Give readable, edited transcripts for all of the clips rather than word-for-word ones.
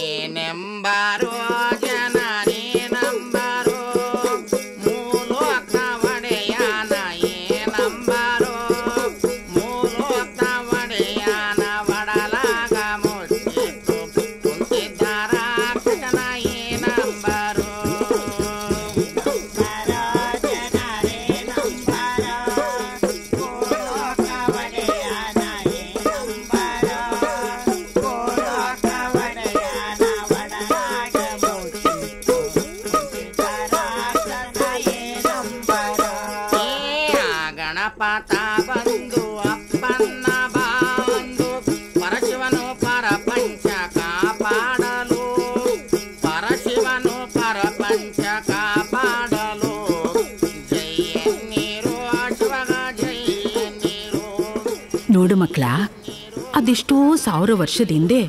ಏನೆಂಬಾರೋ ಜನನೇ ನಂಬಾರೋ ಮೂಲೋಕ್ತ ಒಡೆಯಾನ ಏನಂಬಾರೋ ಮೂಲೋಕ್ತ ಒಡೆಯಾನ ಒಡಲಾಗ ಮುಚ್ಚಿತ್ತು ಕುಂತಿದ್ದಾರ ಕಟನ ಏನಂಬಾರೋ ಗಣಪತ ಬಂದು ಅಪ್ಪನ್ನ ಬಂದು ಪರಶಿವನು ಪರಪಂಚ ಕಾಪಾಡಲು ಪರಶಿವನು ಪರಪಂಚ ಕಾಪಾಡಲು ಜೈ ಎನ್ನೀರು ಶಿವಗ ಜೈ ಎನ್ನೀರು. ನೋಡು ಮಕ್ಕಳ, ಅದೆಷ್ಟೋ 1000 ವರ್ಷದ ಹಿಂದೆ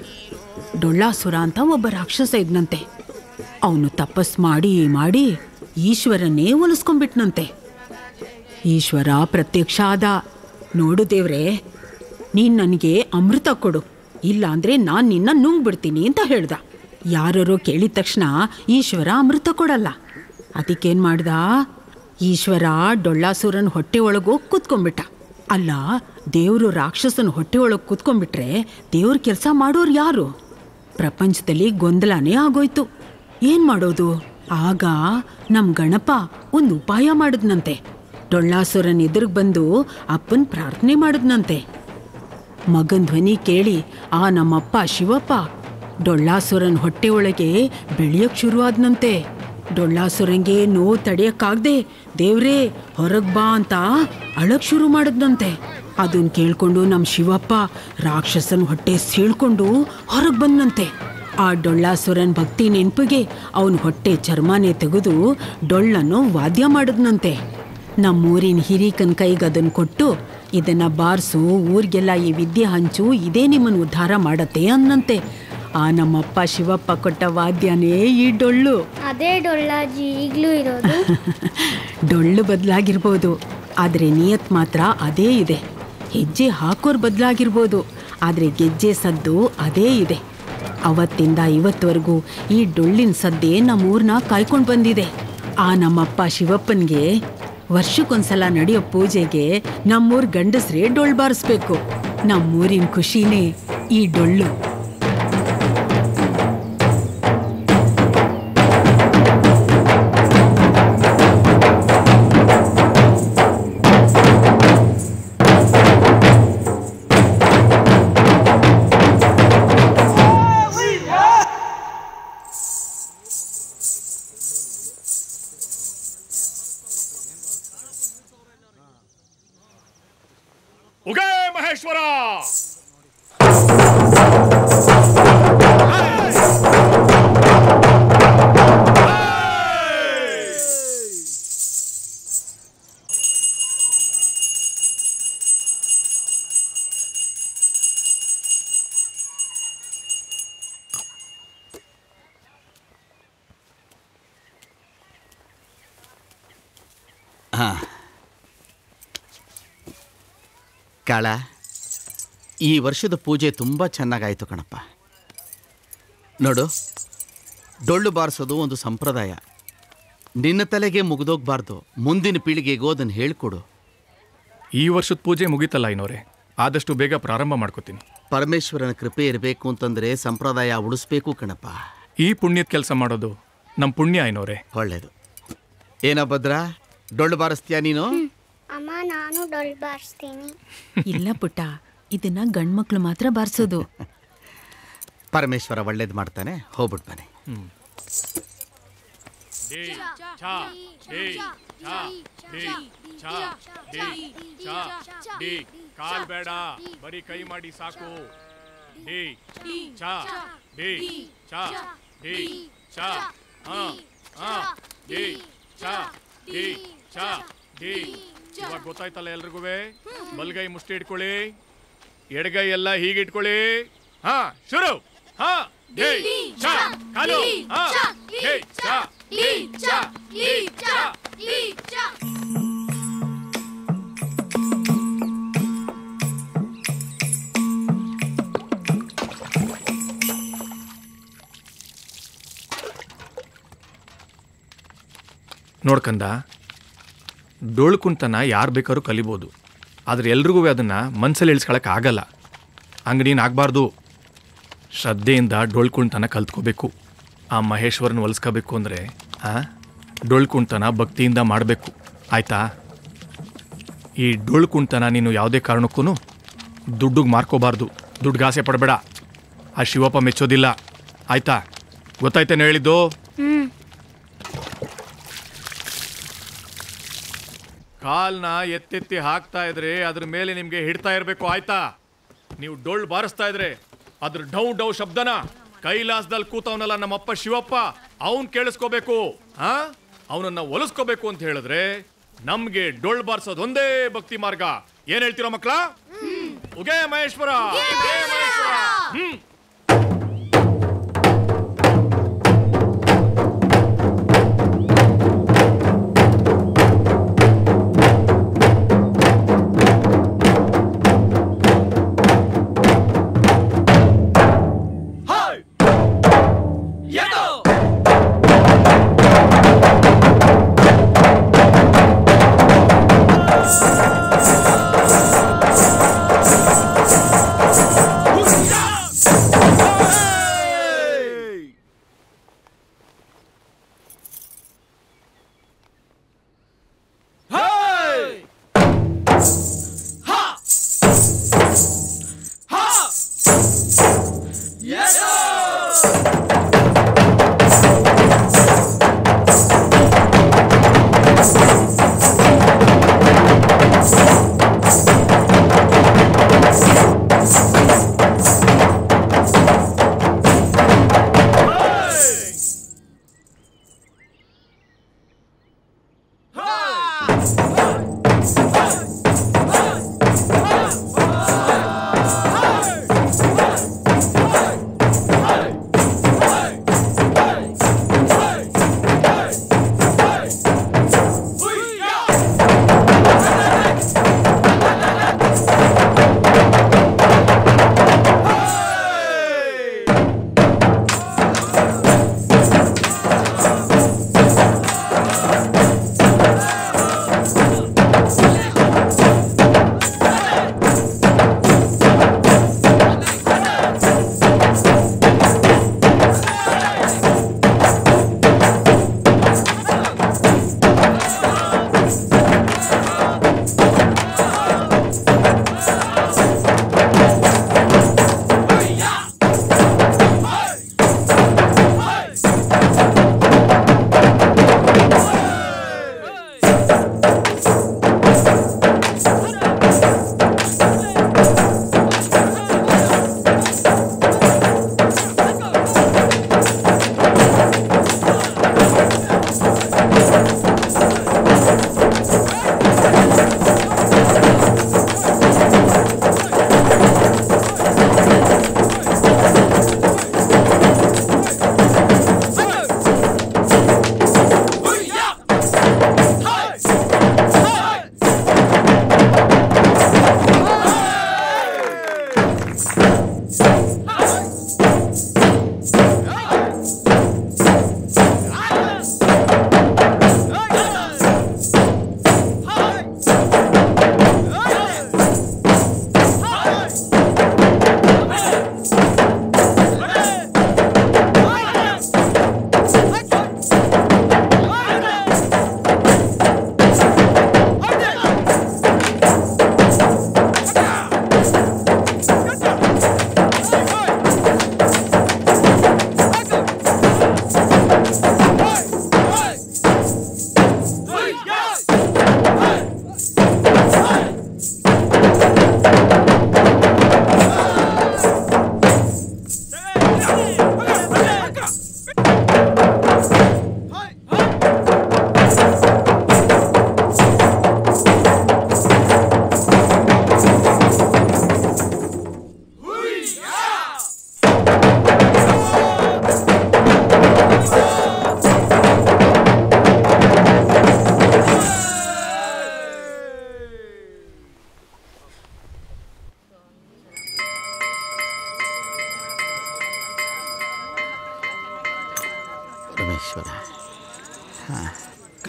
ಡೊಳ್ಳಾಸುರ ಅಂತ ಒಬ್ಬ ರಾಕ್ಷಸ ಇದ್ನಂತೆ. ಅವನು ತಪಸ್ ಮಾಡಿ ಮಾಡಿ ಈಶ್ವರನ್ನೇ ಒಲಿಸ್ಕೊಂಡ್ಬಿಟ್ನಂತೆ. ಈಶ್ವರ ಪ್ರತ್ಯಕ್ಷ ಆದ. ನೋಡು ದೇವ್ರೆ, ನೀನು ನನಗೆ ಅಮೃತ ಕೊಡು, ಇಲ್ಲ ಅಂದರೆ ನಾನು ನಿನ್ನ ನುಂಗ್ಬಿಡ್ತೀನಿ ಅಂತ ಹೇಳ್ದ. ಯಾರೋ ಕೇಳಿದ ತಕ್ಷಣ ಈಶ್ವರ ಅಮೃತ ಕೊಡಲ್ಲ. ಅದಕ್ಕೇನು ಮಾಡ್ದ, ಈಶ್ವರ ಡೊಳ್ಳಾಸುರನ ಹೊಟ್ಟೆ ಒಳಗೋಗಿ ಕೂತ್ಕೊಂಡ್ಬಿಟ್ಟ. ಅಲ್ಲ, ದೇವರು ರಾಕ್ಷಸನ ಹೊಟ್ಟೆ ಒಳಗೆ ಕೂತ್ಕೊಂಡ್ಬಿಟ್ರೆ ದೇವ್ರ ಕೆಲಸ ಮಾಡೋರು ಯಾರು? ಪ್ರಪಂಚದಲ್ಲಿ ಗೊಂದಲನೇ ಆಗೋಯ್ತು. ಏನು ಮಾಡೋದು? ಆಗ ನಮ್ಮ ಗಣಪ ಒಂದು ಉಪಾಯ ಮಾಡಿದ್ನಂತೆ. ಡೊಳ್ಳಾಸುರನ ಎದುರಿಗೆ ಬಂದು ಅಪ್ಪನ ಪ್ರಾರ್ಥನೆ ಮಾಡಿದ್ನಂತೆ. ಮಗನ ಧ್ವನಿ ಕೇಳಿ ಆ ನಮ್ಮಪ್ಪ ಶಿವಪ್ಪ ಡೊಳ್ಳಾಸುರನ ಹೊಟ್ಟೆ ಒಳಗೆ ಬೆಳೆಯೋಕ್ಕೆ ಶುರುವಾದ್ನಂತೆ. ಡೊಳ್ಳಾಸುರಂಗೆ ನೋವು ತಡೆಯೋಕ್ಕಾಗದೆ ದೇವ್ರೇ ಹೊರಗೆ ಬಾ ಅಂತ ಅಳಕ್ಕೆ ಶುರು ಮಾಡಿದ್ನಂತೆ. ಅದನ್ನು ಕೇಳ್ಕೊಂಡು ನಮ್ಮ ಶಿವಪ್ಪ ರಾಕ್ಷಸನ ಹೊಟ್ಟೆ ಸೀಳ್ಕೊಂಡು ಹೊರಗೆ ಬಂದಂತೆ. ಆ ಡೊಳ್ಳಾಸುರನ ಭಕ್ತಿ ನೆನಪಿಗೆ ಅವನ ಹೊಟ್ಟೆ ಚರ್ಮನೆ ತೆಗೆದು ಡೊಳ್ಳನ್ನು ವಾದ್ಯ ಮಾಡಿದ್ನಂತೆ. ನಮ್ಮೂರಿನ ಹಿರೀಕನ ಕೈಗೆ ಅದನ್ನು ಕೊಟ್ಟು, ಇದನ್ನು ಬಾರಿಸು, ಊರಿಗೆಲ್ಲ ಈ ವಿದ್ಯೆ ಹಂಚು, ಇದೇ ನಿಮ್ಮನ್ನು ಉದ್ಧಾರ ಮಾಡತ್ತೆ ಅನ್ನಂತೆ. ಆ ನಮ್ಮಪ್ಪ ಶಿವಪ್ಪ ಕೊಟ್ಟ ವಾದ್ಯನೇ ಈ ಡೊಳ್ಳು. ಅದೇ ಡೊಳ್ಳಾಜಿ ಈಗಲೂ ಇರೋದು. ಡೊಳ್ಳು ಬದಲಾಗಿರ್ಬೋದು, ಆದರೆ ನಿಯತ್ ಮಾತ್ರ ಅದೇ ಇದೆ. ಹೆಜ್ಜೆ ಹಾಕೋರು ಬದಲಾಗಿರ್ಬೋದು, ಆದರೆ ಗೆಜ್ಜೆ ಸದ್ದು ಅದೇ ಇದೆ. ಅವತ್ತಿಂದ ಇವತ್ತವರೆಗೂ ಈ ಡೊಳ್ಳಿನ ಸದ್ದೇ ನಮ್ಮೂರನ್ನ ಕಾಯ್ಕೊಂಡು ಬಂದಿದೆ. ಆ ನಮ್ಮಪ್ಪ ಶಿವಪ್ಪನಿಗೆ ವರ್ಷಕ್ಕೊಂದ್ಸಲ ನಡೆಯೋ ಪೂಜೆಗೆ ನಮ್ಮೂರ್ ಗಂಡಸ್ರೇ ಡೊಳ್ಳು ಬಾರಿಸ್ಬೇಕು. ನಮ್ಮೂರಿನ ಖುಷಿನೇ ಈ ಡೊಳ್ಳು. ಉಗೇ ಮಹೇಶ್ವರ! ಕಾಳ, ಈ ವರ್ಷದ ಪೂಜೆ ತುಂಬ ಚೆನ್ನಾಗಾಯಿತು ಕಣಪ್ಪ. ನೋಡು, ಡೊಳ್ಳು ಬಾರಿಸೋದು ಒಂದು ಸಂಪ್ರದಾಯ. ನಿನ್ನ ತಲೆಗೆ ಮುಗಿದೋಗ್ಬಾರ್ದು, ಮುಂದಿನ ಪೀಳಿಗೆಗೂ ಅದನ್ನು ಹೇಳ್ಕೊಡು. ಈ ವರ್ಷದ ಪೂಜೆ ಮುಗೀತಲ್ಲ ಐನೋರೆ, ಆದಷ್ಟು ಬೇಗ ಪ್ರಾರಂಭ ಮಾಡ್ಕೋತೀನಿ. ಪರಮೇಶ್ವರನ ಕೃಪೆ ಇರಬೇಕು ಅಂತಂದರೆ ಸಂಪ್ರದಾಯ ಉಳಿಸ್ಬೇಕು ಕಣಪ್ಪ. ಈ ಪುಣ್ಯದ ಕೆಲಸ ಮಾಡೋದು ನಮ್ಮ ಪುಣ್ಯ ಐನೋರೆ. ಒಳ್ಳೇದು. ಏನೋ ಭದ್ರ, ಡೊಳ್ಳು ಬಾರಿಸ್ತೀಯಾ ನೀನು? ಅಮ್ಮ, ನಾನು ಡೊಳ್ಳು ಬಾರಿಸ್ತೀನಿ. ಇಲ್ಲ ಪುಟ್ಟ, ಇದನ್ನ ಗಂಡ್ಮಕ್ಳು ಮಾತ್ರ ಬಾರಿಸೋದು. ಪರಮೇಶ್ವರ ಒಳ್ಳೇದು ಮಾಡ್ತಾನೆ, ಹೋಗ್ಬಿಟ್ಟು ಬನ್ನಿ. ಕಾಲ್ ಬೇಡ, ಬರೀ ಕೈ ಮಾಡಿ ಸಾಕು. ಡಿ ಚಾ ಡಿ ಚಾ ಡಿ ಚಾ ಡಿ ಚಾ ಡಿ ಚಾ ಡಿ. ಇವಾಗ ಗೊತ್ತಾಯ್ತಲ್ಲ ಎಲ್ರಿಗೂ? ಬಲ್ಗೈ ಮುಷ್ಟಿ ಇಟ್ಕೊಳ್ಳಿ, ಎಡಗೈ ಎಲ್ಲ ಹೀಗೆ ಇಟ್ಕೊಳ್ಳಿ. ಹಾ, ಶುರು. ಹಾ, ಡಿ ಚ ಕಾಲು ಡಿ ಚ ಡಿ ಚ ಡಿ ಚ ಡಿ ಚ. ನೋಡ್ಕಂದ, ಡೊಳ್ಳು ಕುಂತನ ಯಾರು ಬೇಕಾದ್ರೂ ಕಲಿಬೋದು, ಆದರೆ ಎಲ್ರಿಗೂ ಅದನ್ನು ಮನಸ್ಸಲ್ಲಿ ಇಳಿಸ್ಕೊಳಕ್ಕೆ ಆಗಲ್ಲ. ಹಂಗೆ ನೀನು ಆಗಬಾರ್ದು. ಶ್ರದ್ಧೆಯಿಂದ ಡೊಳ್ಳು ಕುಂತನ ಕಲ್ತ್ಕೋಬೇಕು. ಆ ಮಹೇಶ್ವರನ ಹೊಲಿಸ್ಕೋಬೇಕು ಅಂದರೆ ಡೊಳ್ಳು ಕುಂತನ ಭಕ್ತಿಯಿಂದ ಮಾಡಬೇಕು, ಆಯಿತಾ? ಈ ಡೊಳ್ಳು ಕುಂತನ ನೀನು ಯಾವುದೇ ಕಾರಣಕ್ಕೂ ದುಡ್ಡಿಗೆ ಮಾರ್ಕೋಬಾರ್ದು. ದುಡ್ಡಿಗೆ ಆಸೆ ಪಡಬೇಡ, ಆ ಶಿವಪ್ಪ ಮೆಚ್ಚೋದಿಲ್ಲ, ಆಯಿತಾ? ಗೊತ್ತಾಯ್ತೇನೆ ಹೇಳಿದ್ದು? ಕಾಲ್ನ ಎತ್ತೆತ್ತಿ ಹಾಕ್ತಾ ಇದ್ರೆ ಅದ್ರ ಮೇಲೆ ನಿಮ್ಗೆ ಹಿಡ್ತಾ ಇರಬೇಕು, ಆಯ್ತಾ? ನೀವು ಡೊಳ್ಳು ಬಾರಿಸ್ತಾ ಇದ್ರೆ ಅದ್ರ ಡೌ ಡೌ ಶಬ್ದನ ಕೈಲಾಸದಲ್ಲಿ ಕೂತವನಲ್ಲ ನಮ್ಮಪ್ಪ ಶಿವಪ್ಪ, ಅವನ್ ಕೇಳಿಸ್ಕೋಬೇಕು. ಅವನನ್ನ ಒಲಿಸ್ಕೋಬೇಕು ಅಂತ ಹೇಳಿದ್ರೆ ನಮ್ಗೆ ಡೊಳ್ಳು ಬಾರಿಸೋದು ಒಂದೇ ಭಕ್ತಿ ಮಾರ್ಗ. ಏನ್ ಹೇಳ್ತೀರೋ ಮಕ್ಕಳ? ಉಗೇ ಮಹೇಶ್ವರ.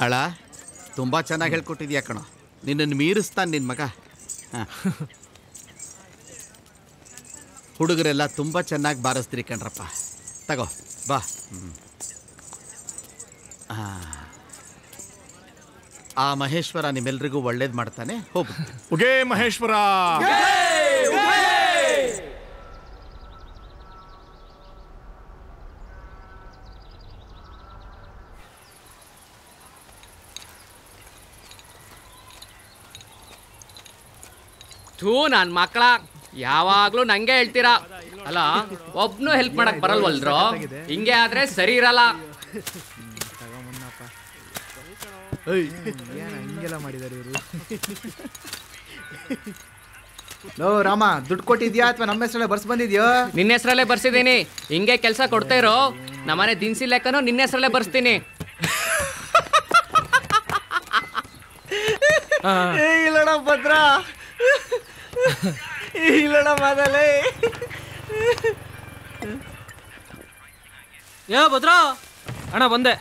ಕಳ ತುಂಬ ಚೆನ್ನಾಗಿ ಹೇಳ್ಕೊಟ್ಟಿದ್ಯಾ ಕಣೋ. ನಿನ್ನನ್ನು ಮೀರಿಸ್ತಾನೆ ನಿನ್ನ ಮಗ. ಹಾಂ, ಹುಡುಗರೆಲ್ಲ ತುಂಬ ಚೆನ್ನಾಗಿ ಬಾರಿಸ್ತೀರಿ ಕಣ್ರಪ್ಪ. ತಗೋ ಬಾ. ಆ ಮಹೇಶ್ವರ ನಿಮ್ಮೆಲ್ರಿಗೂ ಒಳ್ಳೇದು ಮಾಡ್ತಾನೆ. ಹೋಗು. ಉಗೇ ಮಹೇಶ್ವರ. ಥೂ ನನ್ನ ಮಕ್ಕಳ, ಯಾವಾಗ್ಲೂ ನಂಗೆ ಹೇಳ್ತೀರಾ ಅಲ್ಲ, ಒಬ್ನು ಹೆಲ್ಪ್ ಮಾಡಕ್ ಬರಲ್ವಲ್ರು? ಹಿಂಗೆ ಆದ್ರೆ ಸರಿ ಇರಲ್ಲ. ಹಿಂಗೆಲ್ಲ ಮಾಡಿದಾರೆ ಇವರು. ಲೋ ರಾಮ, ದುಡ್ಡು ಕೊಟ್ಟಿದ್ಯಾ ಅಥವಾ ನಮ್ಮ ಹೆಸರಲ್ಲೇ ಬರ್ಸ್ ಬಂದಿದ್ಯೋ? ನಿನ್ನ ಹೆಸರಲ್ಲೇ ಬರ್ಸಿದ್ದೀನಿ. ಹಿಂಗೆ ಕೆಲಸ ಕೊಡ್ತಾ ಇರೋ. ನಮ್ಮನೆ ದಿನಸಿ ಲೆಕ್ಕನು ನಿನ್ನ ಹೆಸರಲ್ಲೇ ಬರ್ಸ್ತೀನಿ. ಇಲ್ಲಡ ಭದ್ರ, ಇಲ್ಲಡ ಮೊದಲೇ. ಯೋ ಭದ್ರ ಅಣ್ಣ, ಬಂದೆ.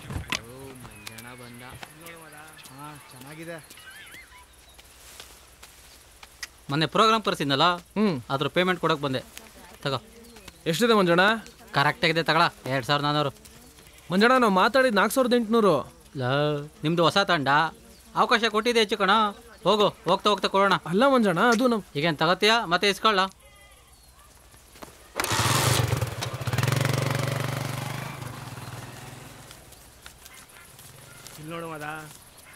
ಚೆನ್ನಾಗಿದೆ. ಮೊನ್ನೆ ಪ್ರೋಗ್ರಾಮ್ ಕರ್ಸಿದ್ನಲ್ಲ, ಅದ್ರ ಪೇಮೆಂಟ್ ಕೊಡಕ್ ಬಂದೆ. ತಗೋ. ಎಷ್ಟಿದೆ ಮಂಜಣ್ಣ? ಕರೆಕ್ಟ್ ಆಗಿದೆ, ತಗೊಳ. 2400. ಮಂಜಣ್ಣ, ನಾವು ಮಾತಾಡಿದ್ 4800. ನಿಮ್ದು ಹೊಸ ತಂಡ, ಅವಕಾಶ ಕೊಟ್ಟಿದೆ ಹೆಚ್ಚು ಕಣ. ಹೋಗು, ಹೋಗ್ತಾ ಹೋಗ್ತಾ ಕೊಡೋಣ. ಅಲ್ಲ ಮಂಜಣ್ಣ, ಅದು ನಮ್ ಈಗೇನು ತಗೋತೀಯಾ ಮತ್ತೆ ಇಸ್ಕೊಳ್ಳ?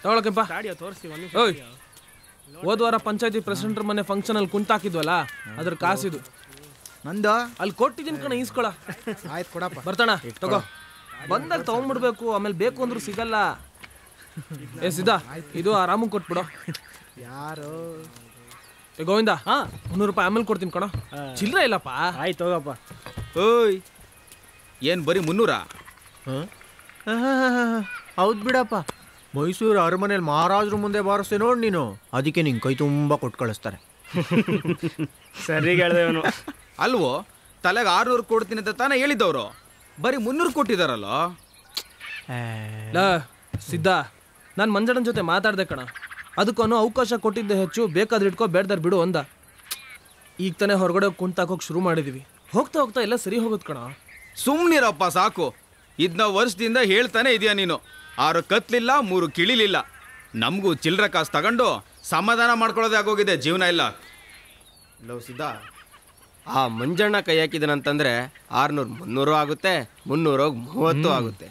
ತಗೊಳಕೆಪ್ಪ. ಓಯ್, ಹೋದ್ವಾರ ಪಂಚಾಯತಿ ಪ್ರೆಸಿಡೆಂಟ್ ಮನೆ ಫಂಕ್ಷನ್ ಅಲ್ಲಿ ಕುಂತಾಕಿದ್ವಲ್ಲ, ಅದ್ರ ಕಾಸಿದು ನಂದು ಅಲ್ಲಿ ಕೊಟ್ಟಿದ್ದೀನಿ ಕಣ, ಈಸ್ಕೊಳ. ಆಯ್ತು ಕೊಡಪ್ಪ. ಬರ್ತಾಣ, ತಗೋ. ಬಂದಾಗ ತಗೊಂಡ್ಬಿಡ್ಬೇಕು, ಆಮೇಲೆ ಬೇಕು ಅಂದ್ರೂ ಸಿಗಲ್ಲ. ಏ ಸಿದ್ಧಾ, ಇದು ಆರಾಮ ಕೊಟ್ಬಿಡು. ಯಾರು? ಗೋವಿಂದ, 300 ರೂಪಾಯಿ ಆಮೇಲೆ ಕೊಡ್ತೀನಿ ಕಣ, ಚಿಲ್ಲರೆ ಇಲ್ಲಪ್ಪ. ಆಯ್ತು ಹೋಗಪ್ಪ. ಓಯ್, ಏನು ಬರೀ 300? ಹೌದು ಬಿಡಪ್ಪ, ಮೈಸೂರು ಅರಮನೆಯಲ್ಲಿ ಮಹಾರಾಜರು ಮುಂದೆ ಬಾರಿಸ್ತೆ ನೋಡಿ ನೀನು, ಅದಕ್ಕೆ ನಿಂಗೆ ಕೈ ತುಂಬ ಕೊಟ್ಟು ಕಳಿಸ್ತಾರೆ. ಸರಿ ಹೇಳ್ದೇವನು. ಅಲ್ವೋ, ತಲೆಗೆ 600 ಕೊಡ್ತೀನಿ ಅಂತ ತಾನೇ ಹೇಳಿದ್ದವರು, ಬರೀ 300 ಕೊಟ್ಟಿದಾರಲ್ಲ. ಸಿದ್ಧಾ, ನಾನು ಮಂಜಣ್ಣನ ಜೊತೆ ಮಾತಾಡ್ದೆ ಕಣ, ಅದಕ್ಕೂ ಅವಕಾಶ ಕೊಟ್ಟಿದ್ದೆ ಹೆಚ್ಚು, ಬೇಕಾದ್ರೆ ಇಟ್ಕೋ, ಬೇಡ್ದಾರೆ ಬಿಡು ಅಂದ. ಈಗ ತಾನೇ ಹೊರಗಡೆ ಕುಂತಾಕೋಕೆ ಶುರು ಮಾಡಿದೀವಿ, ಹೋಗ್ತಾ ಹೋಗ್ತಾ ಎಲ್ಲ ಸರಿ ಹೋಗುತ್ತೆ ಕಣ. ಸುಮ್ಮನಿರಪ್ಪ ಸಾಕು. ಇದನ್ನ ವರ್ಷದಿಂದ ಹೇಳ್ತಾನೆ ಇದೆಯಾ ನೀನು. 6 ಕತ್ಲಿಲ್ಲ, 3 ಕಿಳಿಲಿಲ್ಲ. ನಮಗೂ ಚಿಲ್ಲರೆ ಕಾಸು ತಗೊಂಡು ಸಮಾಧಾನ ಮಾಡ್ಕೊಳ್ಳೋದೇ ಆಗೋಗಿದೆ ಜೀವನ ಇಲ್ಲ. ಲವ್ ಸಿದ್ಧ, ಆ ಮಂಜಣ್ಣ ಕೈ ಹಾಕಿದನಂತಂದ್ರೆ 600 300 ಆಗುತ್ತೆ, 300 30 ಆಗುತ್ತೆ.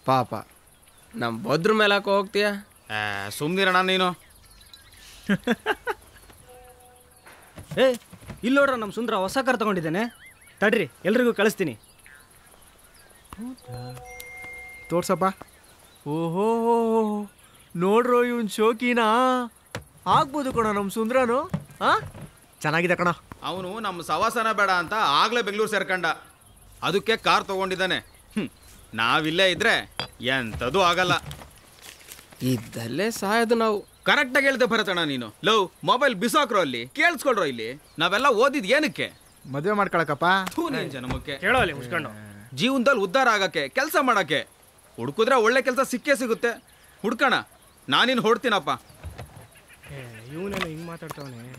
ಪಾಪ ನಮ್ಮ ಭದ್ರ ಮೇಲೆ ಹಾಕೋ ಹೋಗ್ತೀಯ? ಸುಮ್ಮನಿರೋಣ ನೀನು. ಇಲ್ಲಿ ನೋಡ್ರ, ನಮ್ಮ ಸುಂದರ ಹೊಸ ಕಾರ್ ತಗೊಂಡಿದ್ದೇನೆ, ತಡ್ರಿ ಎಲ್ರಿಗೂ ಕಳಿಸ್ತೀನಿ. ತೋರ್ಸಪ್ಪ. ಓಹೋ, ನೋಡ್ರೋ ಇವನ್ ಶೋಕಿನಾ, ಆಗ್ಬೋದು ಕಣ ನಮ್ಮ ಸುಂದ್ರನು. ಚೆನ್ನಾಗಿದೆ ಕಣ. ಅವನು ನಮ್ಮ ಸವಾಸನ ಬೇಡ ಅಂತ ಆಗ್ಲೇ ಬೆಂಗಳೂರು ಸೇರ್ಕಂಡ, ಅದಕ್ಕೆ ಕಾರ್ ತಗೊಂಡಿದ್ದಾನೆ. ನಾವಿಲ್ಲೇ ಇದ್ರೆ ಎಂಥದ್ದು ಆಗಲ್ಲ. ಇದ್ದಲ್ಲೇ ಸಾಯೋದು ನಾವು. ಕರೆಕ್ಟಾಗಿ ಹೇಳ್ದೆ ಭರತಣ್ಣ ನೀನು. ಲವ್, ಮೊಬೈಲ್ ಬಿಸಾಕ್ರೋ, ಅಲ್ಲಿ ಕೇಳಿಸ್ಕೊಳ್ರೋ. ಇಲ್ಲಿ ನಾವೆಲ್ಲ ಓದಿದ್ ಏನಕ್ಕೆ? ಮದುವೆ ಮಾಡ್ಕೊಳಕಪ್ಪ. ಜನಮಕ್ಕೆ ಜೀವನದಲ್ಲಿ ಉದ್ಧಾರ ಆಗಕ್ಕೆ, ಕೆಲಸ ಮಾಡಕ್ಕೆ. ಹುಡುಕಿದ್ರೆ ಒಳ್ಳೆ ಕೆಲಸ ಸಿಕ್ಕೇ ಸಿಗುತ್ತೆ. ಹುಡ್ಕಣ, ನಾನಿನ್ ಹೊಡ್ತೀನಪ್ಪ. ಇವನೇನು ಹಿಂಗ್ ಮಾತಾಡ್ತಾವನೆ,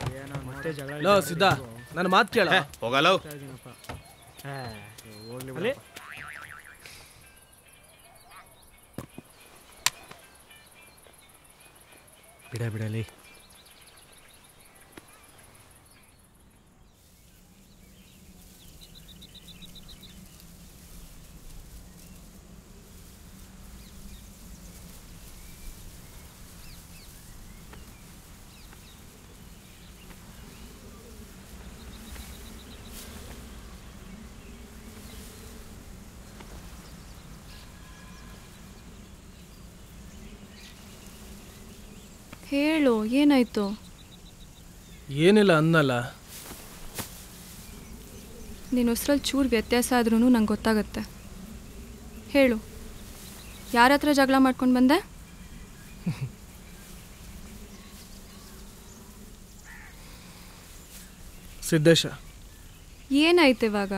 ಮತ್ತೆ ಜಗಳ. ಲೋ ಸಿದ್ಧಾ, ನನ್ನ ಮಾತು ಕೇಳ. ಹೋಗಲ್ಲ. ಬಿಡಲಿ. ಹೇಳು, ಏನಾಯ್ತು? ಏನಿಲ್ಲ ಅನ್ನಲ್ಲ. ನಿನ್ನ ಉಸಿರಲ್ಲಿ ಚೂರು ವ್ಯತ್ಯಾಸ ಆದ್ರೂ ನಂಗೆ ಗೊತ್ತಾಗತ್ತೆ. ಹೇಳು, ಯಾರ ಹತ್ರ ಜಗಳ ಮಾಡ್ಕೊಂಡು ಬಂದೆ? ಸಿದ್ದೇಶ. ಏನಾಯ್ತು ಇವಾಗ?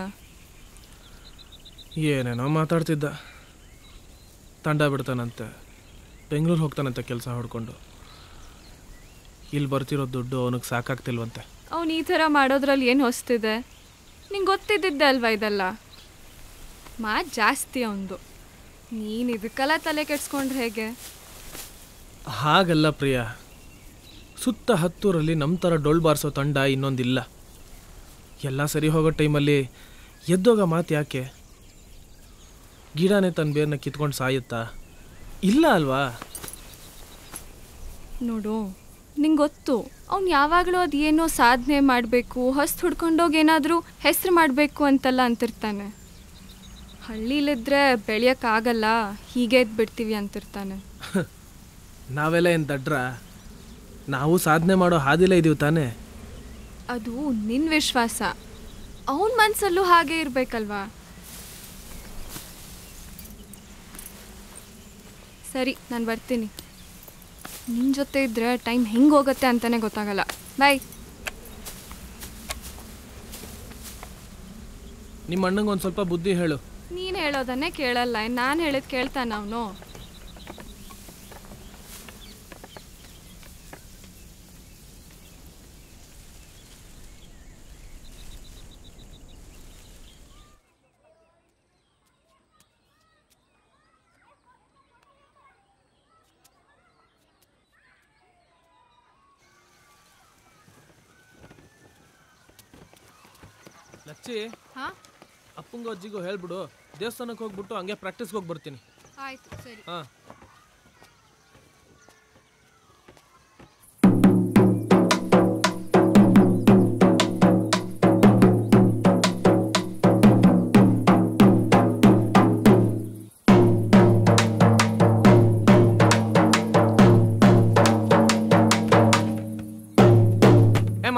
ಏನೇನೋ ಮಾತಾಡ್ತಿದ್ದ. ತಂಡ ಬಿಡ್ತಾನಂತೆ, ಬೆಂಗಳೂರು ಹೋಗ್ತಾನಂತೆ ಕೆಲಸ ಹೊಡ್ಕೊಂಡು. ಇಲ್ಲಿ ಬರ್ತಿರೋ ದುಡ್ಡು ಅವನಿಗೆ ಸಾಕಾಗ್ತಿಲ್ವಂತೆ. ಅವ್ನು ಈ ಥರ ಮಾಡೋದ್ರಲ್ಲಿ ಏನು ಹೊಸ್ತಿದೆ? ನಿಂಗೆ ಗೊತ್ತಿದ್ದಿದ್ದೆ ಅಲ್ವಾ ಇದೆಲ್ಲ. ಮಾತು ಜಾಸ್ತಿ ಅವನದು. ನೀನು ಇದಕ್ಕೆಲ್ಲ ತಲೆ ಕೆಡ್ಸ್ಕೊಂಡ್ರೆ ಹೇಗೆ? ಹಾಗಲ್ಲ ಪ್ರಿಯಾ, ಸುತ್ತ ಹತ್ತೂರಲ್ಲಿ ನಮ್ಮ ಥರ ಡೊಳ್ಳು ಬಾರಿಸೋ ತಂಡ ಇನ್ನೊಂದಿಲ್ಲ. ಎಲ್ಲ ಸರಿ ಹೋಗೋ ಟೈಮಲ್ಲಿ ಎದ್ದೋಗ ಮಾತು ಯಾಕೆ? ಗಿಡನೇ ತನ್ನ ಬೇರ್ನ ಕಿತ್ಕೊಂಡು ಸಾಯುತ್ತಾ? ಇಲ್ಲ ಅಲ್ವಾ? ನೋಡು, ನಿಂಗೆ ಗೊತ್ತು ಅವ್ನು ಯಾವಾಗಲೂ ಅದು ಏನೋ ಸಾಧನೆ ಮಾಡಬೇಕು, ಹೊಸ್ತು ಹುಡ್ಕೊಂಡೋಗಿ ಏನಾದರೂ ಹೆಸರು ಮಾಡಬೇಕು ಅಂತೆಲ್ಲ ಅಂತಿರ್ತಾನೆ. ಹಳ್ಳಿಲಿದ್ರೆ ಬೆಳೆಯೋಕ್ಕಾಗಲ್ಲ, ಹೀಗೆ ಬಿಡ್ತೀವಿ ಅಂತಿರ್ತಾನೆ. ನಾವೆಲ್ಲ ಏನು ದಡ್ರ? ನಾವು ಸಾಧನೆ ಮಾಡೋ ಹಾದಿಲೇ ಇದೀವಿ ತಾನೇ. ಅದು ನಿನ್ನ ವಿಶ್ವಾಸ. ಅವನ ಮನಸ್ಸಲ್ಲೂ ಹಾಗೆ ಇರಬೇಕಲ್ವಾ? ಸರಿ, ನಾನು ಬರ್ತೀನಿ. ನಿನ್ನ ಜೊತೆ ಇದ್ದರೆ ಟೈಮ್ ಹೆಂಗೆ ಹೋಗುತ್ತೆ ಅಂತಲೇ ಗೊತ್ತಾಗಲ್ಲ. ಬಾಯ್. ನಿಮ್ಮ ಅಣ್ಣಂಗೆ ಒಂದು ಸ್ವಲ್ಪ ಬುದ್ಧಿ ಹೇಳು. ನೀನು ಹೇಳೋದನ್ನೇ ಕೇಳಲ್ಲ, ನಾನು ಹೇಳಿದ್ ಕೇಳ್ತಾನ ಅವನು? ಲಚ್ಚಿ, ಹಾಂ, ಅಪ್ಪಂಗೂ ಅಜ್ಜಿಗೂ ಹೇಳ್ಬಿಡು, ದೇವಸ್ಥಾನಕ್ಕೆ ಹೋಗ್ಬಿಟ್ಟು ಹಂಗೆ ಪ್ರಾಕ್ಟೀಸ್ಗೆ ಹೋಗಿ ಬರ್ತೀನಿ. ಆಯ್ತು, ಸರಿ. ಹಾಂ.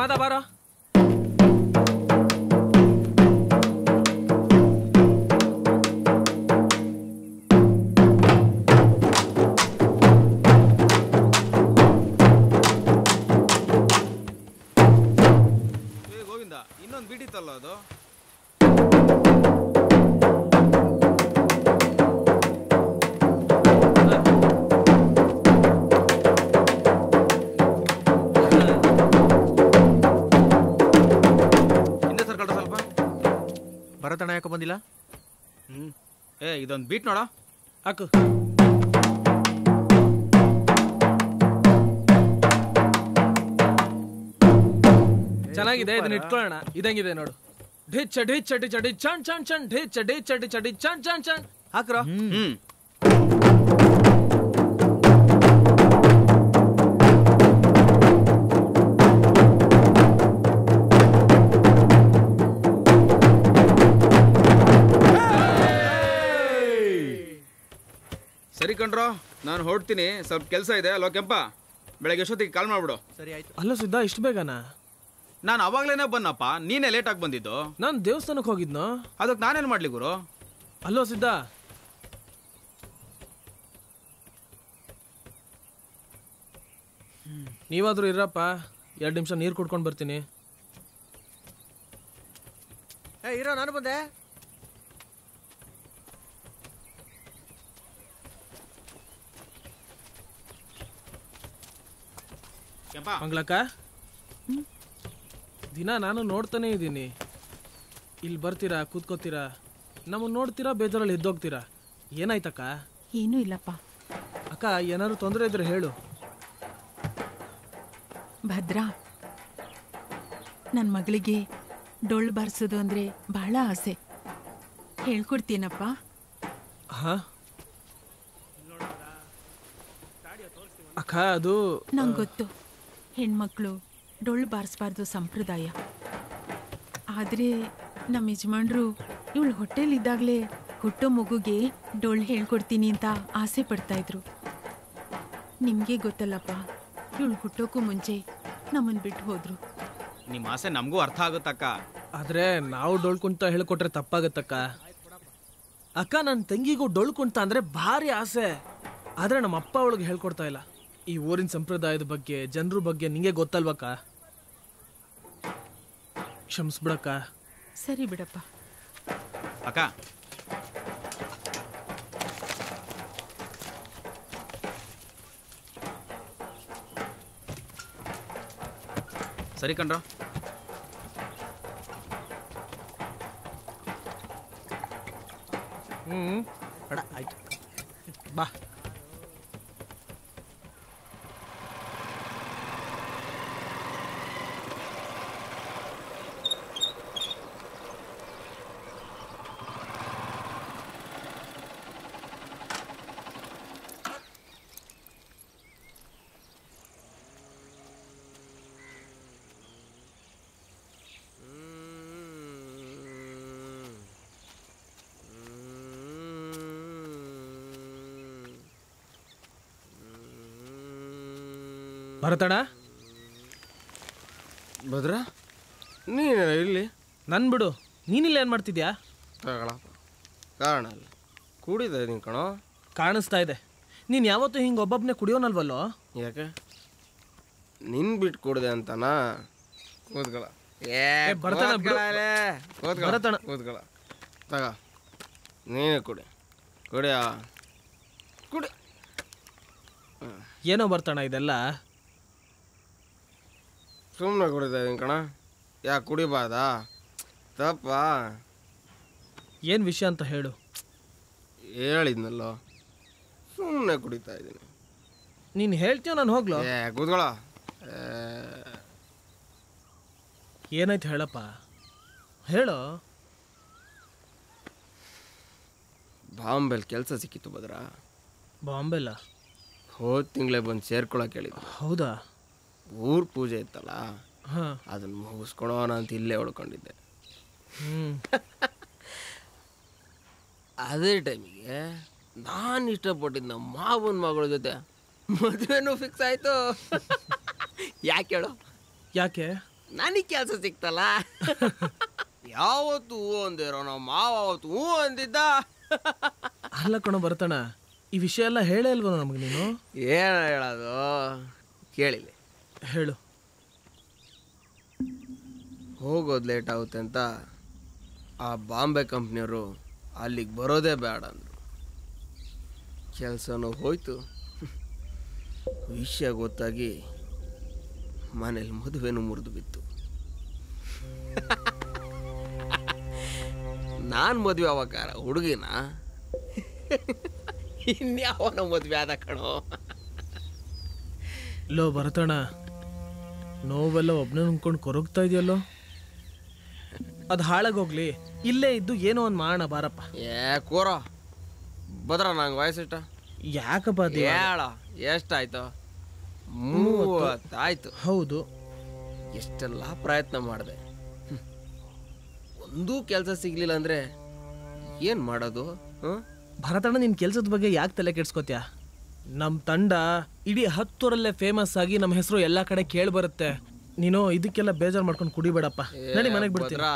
ಮಾತಾ ಬಾರ. ಗೋವಿಂದ, ಇನ್ನೊಂದು ಬಿಟ್ಟಿತ್ತಲ್ಲ ಅದು. ಭರತಣ್ಣ ಯಾಕೆ ಬಂದಿಲ್ಲ? ಇದೊಂದು ಬೀಟ್ ನೋಡ ಹಾಕು. ಚೆನ್ನಾಗಿದೆ, ಇದನ್ನ ಇಟ್ಕೊಳ್ಳೋಣ. ಇದಂಗಿದೆ ನೋಡು. ಢೇ ಚಡಿ ಚಡಿ ಚಡಿ ಚಣ್ ಚಣ್ ಚಣ್, ಢೇ ಚಡಿ ಚಡಿ ಚಡಿ ಚಣ್ ಚಣ್ ಚಣ್. ಹಾಕ್ರ. ಸರಿ ಕಣ್ರೋ, ನಾನು ಹೊರಡ್ತೀನಿ, ಸ್ವಲ್ಪ ಕೆಲಸ ಇದೆ. ಅಲ್ವಾ ಕೆಂಪ, ಬೆಳಗ್ಗೆ ಎಷ್ಟೊತ್ತಿಗೆ ಕಾಲ್ ಮಾಡ್ಬಿಡು. ಸರಿ ಆಯ್ತು. ಅಲ್ಲ ಸಿದ್ಧ, ಇಷ್ಟು ಬೇಗನಾ? ನಾನು ಅವಾಗ್ಲೇನೆ ಬನ್ನಪ್ಪ, ನೀನೇ ಲೇಟಾಗಿ ಬಂದಿದ್ದು. ನಾನು ದೇವಸ್ಥಾನಕ್ಕೆ ಹೋಗಿದ್ನೋ? ಅದಕ್ಕೆ ನಾನೇನು ಮಾಡ್ಲಿ ಗುರು? ಅಲ್ಲೋ ಸಿದ್ಧ, ನೀವಾದ್ರೂ ಇರಪ್ಪ, 2 ನಿಮಿಷ ನೀರು ಕುಡ್ಕೊಂಡು ಬರ್ತೀನಿ. ಇರೋ, ನಾನು ಬಂದೆ. ಮಂಗಳಕ್ಕ, ದಿನ ನಾನು ನೋಡ್ತಾನೆ ಇದ್ದೀನಿ. ಇಲ್ಲಿ ಬರ್ತೀರಾ, ಕೂತ್ಕೋತೀರಾ, ನಮ್ಮನ್ನು ನೋಡ್ತೀರಾ, ಬೇಜಾರಲ್ಲಿ ಎದ್ದೋಗ್ತೀರಾ. ಏನಾಯ್ತಕ್ಕ? ಏನೂ ಇಲ್ಲಪ್ಪ. ಅಕ್ಕ, ಏನಾದ್ರು ತೊಂದರೆ ಇದ್ರೆ ಹೇಳು. ಭದ್ರಾ, ನನ್ನ ಮಗಳಿಗೆ ಡೊಳ್ಳು ಬಾರಿಸೋದು ಅಂದರೆ ಬಹಳ ಆಸೆ. ಹೇಳ್ಕೊಡ್ತೀನಪ್ಪ. ಹಾ ಅಕ್ಕ, ಅದು ನಂಗೆ ಗೊತ್ತು, ಹೆಣ್ಮಕ್ಳು ಡೊಳ್ಳು ಬಾರಿಸ್ಬಾರ್ದು ಸಂಪ್ರದಾಯ. ಆದರೆ ನಮ್ಮ ಯಜಮಾನ್ರು ಇವಳು ಹೊಟ್ಟೆಲಿದ್ದಾಗಲೇ ಹುಟ್ಟೋ ಮಗುಗೆ ಡೊಳ್ಳು ಹೇಳ್ಕೊಡ್ತೀನಿ ಅಂತ ಆಸೆ ಪಡ್ತಾಯಿದ್ರು. ನಿಮಗೆ ಗೊತ್ತಲ್ಲಪ್ಪ, ಇವಳು ಹುಟ್ಟೋಕ್ಕೂ ಮುಂಚೆ ನಮ್ಮನ್ನು ಬಿಟ್ಟು ಹೋದ್ರು. ನಿಮ್ಮ ಆಸೆ ನಮಗೂ ಅರ್ಥ ಆಗುತ್ತಕ್ಕ. ಆದರೆ ನಾವು ಡೊಳ್ಳು ಕುಂತ ಹೇಳ್ಕೊಟ್ರೆ ತಪ್ಪಾಗತ್ತಕ್ಕ. ಅಕ್ಕ, ನನ್ನ ತಂಗಿಗೂ ಡೊಳ್ಳು ಕುಂತ ಅಂದರೆ ಭಾರಿ ಆಸೆ. ಆದರೆ ನಮ್ಮ ಅಪ್ಪ ಅವಳಿಗೆ ಹೇಳ್ಕೊಡ್ತಾ ಇಲ್ಲ. ಈ ಊರಿನ ಸಂಪ್ರದಾಯದ ಬಗ್ಗೆ, ಜನರ ಬಗ್ಗೆ ನಿಂಗೆ ಗೊತ್ತಲ್ವಕ್ಕ? ಕ್ಷಮಿಸ್ಬಿಡಕ್ಕ. ಸರಿ ಬಿಡಪ್ಪ. ಅಕ್ಕ, ಸರಿ ಕಣ್ರ. ಬೇಡ ಆಯ್ತು ಬಾ. ಭರತಣ್ಣ, ಭದ್ರ ನೀನು ಇಲ್ಲಿ ನನ್ ಬಿಡು, ನೀನಿಲ್ಲ ಏನು ಮಾಡ್ತಿದ್ಯಾ? ಕಾರಣ ಅಲ್ಲ, ಕುಡಿದ ನೀನು ಕಣೋ. ಕಾಣಿಸ್ತಾ ಇದೆ. ನೀನು ಯಾವತ್ತೂ ಹಿಂಗೆ ಒಬ್ಬೊಬ್ಬನೇ ಕುಡಿಯೋನಲ್ವಲ್ಲೋ? ಯಾಕೆ ನಿನ್ ಬಿಟ್ಟು ಕುಡ್ದೆ ಅಂತನಾ? ಕೂತ್ಗಳ ಕೂತ್ಗಳ ತಗ, ನೀನೇ ಕುಡಿ ಕುಡಿಯ ಕುಡಿ. ಏನೋ ಬರ್ತಣ್ಣ ಇದೆಲ್ಲ? ಸುಮ್ಮನೆ ಕುಡಿತಾ ಇದೀನಿ ಕಣ. ಯಾಕೆ ಕುಡಿಬಾರ್ದಾ? ತಪ್ಪ. ಏನು ವಿಷಯ ಅಂತ ಹೇಳು. ಹೇಳಿದ್ನಲ್ಲೋ, ಸುಮ್ಮನೆ ಕುಡಿತಾ ಇದ್ದೀನಿ. ನೀನು ಹೇಳ್ತೀಯ ನಾನು ಹೋಗ್ಲೋ? ಕೂತ್ಕೊಳ್ಳ. ಏನಾಯ್ತು ಹೇಳಪ್ಪ, ಹೇಳು. ಬಾಂಬೆಲ್ ಕೆಲಸ ಸಿಕ್ಕಿತ್ತು ಭದ್ರ. ಬಾಂಬೆಲ್ಲ? ಹೋದ ತಿಂಗಳೇ ಬಂದು ಸೇರ್ಕೊಳಕ್ಕೆ ಹೇಳಿದ್ರು. ಹೌದಾ? ಊರ್ ಪೂಜೆ ಇತ್ತಲ್ಲ, ಹಾಂ, ಅದನ್ನು ಮುಗಿಸ್ಕೊಳೋಣ ಅಂತ ಇಲ್ಲೇ ಉಳ್ಕೊಂಡಿದ್ದೆ. ಅದೇ ಟೈಮಿಗೆ ನಾನು ಇಷ್ಟಪಟ್ಟಿದ್ದ ನಮ್ಮ ಮಾವನ ಮಗಳ ಜೊತೆ ಮದುವೆನೂ ಫಿಕ್ಸ್ ಆಯಿತು. ಯಾಕೆ ಹೇಳು? ಯಾಕೆ? ನನಗೆ ಕೆಲಸ ಸಿಕ್ತಲ್ಲ. ಯಾವತ್ತು ಹೂ ಅಂದಿರೋ ನಮ್ಮ ಮಾವ ಅವತ್ತು ಹೂ ಅಂದಿದ್ದ. ಅಲ್ಲ ಕಣೋ ಬರ್ತಣ್ಣ, ಈ ವಿಷಯ ಎಲ್ಲ ಹೇಳೇ ಅಲ್ವ ನಮಗೆ ನೀನು? ಏನು ಹೇಳೋದು ಕೇಳಿಲ್ಲ. ಹೇಳು. ಹೋಗೋದು ಲೇಟ್ ಆಗುತ್ತೆ ಅಂತ ಆ ಬಾಂಬೆ ಕಂಪ್ನಿಯವರು ಅಲ್ಲಿಗೆ ಬರೋದೇ ಬೇಡ ಅಂದರು. ಕೆಲಸನೂ ಹೋಯ್ತು. ವಿಷಯ ಗೊತ್ತಾಗಿ ಮನೇಲಿ ಮದುವೆನೂ ಮುರಿದು ಬಿತ್ತು. ನಾನು ಮದುವೆ ಆವಾಗಾರ ಹುಡುಗಿನ ಇನ್ಯಾವನ ಮದುವೆ ಆದ ಕಣೋ. ಲೋ ಬರ್ತಣ್ಣ, ನೋವೆಲ್ಲ ಒಬ್ಬನೇ ನುಂಗ್ಕೊಂಡು ಕೊರಗ್ತಾ ಇದೆಯಲ್ಲೋ. ಅದು ಹಾಳಾಗೋಗ್ಲಿ, ಇಲ್ಲೇ ಇದ್ದು ಏನೋ ಒಂದು ಮಾಡೋಣ ಬಾರಪ್ಪ. ಕೂರ ಭದ್ರ, ನಂಗೆ ವಯಸ್ಸಿಷ್ಟ. ಯಾಕಪ್ಪ ಅದು? ಹೇಳ, ಎಷ್ಟಾಯ್ತು? 30 ಆಯ್ತು. ಹೌದು. ಎಷ್ಟೆಲ್ಲ ಪ್ರಯತ್ನ ಮಾಡಿದೆ, ಒಂದೂ ಕೆಲಸ ಸಿಗ್ಲಿಲ್ಲ ಅಂದ್ರೆ ಏನು ಮಾಡೋದು? ಭರತಣ್ಣ, ನಿನ್ನ ಕೆಲಸದ ಬಗ್ಗೆ ಯಾಕೆ ತಲೆ ಕೆಡ್ಸ್ಕೊತ್ಯಾ? ನಮ್ಮ ತಂಡ ಇಡೀ 10 ಫೇಮಸ್ ಆಗಿ ನಮ್ಮ ಹೆಸರು ಎಲ್ಲ ಕಡೆ ಕೇಳಿ ಬರುತ್ತೆ. ನೀನು ಇದಕ್ಕೆಲ್ಲ ಬೇಜಾರು ಮಾಡ್ಕೊಂಡು ಕುಡಿಬೇಡಪ್ಪ. ನಡಿ ಮನೆಗೆ ಬಿಡ್ತೀರ.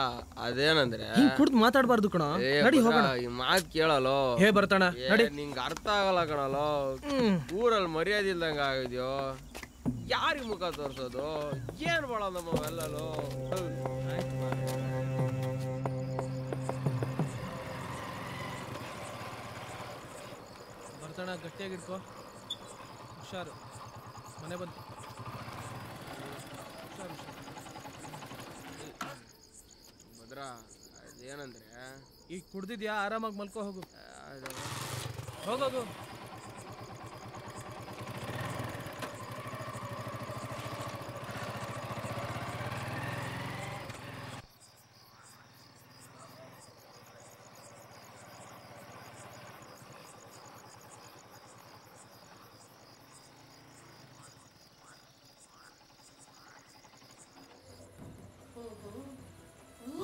ಅದೇನಂದ್ರೆ ಹಿಂಗ್ ಕುಡ್ದು ಮಾತಾಡಬಾರ್ದು ಕಣ. ನಡಿ ಹೋಗೋಣ. ಈ ಮಾತು ಕೇಳಲ್ಲೋ. ಹೇ ಬರ್ತಣ್ಣ, ನಡಿ. ನಿಂಗೆ ಅರ್ಥ ಆಗಲ್ಲ ಕಣಲ್ಲೋ. ಊರಲ್ಲಿ ಮರ್ಯಾದೆ ಇಲ್ದಂಗೆ ಆಗಿದ್ಯೋ. ಯಾರಿಗೆ ಮುಖ ತೋರಿಸೋದು? ಏನು ಮಾಡೋದು ನಮ್ಮವೆಲ್ಲೋ? ಬರ್ತಣ್ಣ, ಗಟ್ಟಿಯಾಗಿಟ್ಕೋ. ಹುಷಾರು, ಮನೆ ಬಂತು. ಭದ್ರ, ಅದೇನಂದ್ರೆ ಈಗ ಕುಡ್ದಿದ್ಯಾ? ಆರಾಮಾಗಿ ಮಲ್ಕೋ ಹೋಗು. ಹೋಗೋಗು.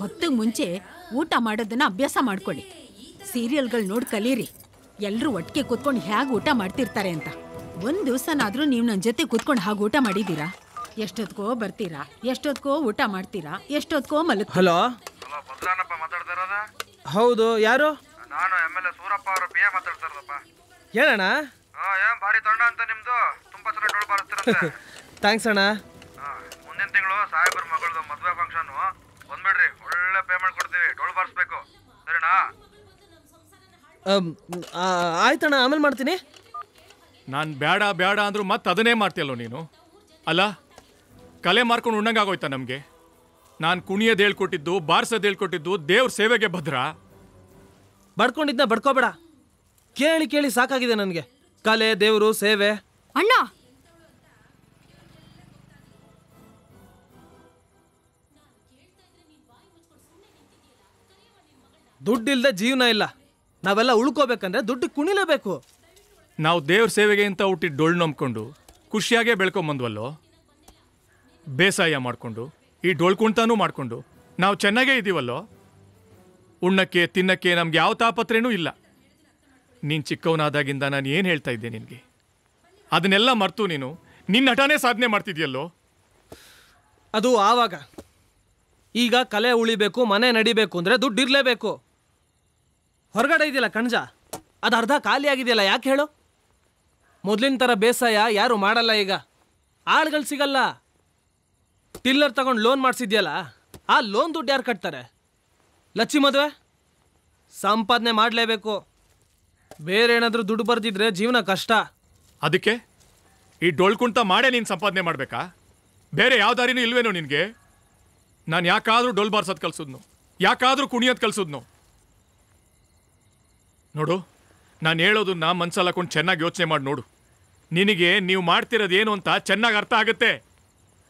ಹೊತ್ತಿಗೆ ಮುಂಚೆ ಊಟ ಮಾಡೋದನ್ನ ಅಭ್ಯಾಸ ಮಾಡ್ಕೊಳ್ಳಿ. ಸೀರಿಯಲ್ಗಳು ನೋಡಿ ಕಲೀರಿ. ಎಲ್ಲರೂ ಒಟ್ಟಿಗೆ ಕೂತ್ಕೊಂಡು ಹೇಗೆ ಊಟ ಮಾಡ್ತಿರ್ತಾರೆ ಅಂತ. ಒಂದು ದಿವಸನಾದ್ರೂ ನೀವು ನನ್ನ ಜೊತೆ ಕೂತ್ಕೊಂಡು ಹಾಗೆ ಊಟ ಮಾಡಿದ್ದೀರಾ? ಎಷ್ಟೊತ್ಕೋ ಬರ್ತೀರಾ, ಎಷ್ಟೊತ್ಕೋ ಊಟ ಮಾಡ್ತೀರಾ, ಎಷ್ಟೊತ್ಕೋ ಮಲಗ್. ಹಲೋ, ಭದ್ರಾನಪ್ಪ ಮಾತಾಡ್ತಾ ಇರೋದಾ? ಹೌದು. ಯಾರು? ನಾನು MLA ಸೂರಪ್ಪ ಅವರ PA ಮಾತಾಡ್ತಾ ಇರೋದಪ್ಪ. ಏನಣ್ಣ? ಏನ್ ಭಾರಿ ತಂಡ ಅಂತ ನಿಮ್ದು, ತುಂಬಾ ಚೆನ್ನಾಗಿ ಡೋಲ್ ಬಾರಿಸ್ತಿರಂತೆ. ಥ್ಯಾಂಕ್ಸ್ ಅಣ್ಣ. ಮುಂದಿನ ತಿಂಗಳು ಸಾಹೇಬ್ರ ಮಗಳದು ಮದುವೆ ಫಂಕ್ಷನ್, ಬಂದ್ಬಿಡ್ರಿ. ಒಳ್ಳೆ ಪೇಮೆಂಟ್ ಕೊಡ್ತೀವಿ, ಡೋಲ್ ಬಾರಿಸ್ಬೇಕು, ಸರಿನಾ? ಆಯ್ತಣ್ಣ, ಆಮೇಲೆ ಮಾಡ್ತೀನಿ. ನಾನು ಬೇಡ ಬೇಡ ಅಂದ್ರು ಮತ್ತೆ ಅದನ್ನೇ ಮಾಡ್ತೀಯಲ್ಲೋ ನೀನು. ಅಲ್ಲ, ಕಲೆ ಮಾರ್ಕೊಂಡು ಉಣ್ಣಂಗಾಗೋಯ್ತಾ ನಮಗೆ? ನಾನು ಕುಣಿಯೋದು ಹೇಳ್ಕೊಟ್ಟಿದ್ದು, ಬಾರ್ಸೋದು ಹೇಳ್ಕೊಟ್ಟಿದ್ದು ದೇವ್ರ ಸೇವೆಗೆ ಭದ್ರ. ಬಡ್ಕೊಂಡಿದ್ನ ಬಡ್ಕೋಬೇಡ. ಕೇಳಿ ಕೇಳಿ ಸಾಕಾಗಿದೆ ನನಗೆ. ಕಲೆ, ದೇವರು, ಸೇವೆ. ಅಣ್ಣ, ದುಡ್ಡಿಲ್ದೆ ಜೀವನ ಇಲ್ಲ. ನಾವೆಲ್ಲ ಉಳ್ಕೋಬೇಕಂದ್ರೆ ದುಡ್ಡು ಕುಣಿಲೇಬೇಕು. ನಾವು ದೇವ್ರ ಸೇವೆಗೆ ಅಂತ ಹುಟ್ಟಿದ್ದು ಡೊಳ್ಳು ನಂಬ್ಕೊಂಡು ಖುಷಿಯಾಗೇ ಬೆಳ್ಕೊಂಬಂದ್ವಲ್ಲೋ. ಬೇಸಾಯ ಮಾಡಿಕೊಂಡು ಈ ಡೊಳ್ಳು ಕುಣ್ತಾನೂ ಮಾಡಿಕೊಂಡು ನಾವು ಚೆನ್ನಾಗೇ ಇದ್ದೀವಲ್ಲೋ. ಉಣ್ಣಕ್ಕೆ ತಿನ್ನಕ್ಕೆ ನಮ್ಗೆ ಯಾವ ತಾಪತ್ರೇನೂ ಇಲ್ಲ. ನೀನು ಚಿಕ್ಕವನಾದಾಗಿಂದ ನಾನು ಏನು ಹೇಳ್ತಾ ಇದ್ದೆ ನಿನಗೆ? ಅದನ್ನೆಲ್ಲ ಮರ್ತು ನೀನು ನಿನ್ನ ನಟನೆ ಸಾಧನೆ ಮಾಡ್ತಿದ್ಯಲ್ಲೋ. ಅದು ಆವಾಗ. ಈಗ ಕಲೆ ಉಳಿಬೇಕು, ಮನೆ ನಡಿಬೇಕು ಅಂದರೆ ದುಡ್ಡು ಇರಲೇಬೇಕು. ಹೊರಗಡೆ ಇದೆಯಲ್ಲ ಕಣ್ಜ, ಅದು ಅರ್ಧ ಖಾಲಿ ಆಗಿದೆಯಲ್ಲ, ಯಾಕೆ ಹೇಳು? ಮೊದಲಿನ ಥರ ಬೇಸಾಯ ಯಾರು ಮಾಡಲ್ಲ ಈಗ. ಆಳುಗಳು ಸಿಗಲ್ಲ. ಟಿಲ್ಲರ್ ತಗೊಂಡು ಲೋನ್ ಮಾಡಿಸಿದ್ಯಲ್ಲ, ಆ ಲೋನ್ ದುಡ್ಡು ಯಾರು ಕಟ್ತಾರೆ? ಲಚ್ಚಿ ಮದುವೆ ಸಂಪಾದನೆ ಮಾಡಲೇಬೇಕು. ಬೇರೆ ಏನಾದರೂ ದುಡ್ಡು ಬರ್ದಿದ್ರೆ ಜೀವನ ಕಷ್ಟ. ಅದಕ್ಕೆ ಈ ಡೊಳ್ಳು ಕುಣ್ತ ಮಾಡೇ ನೀನು ಸಂಪಾದನೆ ಮಾಡಬೇಕಾ? ಬೇರೆ ಯಾವ ದಾರಿನೂ ಇಲ್ವೇನೋ ನಿನಗೆ? ನಾನು ಯಾಕಾದರೂ ಡೊಳ್ಳು ಬಾರ್ಸೋದು ಕಲ್ಸಿದ್ನು, ಯಾಕಾದರೂ ಕುಣಿಯೋದು ಕಲ್ಸಿದ್ನು? ನೋಡು, ನಾನು ಹೇಳೋದನ್ನ ಮನ್ಸಲ್ಲಿ ಹಾಕೊಂಡು ಚೆನ್ನಾಗಿ ಯೋಚನೆ ಮಾಡಿ ನೋಡು. ನಿನಗೆ ನೀವು ಮಾಡ್ತಿರೋದು ಏನು ಅಂತ ಚೆನ್ನಾಗಿ ಅರ್ಥ ಆಗುತ್ತೆ.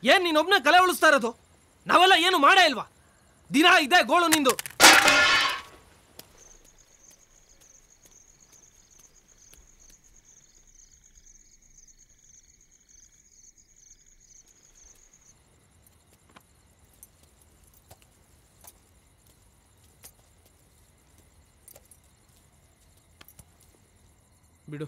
ಏನು ನೀನೊಬ್ಬನೇ ಕಲೆ ಉಳಿಸ್ತಾ ಇರೋದು? ನಾವೆಲ್ಲ ಏನು ಮಾಡೇ ಇಲ್ವಾ? ದಿನ ಇದೆ ಗೋಳು ನಿಂದು. ಬಿಡು.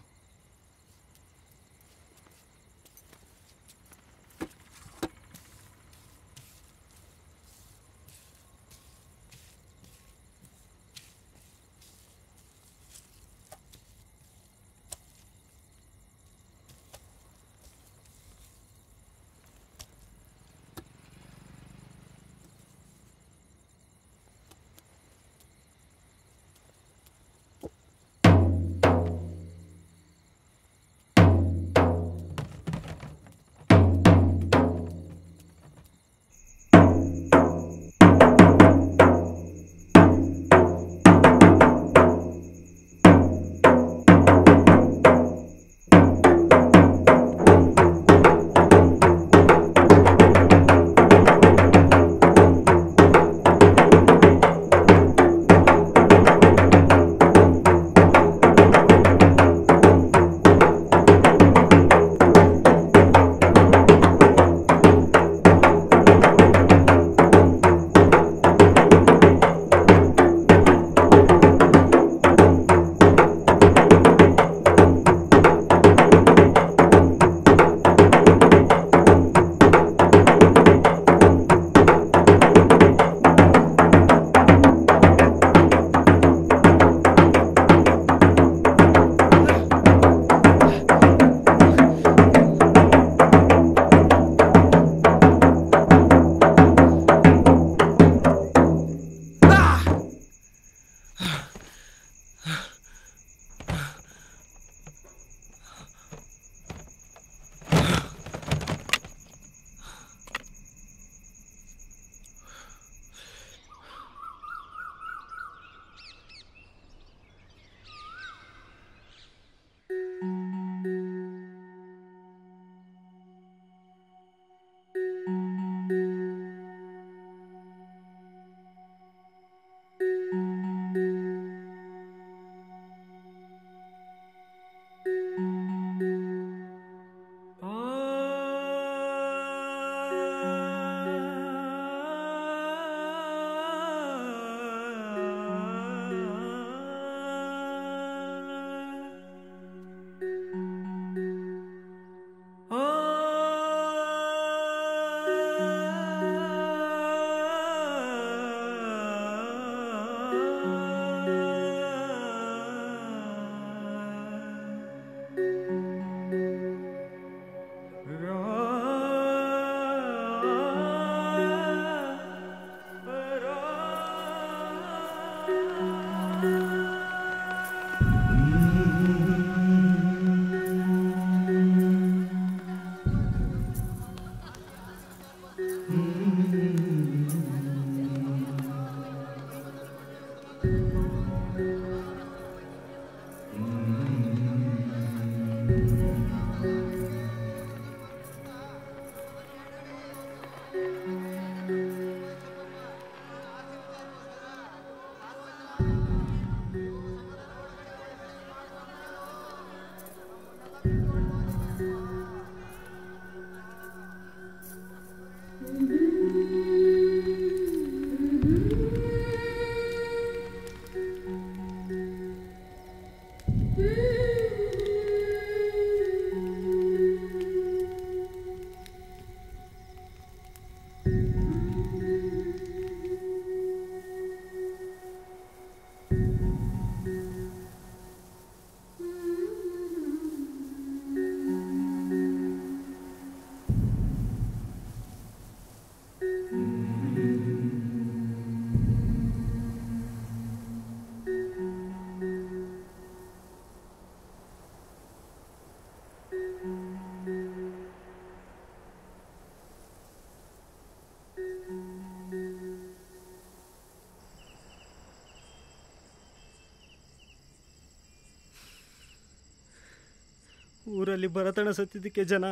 ಊರಲ್ಲಿ ಭರತಣ್ಣ ಸತ್ತಿದ್ದಕ್ಕೆ ಜನ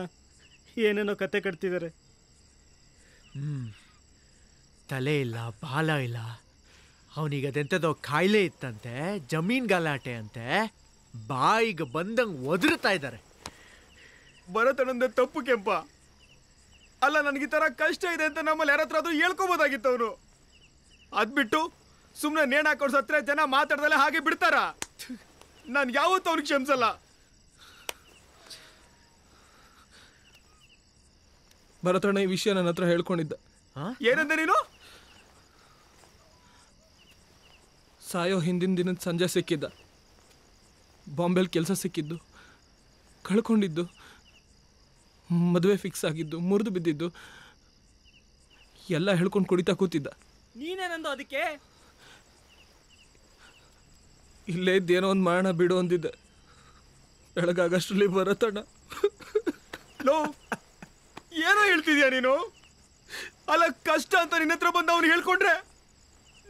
ಏನೇನೋ ಕತೆ ಕಟ್ತಿದ್ದಾರೆ. ತಲೆ ಇಲ್ಲ, ಬಾಲ ಇಲ್ಲ, ಅವನಿಗೆ ಅದೆಂಥದೋ ಕಾಯಿಲೆ ಇತ್ತಂತೆ, ಜಮೀನ್ ಗಲಾಟೆ ಅಂತೆ, ಬಾಯಿಗೆ ಬಂದಂಗೆ ಒದರ್ತಾ ಇದ್ದಾರೆ. ಭರತಣ್ಣಂದ ತಪ್ಪು ಕೆಂಪ. ಅಲ್ಲ, ನನಗೆ ಈ ಥರ ಕಷ್ಟ ಇದೆ ಅಂತ ನಮ್ಮಲ್ಲಿ ಯಾರ ಹತ್ರ ಅದು ಹೇಳ್ಕೊಬೋದಾಗಿತ್ತು ಅವನು. ಅದ್ಬಿಟ್ಟು ಸುಮ್ಮನೆ ನೇಣು ಹಾಕೊಂಡು ಸತ್ರೆ ಜನ ಮಾತಾಡ್ದಲ್ಲೇ ಹಾಗೆ ಬಿಡ್ತಾರ. ನಾನು ಯಾವತ್ತೂ ಅವ್ನಿಗೆ ಕ್ಷಮಿಸಲ್ಲ. ಭರತಣ್ಣ ಈ ವಿಷಯ ನನ್ನ ಹತ್ರ ಹೇಳ್ಕೊಂಡಿದ್ದ. ಏನಂದೆ ನೀನು? ಸಾಯೋ ಹಿಂದಿನ ದಿನದ ಸಂಜೆ ಸಿಕ್ಕಿದ್ದ. ಬಾಂಬೆಲಿ ಕೆಲಸ ಸಿಕ್ಕಿದ್ದು, ಕಳ್ಕೊಂಡಿದ್ದು, ಮದುವೆ ಫಿಕ್ಸ್ ಆಗಿದ್ದು, ಮುರಿದು ಬಿದ್ದಿದ್ದು ಎಲ್ಲ ಹೇಳ್ಕೊಂಡು ಕುಡಿತಾ ಕೂತಿದ್ದ. ನೀನೇನಂದು ಅದಕ್ಕೆ? ಇಲ್ಲೇ ಇದ್ದೇನೋ ಒಂದು ಮಾಡೋಣ ಬಿಡು ಅಂದಿದ್ದೆ. ಬೆಳಗಾಗಷ್ಟರಲ್ಲಿ ಭರತಣ್ಣ. ಲೋ, ಏನೋ ಹೇಳ್ತಿದ್ಯಾ ನೀನು? ಅಲ್ಲ, ಕಷ್ಟ ಅಂತ ನಿನ್ನ ಹತ್ರ ಬಂದು ಅವ್ನು ಹೇಳ್ಕೊಂಡ್ರೆ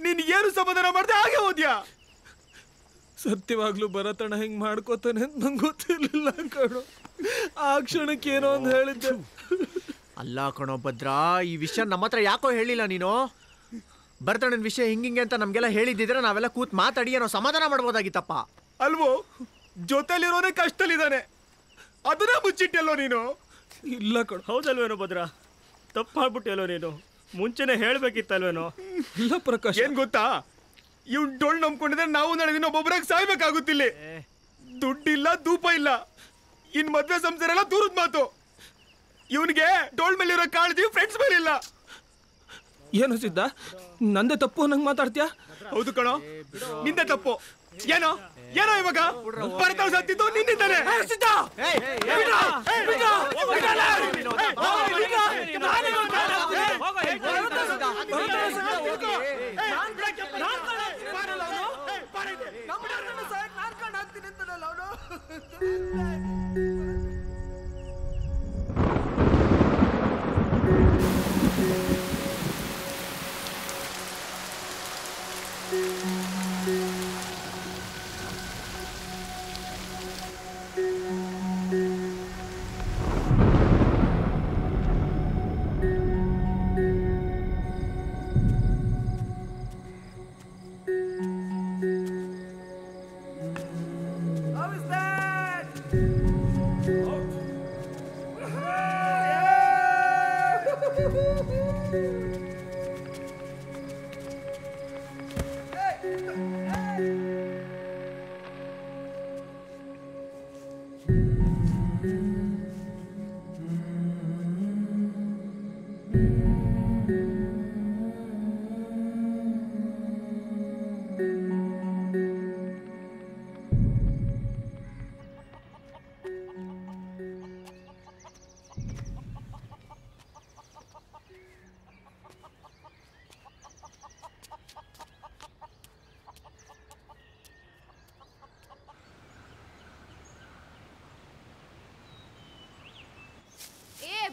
ನೀನು ಏನು ಸಮಾಧಾನ ಮಾಡ್ದೆ ಹಾಗೆ ಹೋದ್ಯಾ? ಸತ್ಯವಾಗ್ಲೂ ಭರತಣ್ಣ ಹಿಂಗೆ ಮಾಡ್ಕೋತಾನೆ ಅಂತ ನಂಗೆ ಗೊತ್ತಿರಲಿಲ್ಲ ಕಣೋ. ಆ ಕ್ಷಣಕ್ಕೆ ಏನೋ ಒಂದು ಹೇಳಿದ್ದೆ. ಅಲ್ಲ ಕಣೋ ಭದ್ರಾ, ಈ ವಿಷಯ ನಮ್ಮ ಹತ್ರ ಯಾಕೋ ಹೇಳಿಲ್ಲ ನೀನು? ಭರತಣ್ಣನ ವಿಷಯ ಹಿಂಗಿಂಗೆ ಅಂತ ನಮಗೆಲ್ಲ ಹೇಳಿದ್ದಿದ್ರೆ ನಾವೆಲ್ಲ ಕೂತ್ ಮಾತಾಡಿ ಏನೋ ಸಮಾಧಾನ ಮಾಡ್ಬೋದಾಗಿತ್ತಪ್ಪ. ಅಲ್ವೋ? ಜೊತೆಲಿರೋನೇ ಕಷ್ಟದಲ್ಲಿದ್ದಾನೆ, ಅದನ್ನ ಮುಚ್ಚಿಟ್ಟಲ್ಲೋ ನೀನು? ಇಲ್ಲ ಕಣ. ಹೌದಲ್ವೇನೋ ಭದ್ರಾ, ತಪ್ಪು ಮಾಡ್ಬಿಟ್ಟೆಲ್ಲೋ ನೀನು. ಮುಂಚೆನೆ ಹೇಳ್ಬೇಕಿತ್ತಲ್ವೇನೋ? ಇಲ್ಲ ಪ್ರಕಾಶ್, ಏನ್ ಗೊತ್ತಾ, ಇವ್ನು ಡೊಳ್ಳು ನಂಬ್ಕೊಂಡಿದ್ರೆ ನಾವು ನಾಳೆ ದಿನ ಒಬ್ಬೊಬ್ಬರಾಗ ಸಾಯ್ಬೇಕಾಗುತ್ತಿಲ್ಲ. ದುಡ್ಡಿಲ್ಲ, ಧೂಪ ಇಲ್ಲ, ಇನ್ ಮದ್ವೆ ಸಂಸಾರ ಎಲ್ಲ ದೂರದ ಮಾತು. ಇವನಿಗೆ ಡೋಳ್ ಮೇಲಿರೋ ಕಾಳಜಿ ಫ್ರೆಂಡ್ಸ್ ಮೇಲೆ ಇಲ್ಲ. ಏನು ಸಿದ್ಧ, ನಂದೇ ತಪ್ಪು ನಂಗೆ ಮಾತಾಡ್ತೀಯಾ? ಹೌದು ಕಣೋ, ನಿಂದೆ ತಪ್ಪು. ಏನೋ ಏನೋ ಇವಾಗ ಭರತ ಸತ್ತಿದ್ದು ನಿನ್ನಿಂದಾನೆ.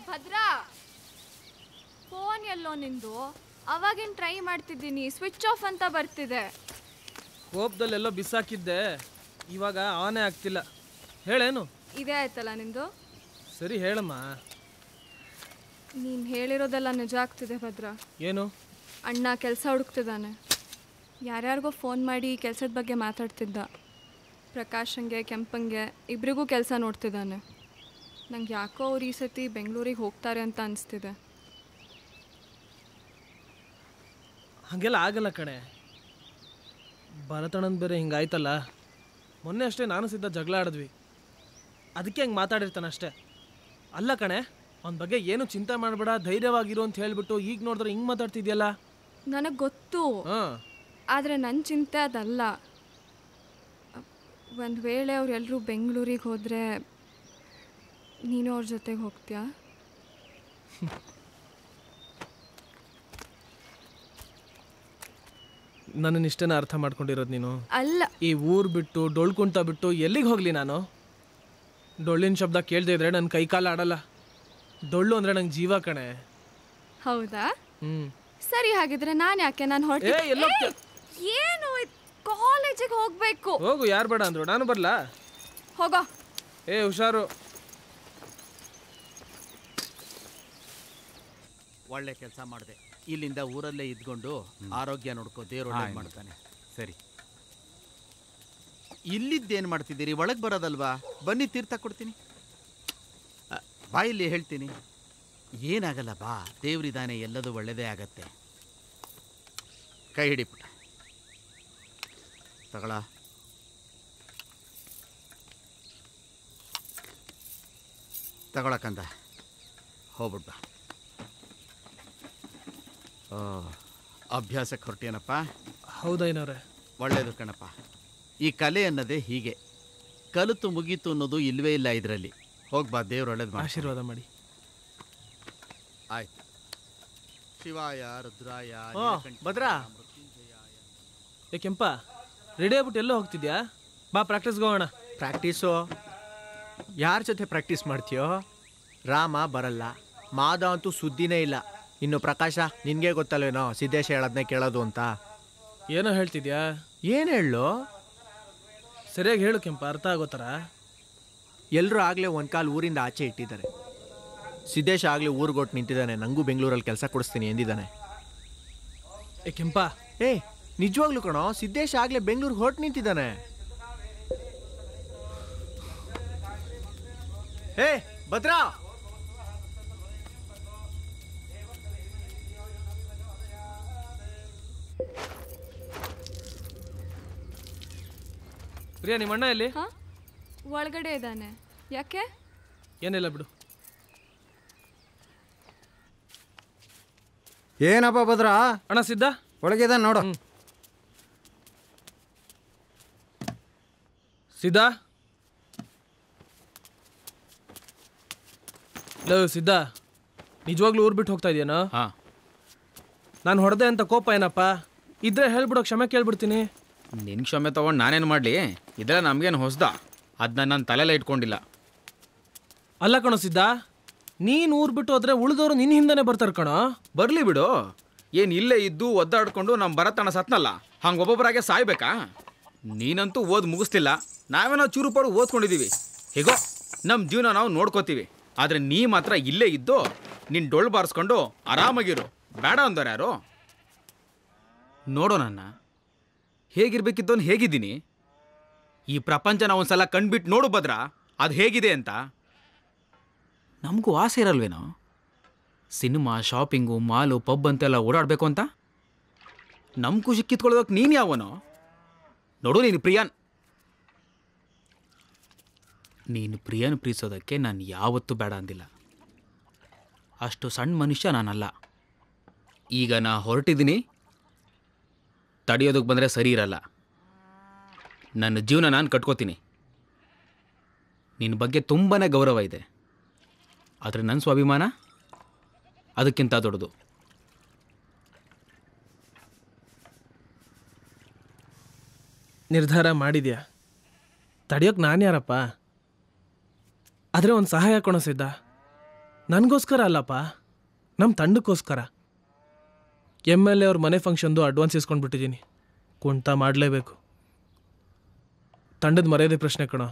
ಭದ್ರಾ, ಫೋನ್ ಎಲ್ಲೋ ನಿಂದು? ಅವಾಗಿನ ಟ್ರೈ ಮಾಡ್ತಿದ್ದೀನಿ, ಸ್ವಿಚ್ ಆಫ್ ಅಂತ ಬರ್ತಿದೆ. ಕೋಪದಲ್ಲೆಲ್ಲೋ ಬಿಸಾಕಿದ್ದೆ, ಇವಾಗ ಆನೇ ಆಗ್ತಿಲ್ಲ. ಹೇಳೇನು? ಇದೇ ಆಯ್ತಲ್ಲ ನಿಂದು? ಸರಿ ಹೇಳಮ್ಮ. ನೀನು ಹೇಳಿರೋದೆಲ್ಲ ನಿಜ ಆಗ್ತಿದೆ ಭದ್ರ. ಏನು? ಅಣ್ಣ ಕೆಲಸ ಹುಡುಕ್ತಿದ್ದಾನೆ. ಯಾರ್ಯಾರಿಗೋ ಫೋನ್ ಮಾಡಿ ಕೆಲಸದ ಬಗ್ಗೆ ಮಾತಾಡ್ತಿದ್ದ. ಪ್ರಕಾಶಂಗೆ ಕೆಂಪಂಗೆ ಇಬ್ರಿಗೂ ಕೆಲಸ ನೋಡ್ತಿದ್ದಾನೆ. ನಂಗೆ ಯಾಕೋ ಅವ್ರು ಈ ಸತಿ ಬೆಂಗಳೂರಿಗೆ ಹೋಗ್ತಾರೆ ಅಂತ ಅನಿಸ್ತಿದೆ. ಹಾಗೆಲ್ಲ ಆಗಲ್ಲ ಕಣೆ. ಭರತಣ್ಣನ ಬೇರೆ ಹಿಂಗಾಯ್ತಲ್ಲ. ಮೊನ್ನೆ ಅಷ್ಟೇ ನಾನು ಸಿದ್ಧ ಜಗಳ ಆಡಿದ್ವಿ. ಅದಕ್ಕೆ ಹಂಗೆ ಮಾತಾಡಿರ್ತಾನಷ್ಟೇ. ಅಲ್ಲ ಕಣೆ, ಅವನ ಬಗ್ಗೆ ಏನು ಚಿಂತೆ ಮಾಡಬೇಡ, ಧೈರ್ಯವಾಗಿರು ಅಂತ ಹೇಳಿಬಿಟ್ಟು ಈಗ ನೋಡಿದ್ರೆ ಹಿಂಗೆ ಮಾತಾಡ್ತಿದ್ಯಲ್ಲ. ನನಗೆ ಗೊತ್ತು, ಆದರೆ ನನ್ನ ಚಿಂತೆ ಅದಲ್ಲ. ಒಂದು ವೇಳೆ ಅವರೆಲ್ಲರೂ ಬೆಂಗಳೂರಿಗೆ ಹೋದರೆ ನೀನು ಅವ್ರ ಜೊತೆಗೆ ಹೋಗ್ತೀಯಾ? ನನ್ನನ್ನು ಇಷ್ಟೇನ ಅರ್ಥ ಮಾಡ್ಕೊಂಡಿರೋದು ನೀನು? ಅಲ್ಲ, ಈ ಊರು ಬಿಟ್ಟು ಡೊಳ್ಕುಂಟ ಬಿಟ್ಟು ಎಲ್ಲಿಗೆ ಹೋಗಲಿ ನಾನು? ಡೊಳ್ಳಿನ ಶಬ್ದ ಕೇಳದೇ ಇದ್ರೆ ನನ್ನ ಕೈ ಕಾಲು ಆಡಲ್ಲ. ಡೊಳ್ಳು ಅಂದರೆ ನಂಗೆ ಜೀವ ಕಣೆ. ಹೌದಾ? ಸರಿ, ಹಾಗಿದ್ರೆ ನಾನು ಯಾಕೆ ನಾನು ಹೊರಟೆ. ಏನು ಕಾಲೇಜಿಗೆ ಹೋಗ್ಬೇಕು. ಹೋಗು, ಯಾರು ಬೇಡ ಅಂದ್ರು, ನಾನು ಬರ್ಲಾ? ಹೋಗೋ. ಹುಷಾರು. ಒಳ್ಳೆ ಕೆಲಸ ಮಾಡಿದೆ. ಇಲ್ಲಿಂದ ಊರಲ್ಲೇ ಇದ್ಕೊಂಡು ಆರೋಗ್ಯ ನೋಡ್ಕೋ, ದೇವ್ರು ಒಳ್ಳೇದು ಮಾಡ್ತಾನೆ. ಸರಿ, ಇಲ್ಲಿದ್ದೇನು ಮಾಡ್ತಿದ್ದೀರಿ? ಒಳಗೆ ಬರೋದಲ್ವಾ? ಬನ್ನಿ, ತೀರ್ಥ ಕೊಡ್ತೀನಿ. ಬಾ, ಇಲ್ಲಿ ಹೇಳ್ತೀನಿ. ಏನಾಗಲ್ಲ, ಬಾ, ದೇವ್ರಿದಾನೆ, ಎಲ್ಲದೂ ಒಳ್ಳೆಯದೇ ಆಗತ್ತೆ. ಕೈ ಹಿಡಿ ಪುಟ್ಟ, ತಗೊಳ. ತಗೊಳಕಂದ, ಹೋಗ್ಬಿಡ್ಬಾ. ಅಭ್ಯಾಸಕ್ಕೆ ಹೊರಟೇನಪ್ಪ? ಹೌದೈನವ್ರೆ. ಒಳ್ಳೇದು ಕಣಪ್ಪ. ಈ ಕಲೆ ಅನ್ನೋದೇ ಹೀಗೆ, ಕಲಿತು ಮುಗೀತು ಅನ್ನೋದು ಇಲ್ಲವೇ ಇಲ್ಲ ಇದರಲ್ಲಿ. ಹೋಗ್ಬಾ, ದೇವ್ರು ಒಳ್ಳೇದು ಮಾಡಿ. ಆಶೀರ್ವಾದ ಮಾಡಿ. ಆಯ್ತು. ಶಿವಾಯ ರುದ್ರಾಯ ಭದ್ರಾ. ಕೆಂಪ, ರೆಡಿ ಆಗ್ಬಿಟ್ಟು ಎಲ್ಲೋ ಹೋಗ್ತಿದ್ಯಾ? ಬಾ, ಪ್ರಾಕ್ಟೀಸ್ಗೆ ಹೋಗೋಣ. ಪ್ರಾಕ್ಟೀಸು? ಯಾರ ಜೊತೆ ಪ್ರಾಕ್ಟೀಸ್ ಮಾಡ್ತೀಯೋ? ರಾಮ ಬರಲ್ಲ, ಮಾಧವ ಅಂತೂ ಸುದ್ದಿನೇ ಇಲ್ಲ. ಇನ್ನು ಪ್ರಕಾಶ, ನಿನಗೆ ಗೊತ್ತಲ್ವೇನೋ ಸಿದ್ದೇಶ ಹೇಳೋದನ್ನೇ ಕೇಳೋದು ಅಂತ. ಏನೋ ಹೇಳ್ತಿದ್ಯಾ? ಏನು ಹೇಳು? ಸರಿಯಾಗಿ ಹೇಳು ಕೆಂಪ, ಅರ್ಥ ಆಗೋ ಥರ. ಎಲ್ಲರೂ ಆಗಲೇ ಒಂದು ಕಾಲು ಊರಿಂದ ಆಚೆ ಇಟ್ಟಿದ್ದಾರೆ. ಸಿದ್ದೇಶ ಆಗಲೇ ಊರಿಗೊಟ್ಟು ನಿಂತಿದ್ದಾನೆ. ನನಗೂ ಬೆಂಗಳೂರಲ್ಲಿ ಕೆಲಸ ಕೊಡಿಸ್ತೀನಿ ಎಂದಿದ್ದಾನೆ. ಕೆಂಪ, ನಿಜವಾಗ್ಲೂ ಕಣೋ, ಸಿದ್ದೇಶ ಆಗಲೇ ಬೆಂಗಳೂರಿಗೆ ಹೊರಟು ನಿಂತಿದ್ದಾನೆ. ಭದ್ರಾ, ಪ್ರಿಯಾ, ನಿಮ್ಮ ಅಣ್ಣ ಎಲ್ಲಿ? ಒಳಗಡೆ ಇದ್ದಾನೆ. ಯಾಕೆ? ಏನಿಲ್ಲ ಬಿಡು. ಏನಪ್ಪ ಭದ್ರಾ? ಅಣ್ಣ ಸಿದ್ಧ ಒಳಗಿದ ನೋಡು. ಸಿದ್ಧ, ಸಿದ್ಧ, ನಿಜವಾಗ್ಲೂ ಊರ್ ಬಿಟ್ಟು ಹೋಗ್ತಾ ಇದೆಯೇನೋ? ನಾನು ಹೊಡೆದೆ ಅಂತ ಕೋಪ ಏನಪ್ಪ? ಇದ್ರೆ ಹೇಳ್ಬಿಡೋ, ಕ್ಷಮೆ ಕೇಳ್ಬಿಡ್ತೀನಿ. ನಿನ್ನ ಕ್ಷಮೆ ತೊಗೊಂಡು ನಾನೇನು ಮಾಡಲಿ? ಇದೆಲ್ಲ ನಮಗೇನು ಹೊಸ್ದ? ಅದನ್ನ ನಾನು ತಲೆಯಲ್ಲೇ ಇಟ್ಕೊಂಡಿಲ್ಲ. ಅಲ್ಲ ಕಣೋ ಸಿದ್ಧ, ನೀನು ಊರು ಬಿಟ್ಟು ಹೋದ್ರೆ ಉಳಿದವರು ನಿನ್ನ ಹಿಂದೆನೇ ಬರ್ತಾರೆ ಕಣೋ. ಬರಲಿ ಬಿಡು. ಏನು ಇಲ್ಲೇ ಇದ್ದು ಒದ್ದಾಡ್ಕೊಂಡು ನಮ್ಮ ಭರತಣ್ಣ ಸತ್ನಲ್ಲ, ಹಂಗೆ ಒಬ್ಬೊಬ್ಬರಾಗೆ ಸಾಯ್ಬೇಕಾ? ನೀನಂತೂ ಓದ್ ಮುಗಿಸ್ತಿಲ್ಲ, ನಾವೇನೋ ಚೂರು ಪಡು ಓದ್ಕೊಂಡಿದ್ದೀವಿ. ಹೇಗೋ ನಮ್ಮ ಜೀವನ ನಾವು ನೋಡ್ಕೋತೀವಿ. ಆದರೆ ನೀ ಮಾತ್ರ ಇಲ್ಲೇ ಇದ್ದು ನಿನ್ನ ಡೊಳ್ಳು ಬಾರಿಸ್ಕೊಂಡು ಆರಾಮಾಗಿರು. ಬೇಡ ಅಂದವ್ರು ಯಾರು? ನೋಡೋ, ನನ್ನ ಹೇಗಿರ್ಬೇಕಿದ್ದವನು ಹೇಗಿದ್ದೀನಿ. ಈ ಪ್ರಪಂಚನ ಒಂದ್ಸಲ ಕಂಡ್ಬಿಟ್ಟು ನೋಡು ಭದ್ರ, ಅದು ಹೇಗಿದೆ ಅಂತ. ನಮಗೂ ಆಸೆ ಇರಲ್ವೇನೋ ಸಿನಿಮಾ, ಶಾಪಿಂಗು, ಮಾಲು, ಪಬ್ ಅಂತೆಲ್ಲ ಓಡಾಡಬೇಕು ಅಂತ? ನಮ್ಮ ಖುಷಿ ಕಿತ್ಕೊಳ್ಳೋದಕ್ಕೆ ನೀನು ಯಾವನೋ? ನೋಡು, ನೀನು ಪ್ರಿಯನ್ ಪ್ರೀತಿಸೋದಕ್ಕೆ ನಾನು ಯಾವತ್ತೂ ಬೇಡ ಅಂದಿಲ್ಲ. ಅಷ್ಟು ಸಣ್ಣ ಮನುಷ್ಯ ನಾನಲ್ಲ. ಈಗ ನಾ ಹೊರಟಿದ್ದೀನಿ, ತಡೆಯೋದಕ್ಕೆ ಬಂದರೆ ಸರಿ ಇರಲ್ಲ. ನನ್ನ ಜೀವನ ನಾನು ಕಟ್ಕೋತೀನಿ. ನಿನ್ನ ಬಗ್ಗೆ ತುಂಬಾ ಗೌರವ ಇದೆ, ಆದರೆ ನನ್ನ ಸ್ವಾಭಿಮಾನ ಅದಕ್ಕಿಂತ ದೊಡ್ಡದು. ನಿರ್ಧಾರ ಮಾಡಿದ್ಯಾ? ತಡೆಯೋಕೆ ನಾನು ಯಾರಪ್ಪ? ಆದರೆ ಒಂದು ಸಹಾಯ ಕೊಣಿಸಿದ್ದ, ನನಗೋಸ್ಕರ ಅಲ್ಲಪ್ಪ, ನಮ್ಮ ತಂಡಕ್ಕೋಸ್ಕರ. MLA ಅವ್ರ ಮನೆ ಫಂಕ್ಷನ್ದು ಅಡ್ವಾನ್ಸ್ ಇಸ್ಕೊಂಡ್ಬಿಟ್ಟಿದ್ದೀನಿ. ಕುಂಟ ಮಾಡಲೇಬೇಕು. ತಂಡದ ಮರ್ಯಾದೆ ಪ್ರಶ್ನೆ ಕಣೋ.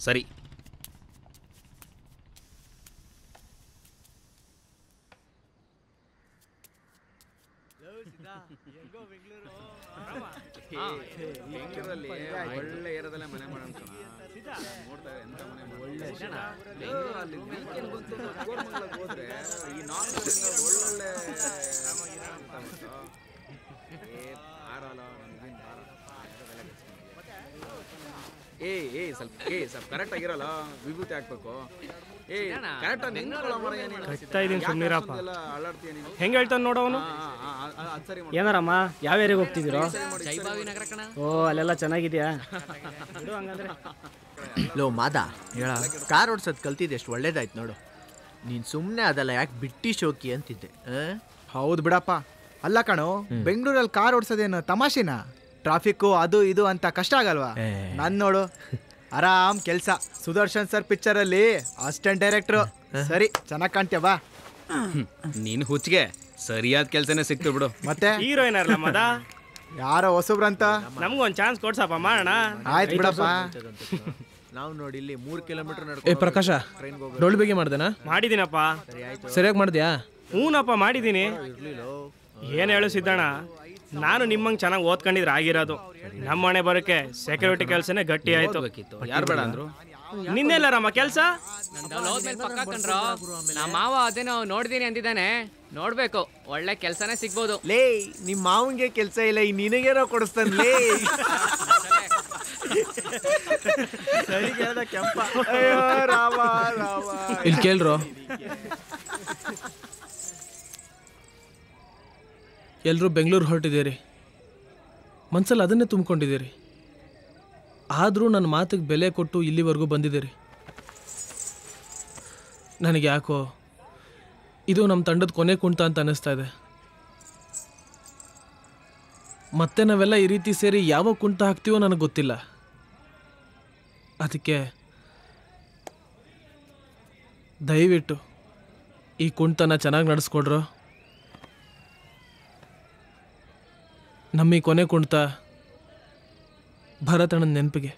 ಸರಿ, ಬೆಂಗಳೂರಲ್ಲಿ ಒಳ್ಳೆ ಏರಿಯಾದಲ್ಲೇ ಮನೆ ಮಾಡೋಣ ಕಣ. ನೋಡ್ತಾ ಇರು, ಎಂತ ಮನೆ ಅಲ್ಲಿ weekend ಬಂತು ಕೋರಮಂಗಲಕ್ಕೆ ಹೋದ್ರೆ ಈ ನಾರ್ತ್ ಒಳ್ಳೊಳ್ಳೆ ಸ್ವಲ್ಪ ಕರೆಕ್ಟ್ ಆಗಿರಲ್ಲ, ವಿಭೂತಿ ಹಾಕ್ಬೇಕು. ಕಟ್ತಾ ಇದೀನಿ ಸುಮ್ನಿರಪ್ಪ. ಹೆಂಗ್ ಹೇಳ್ತಾನೆ ನೋಡವನು. ಏನಾರಮ್ಮ ಯಾವ ಏರಿಯಾಗೆ ಹೋಗ್ತಿದ್ದೀರೋ? ಓ ಅಲ್ಲೆಲ್ಲ ಚೆನ್ನಾಗಿದ್ಯಾ? ಲೋ ಮಾದ ಹೇಳ, ಕಾರ್ ಓಡ್ಸೋದು ಕಲ್ತಿದ್ದೆ ಎಷ್ಟು ಒಳ್ಳೇದಾಯ್ತು ನೋಡು. ನೀನು ಸುಮ್ಮನೆ ಅದಲ್ಲ ಯಾಕೆ ಬಿಟ್ಟಿ ಶೋಕಿ ಅಂತಿದ್ದೆ. ಹೌದು ಬಿಡಪ್ಪ. ಅಲ್ಲ ಕಣೋ, ಬೆಂಗಳೂರಲ್ಲಿ ಕಾರ್ ಓಡಿಸೋದೇನು ತಮಾಷೆನಾ? ಟ್ರಾಫಿಕ್ಕು ಅದು ಇದು ಅಂತ ಕಷ್ಟ ಆಗಲ್ವಾ? ನಾನು ನೋಡು ಆರಾಮ್ ಕೆಲಸ. ಸುದರ್ಶನ್ ಸರ್ ಪಿಕ್ಚರಲ್ಲಿ ಅಸಿಸ್ಟೆಂಟ್ ಡೈರೆಕ್ಟ್ರು. ಸರಿ, ಚೆನ್ನಾಗಿ ಕಾಣ್ತೀಯ ಬಾ. ನೀನು ಹುಚ್ಚಿಗೆ ಸರಿಯಾದ ಕೆಲಸನೇ ಸಿಕ್ತು ಬಿಡು. ಮತ್ತೆ ಹೀರೋಯಿನ್ ಅರ್ಲ ಮದ ಯಾರೋ ಹೊಸಬ್ರಂತ, ನಮ್ಗೂ ಒಂದು ಚಾನ್ಸ್ ಕೊಡ್ಸಪ್ಪ ಮಾಡೋಣ. ಆಯ್ತು ಬಿಡಪ್ಪ. ನಾವು ನೋಡಿ ಇಲ್ಲಿ 3 ಕಿಲೋಮೀಟರ್ ಏ ಪ್ರಕಾಶ, ಡೊಳ್ಳು ಬೇಗ ಮಾಡ್ದೇನಾ? ಮಾಡಿದ್ದೀನಪ್ಪ. ಸರಿಯಾಗಿ ಮಾಡಿದ್ಯಾ? ಹೂನಪ್ಪ ಮಾಡಿದ್ದೀನಿ. ಏನು ಹೇಳು ಸಿದ್ದಣ್ಣ, ನಾನು ನಿಮ್ಮಂಗೆ ಚೆನ್ನಾಗಿ ಓದ್ಕೊಂಡಿದ್ರೆ ಆಗಿರೋದು. ನಮ್ಮ ಮನೆ ಬರೋಕ್ಕೆ ಸೆಕ್ಯೂರಿಟಿ ಕೆಲಸನೇ ಗಟ್ಟಿ ಆಯ್ತು. ಯಾರು ಬೇಡ ಅಂದ್ರು? ನಿನ್ನೆಲ್ಲರಮ್ಮ ಕೆಲಸ ಪಕ್ಕ ಕಂಡ್ರು. ನಮ್ಮ ಮಾವ ಅದೇನೋ ನೋಡ್ದೀನಿ ಅಂದಿದ್ದಾನೆ, ನೋಡ್ಬೇಕು. ಒಳ್ಳೆ ಕೆಲಸನೇ ಸಿಗ್ಬೋದು. ಲೇ ನಿಮ್ಮ ಮಾವಂಗೆ ಕೆಲಸ ಇಲ್ಲ, ಈ ನಿನಗೇನೋ ಕೊಡಿಸ್ತಾನೆ. ಸರಿ ಕೇಳ್ದ ಕೆಂಪ. ಅಯ್ಯೋ ರಾಮ ರಾಮ. ಇಲ್ಲಿ ಕೇಳ್ರು, ಎಲ್ಲರೂ ಬೆಂಗಳೂರು ಹೊರಟಿದ್ದೀರಿ, ಮನ್ಸಲ್ಲಿ ಅದನ್ನೇ ತುಂಬಿಕೊಂಡಿದ್ದೀರಿ. ಆದರೂ ನನ್ನ ಮಾತಿಗೆ ಬೆಲೆ ಕೊಟ್ಟು ಇಲ್ಲಿವರೆಗೂ ಬಂದಿದ್ದೀರಿ. ನನಗೆ ಯಾಕೋ ಇದು ನಮ್ಮ ತಂಡದ ಕೊನೆ ಕುಂಟ ಅಂತ ಅನ್ನಿಸ್ತಾ ಇದೆ. ಮತ್ತೆ ನಾವೆಲ್ಲ ಈ ರೀತಿ ಸೇರಿ ಯಾವ ಕುಂಟ ಹಾಕ್ತೀವೋ ನನಗೆ ಗೊತ್ತಿಲ್ಲ. ಅದಕ್ಕೆ ದಯವಿಟ್ಟು ಈ ಕುಂಟನ ಚೆನ್ನಾಗಿ ನಡೆಸ್ಕೊಡ್ರು. ನಮ್ಮ ಈ ಕೊನೆ ಕುಂಟ ಭರತಣ್ಣನ ನೆನಪಿಗೆ.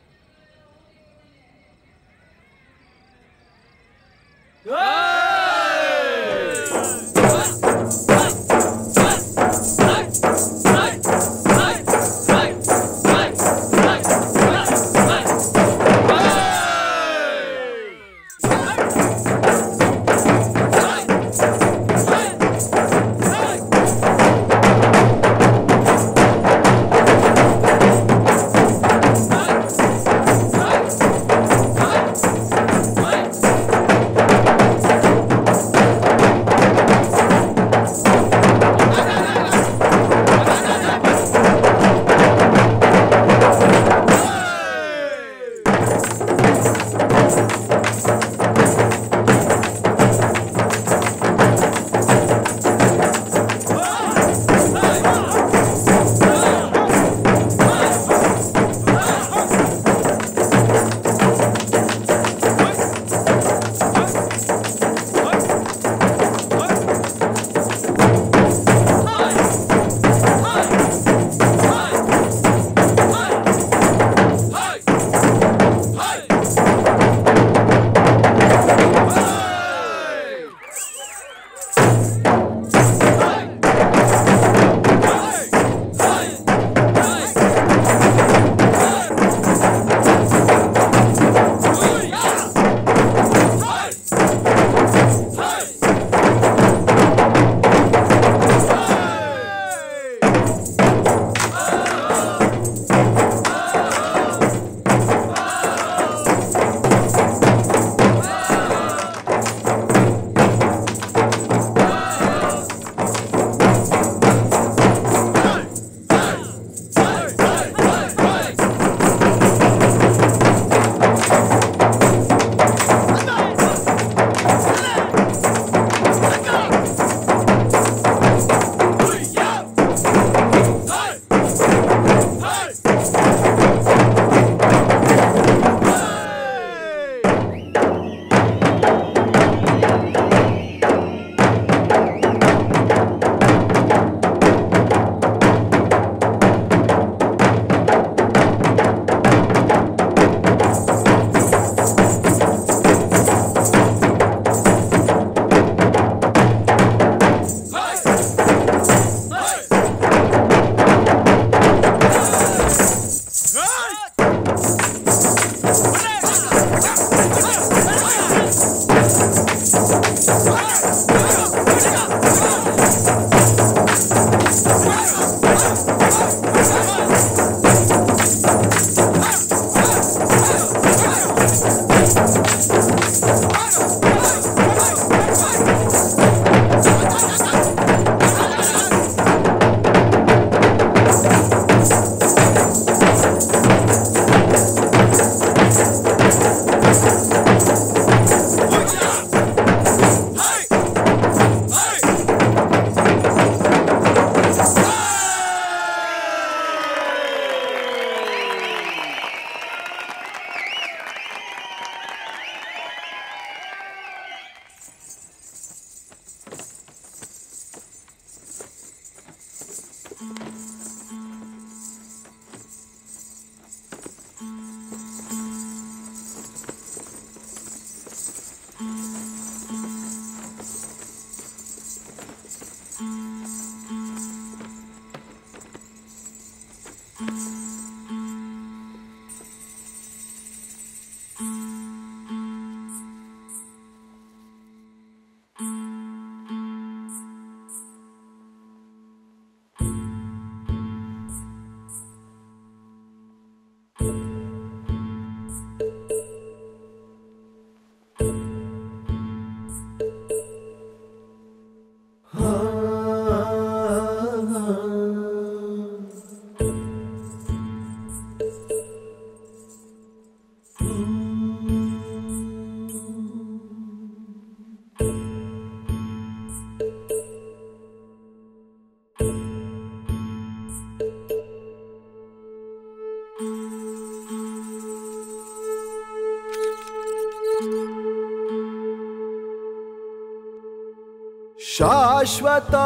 ಶಾಶ್ವತ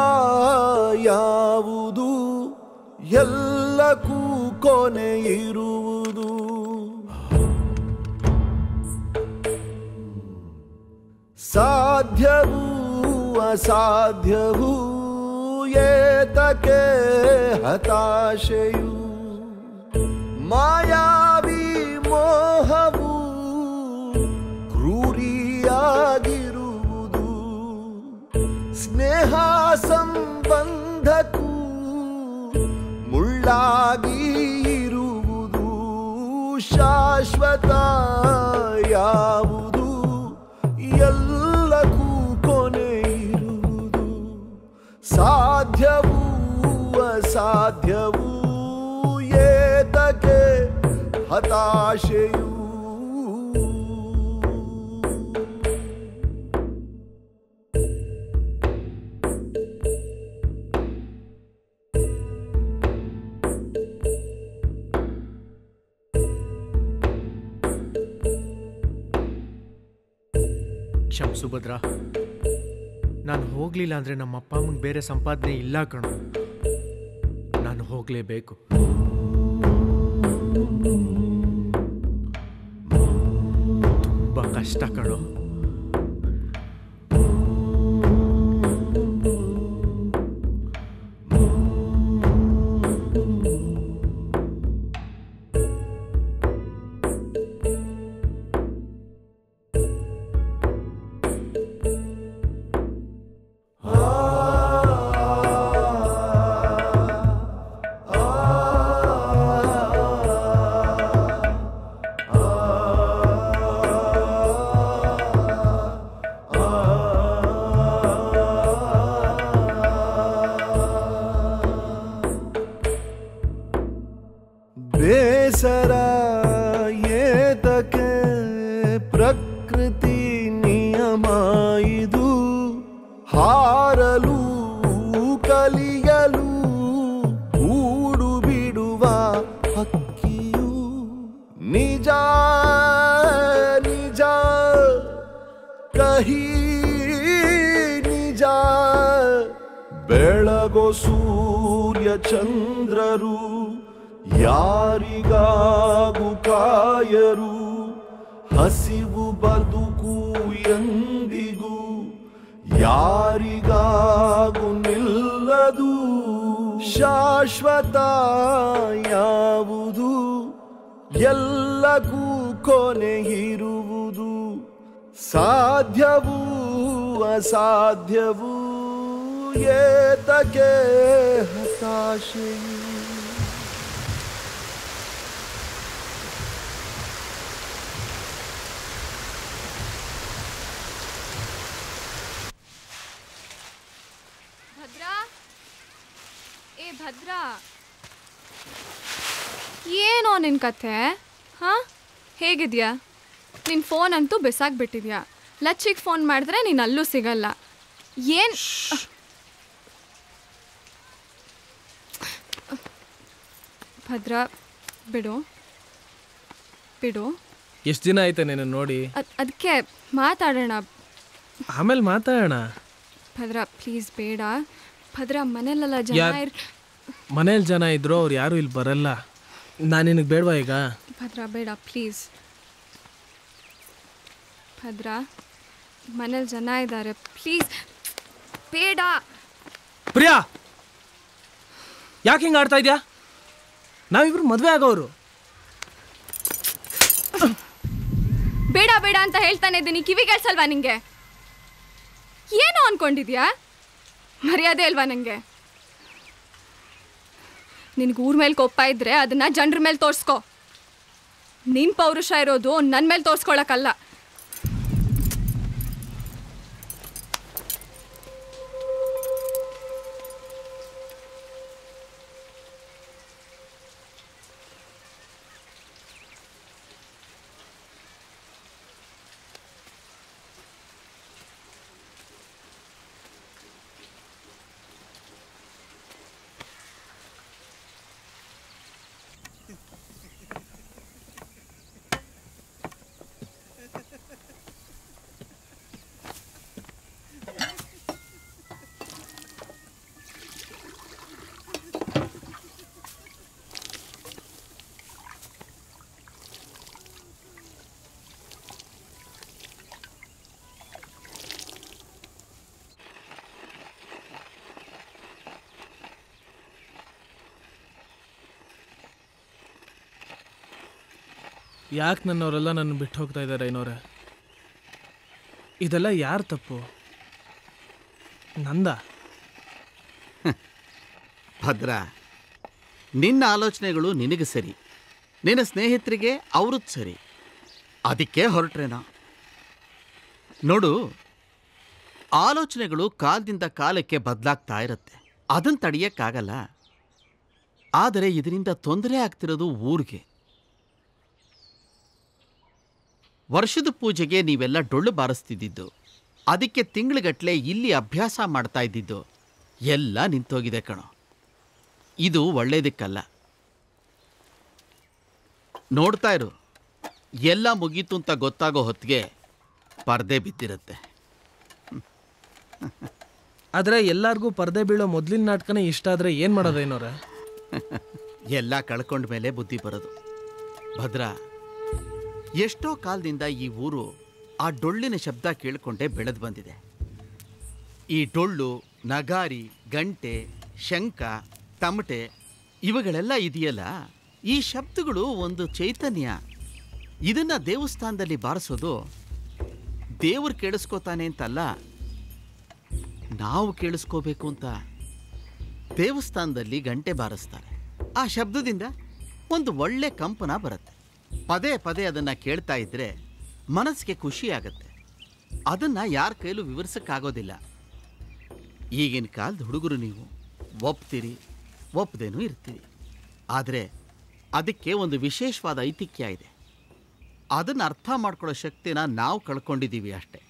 ಯಾವುದು ಎಲ್ಲಕ್ಕೂ ಕೊನೆ ಇರುವುದು ಸಾಧ್ಯವೂ ಅಸಾಧ್ಯವೂ ಏತಕ್ಕೆ ಹತಾಶೆಯು ಮಾಯಾವಿ ಮೋಹವು ಕ್ರೂರಿಯಾಗಿರುವುದು ಸ್ನೇಹ ಸಂಬಂಧಕ್ಕೂ ಮುಳ್ಳಾಗಿ ಇರುವುದು ಶಾಶ್ವತ ಯಾವುದು ಎಲ್ಲಕ್ಕೂ ಕೊನೆ ಇರುವುದು ಸಾಧ್ಯವೂ ಅಸಾಧ್ಯವೂ ಏತಕ್ಕೆ ಹತಾಶೆಯು ಸುಭದ್ರ, ನಾನು ಹೋಗ್ಲಿಲ್ಲ ಅಂದ್ರೆ ನಮ್ಮ ಅಪ್ಪ ಅಮ್ಮಂಗೆ ಬೇರೆ ಸಂಪಾದನೆ ಇಲ್ಲ ಕಣೋ. ನಾನು ಹೋಗ್ಲೇಬೇಕು. ತುಂಬಾ ಕಷ್ಟ ಕಣೋ. ಬೇಸರ ಏತಕ್ಕೆ ಪ್ರಕೃತಿ ನಿಯಮ ಇದು ಹಾರಲು ಕಲಿಯಲು ಗೂಡು ಬಿಡುವ ಹಕ್ಕಿಯು ನಿಜ ನಿಜ ಕಹಿ ನಿಜ ಬೆಳಗೋ ಸೂರ್ಯ ಚಂದ್ರರು ಯಾರಿಗಾಗೂ ಕಾಯರು ಹಸಿವು ಬದುಕು ಎಂದಿಗೂ ಯಾರಿಗಾಗೂ ನಿಲ್ಲದು ಶಾಶ್ವತ ಯಾವುದು ಎಲ್ಲಕ್ಕೂ ಕೊನೆ ಇರುವುದು ಸಾಧ್ಯವೂ ಅಸಾಧ್ಯವೂ ಏತಕ್ಕೆ ಹತಾಶೆಯು ಭದ್ರಾ, ಏನೋ ನಿನ್ನ ಕಥೆ? ಹಾಂ, ಹೇಗಿದ್ಯಾ? ನಿನ್ನ ಫೋನ್ ಅಂತೂ ಬಿಸಾಕ್ಬಿಟ್ಟಿದ್ಯಾ. ಲಚ್ಚಿಗೆ ಫೋನ್ ಮಾಡಿದ್ರೆ ನೀನು ಅಲ್ಲೂ ಸಿಗಲ್ಲ. ಏನು ಭದ್ರಾ, ಬಿಡು ಬಿಡು. ಎಷ್ಟು ದಿನ ಆಯ್ತಾ ನೀನು ನೋಡಿ? ಅದಕ್ಕೆ ಮಾತಾಡೋಣ, ಆಮೇಲೆ ಮಾತಾಡೋಣ. ಭದ್ರಾ ಪ್ಲೀಸ್ ಬೇಡ. ಭದ್ರಾ, ಮನೇಲೆಲ್ಲ ಜನ ಮನೇಲಿ ಜನ ಇದ್ರು ಅವ್ರು ಯಾರು ಇಲ್ಲಿ ಬರಲ್ಲ. ನಾನು ನಿನಗೆ ಬೇಡವಾ ಈಗ? ಭದ್ರಾ ಬೇಡ ಪ್ಲೀಸ್. ಭದ್ರಾ, ಮನೇಲಿ ಜನ ಇದ್ದಾರೆ, ಪ್ಲೀಸ್ ಬೇಡ. ಪ್ರಿಯಾ, ಯಾಕೆ ಹಿಂಗೆ ಆಡ್ತಾ ಇದೆಯಾ? ನಾವಿಬ್ರು ಮದುವೆ ಆಗೋರು. ಬೇಡ ಬೇಡ ಅಂತ ಹೇಳ್ತಾನೆ ಇದ್ದೀನಿ, ಕಿವಿ ಕೇಳಿಸಲ್ವಾ ನಿಂಗೆ? ಏನೋ ಅನ್ಕೊಂಡಿದ್ಯಾ? ಮರ್ಯಾದೆ ಅಲ್ವಾ ನನಗೆ? ನಿನಗೆ ಊರ ಮೇಲೆ ಕೋಪ ಇದ್ರೆ ಅದನ್ನ ಜನರ ಮೇಲೆ ತೋರಿಸ್ಕೊ. ನಿನ್ನ ಪೌರುಷ ಇರೋದು ನನ್ನ ಮೇಲೆ ತೋರಿಸ್ಕೊಳಕ್ಕಲ್ಲ. ಯಾಕೆ ನನ್ನವರೆಲ್ಲ ನನ್ನ ಬಿಟ್ಟು ಹೋಗ್ತಾ ಇದ್ದಾರೆ ಏನೋರೆ? ಇದೆಲ್ಲ ಯಾರು ತಪ್ಪು? ನಂದ? ಭದ್ರ, ನಿನ್ನ ಆಲೋಚನೆಗಳು ನಿನಗೆ ಸರಿ, ನಿನ್ನ ಸ್ನೇಹಿತರಿಗೆ ಅವ್ರದ್ದು ಸರಿ, ಅದಕ್ಕೆ ಹೊರಟ್ರೇನೋ. ನೋಡು, ಆಲೋಚನೆಗಳು ಕಾಲದಿಂದ ಕಾಲಕ್ಕೆ ಬದಲಾಗ್ತಾ ಇರುತ್ತೆ, ಅದನ್ನು ತಡೆಯೋಕ್ಕಾಗಲ್ಲ. ಆದರೆ ಇದರಿಂದ ತೊಂದರೆ ಆಗ್ತಿರೋದು ಊರಿಗೆ. ವರ್ಷದ ಪೂಜೆಗೆ ನೀವೆಲ್ಲ ಡೊಳ್ಳು ಬಾರಿಸ್ತಿದ್ದಿದ್ದು, ಅದಕ್ಕೆ ತಿಂಗಳುಗಟ್ಟಲೆ ಇಲ್ಲಿ ಅಭ್ಯಾಸ ಮಾಡ್ತಾ ಇದ್ದಿದ್ದು ಎಲ್ಲ ನಿಂತೋಗಿದೆ ಕಣೋ. ಇದು ಒಳ್ಳೇದಕ್ಕಲ್ಲ. ನೋಡ್ತಾ ಇರು, ಎಲ್ಲ ಮುಗೀತು ಅಂತ ಗೊತ್ತಾಗೋ ಹೊತ್ತಿಗೆ ಪರ್ದೆ ಬಿದ್ದಿರುತ್ತೆ. ಆದರೆ ಎಲ್ಲರಿಗೂ ಪರ್ದೆ ಬೀಳೋ ಮೊದಲಿನ ನಾಟಕನೇ ಇಷ್ಟ ಆದರೆ ಏನು ಮಾಡೋದೇನೋರೆ? ಎಲ್ಲ ಕಳ್ಕೊಂಡ ಮೇಲೆ ಬುದ್ಧಿ ಬರೋದು. ಭದ್ರ, ಎಷ್ಟೋ ಕಾಲದಿಂದ ಈ ಊರು ಆ ಡೊಳ್ಳಿನ ಶಬ್ದ ಕೇಳಿಕೊಂಡೇ ಬೆಳೆದು ಬಂದಿದೆ. ಈ ಡೊಳ್ಳು, ನಗಾರಿ, ಗಂಟೆ, ಶಂಖ, ತಮಟೆ ಇವುಗಳೆಲ್ಲ ಇದೆಯಲ್ಲ, ಈ ಶಬ್ದಗಳು ಒಂದು ಚೈತನ್ಯ. ಇದನ್ನು ದೇವಸ್ಥಾನದಲ್ಲಿ ಬಾರಿಸೋದು ದೇವರು ಕೇಳಿಸ್ಕೋತಾನೆ ಅಂತಲ್ಲ, ನಾವು ಕೇಳಿಸ್ಕೋಬೇಕು ಅಂತ. ದೇವಸ್ಥಾನದಲ್ಲಿ ಗಂಟೆ ಬಾರಿಸ್ತಾರೆ, ಆ ಶಬ್ದದಿಂದ ಒಂದು ಒಳ್ಳೆ ಕಂಪನ ಬರುತ್ತೆ. ಪದೇ ಪದೇ ಅದನ್ನು ಕೇಳ್ತಾ ಇದ್ದರೆ ಮನಸ್ಸಿಗೆ ಖುಷಿಯಾಗತ್ತೆ. ಅದನ್ನು ಯಾರ ಕೈಲೂ ವಿವರಿಸೋಕ್ಕಾಗೋದಿಲ್ಲ. ಈಗಿನ ಕಾಲದ ಹುಡುಗರು ನೀವು ಒಪ್ತೀರಿ, ಒಪ್ಪದೇನೂ ಇರ್ತೀರಿ. ಆದರೆ ಅದಕ್ಕೆ ಒಂದು ವಿಶೇಷವಾದ ಐತಿಹ್ಯ ಇದೆ. ಅದನ್ನು ಅರ್ಥ ಮಾಡ್ಕೊಳ್ಳೋ ಶಕ್ತಿನ ನಾವು ಕಳ್ಕೊಂಡಿದ್ದೀವಿ ಅಷ್ಟೆ.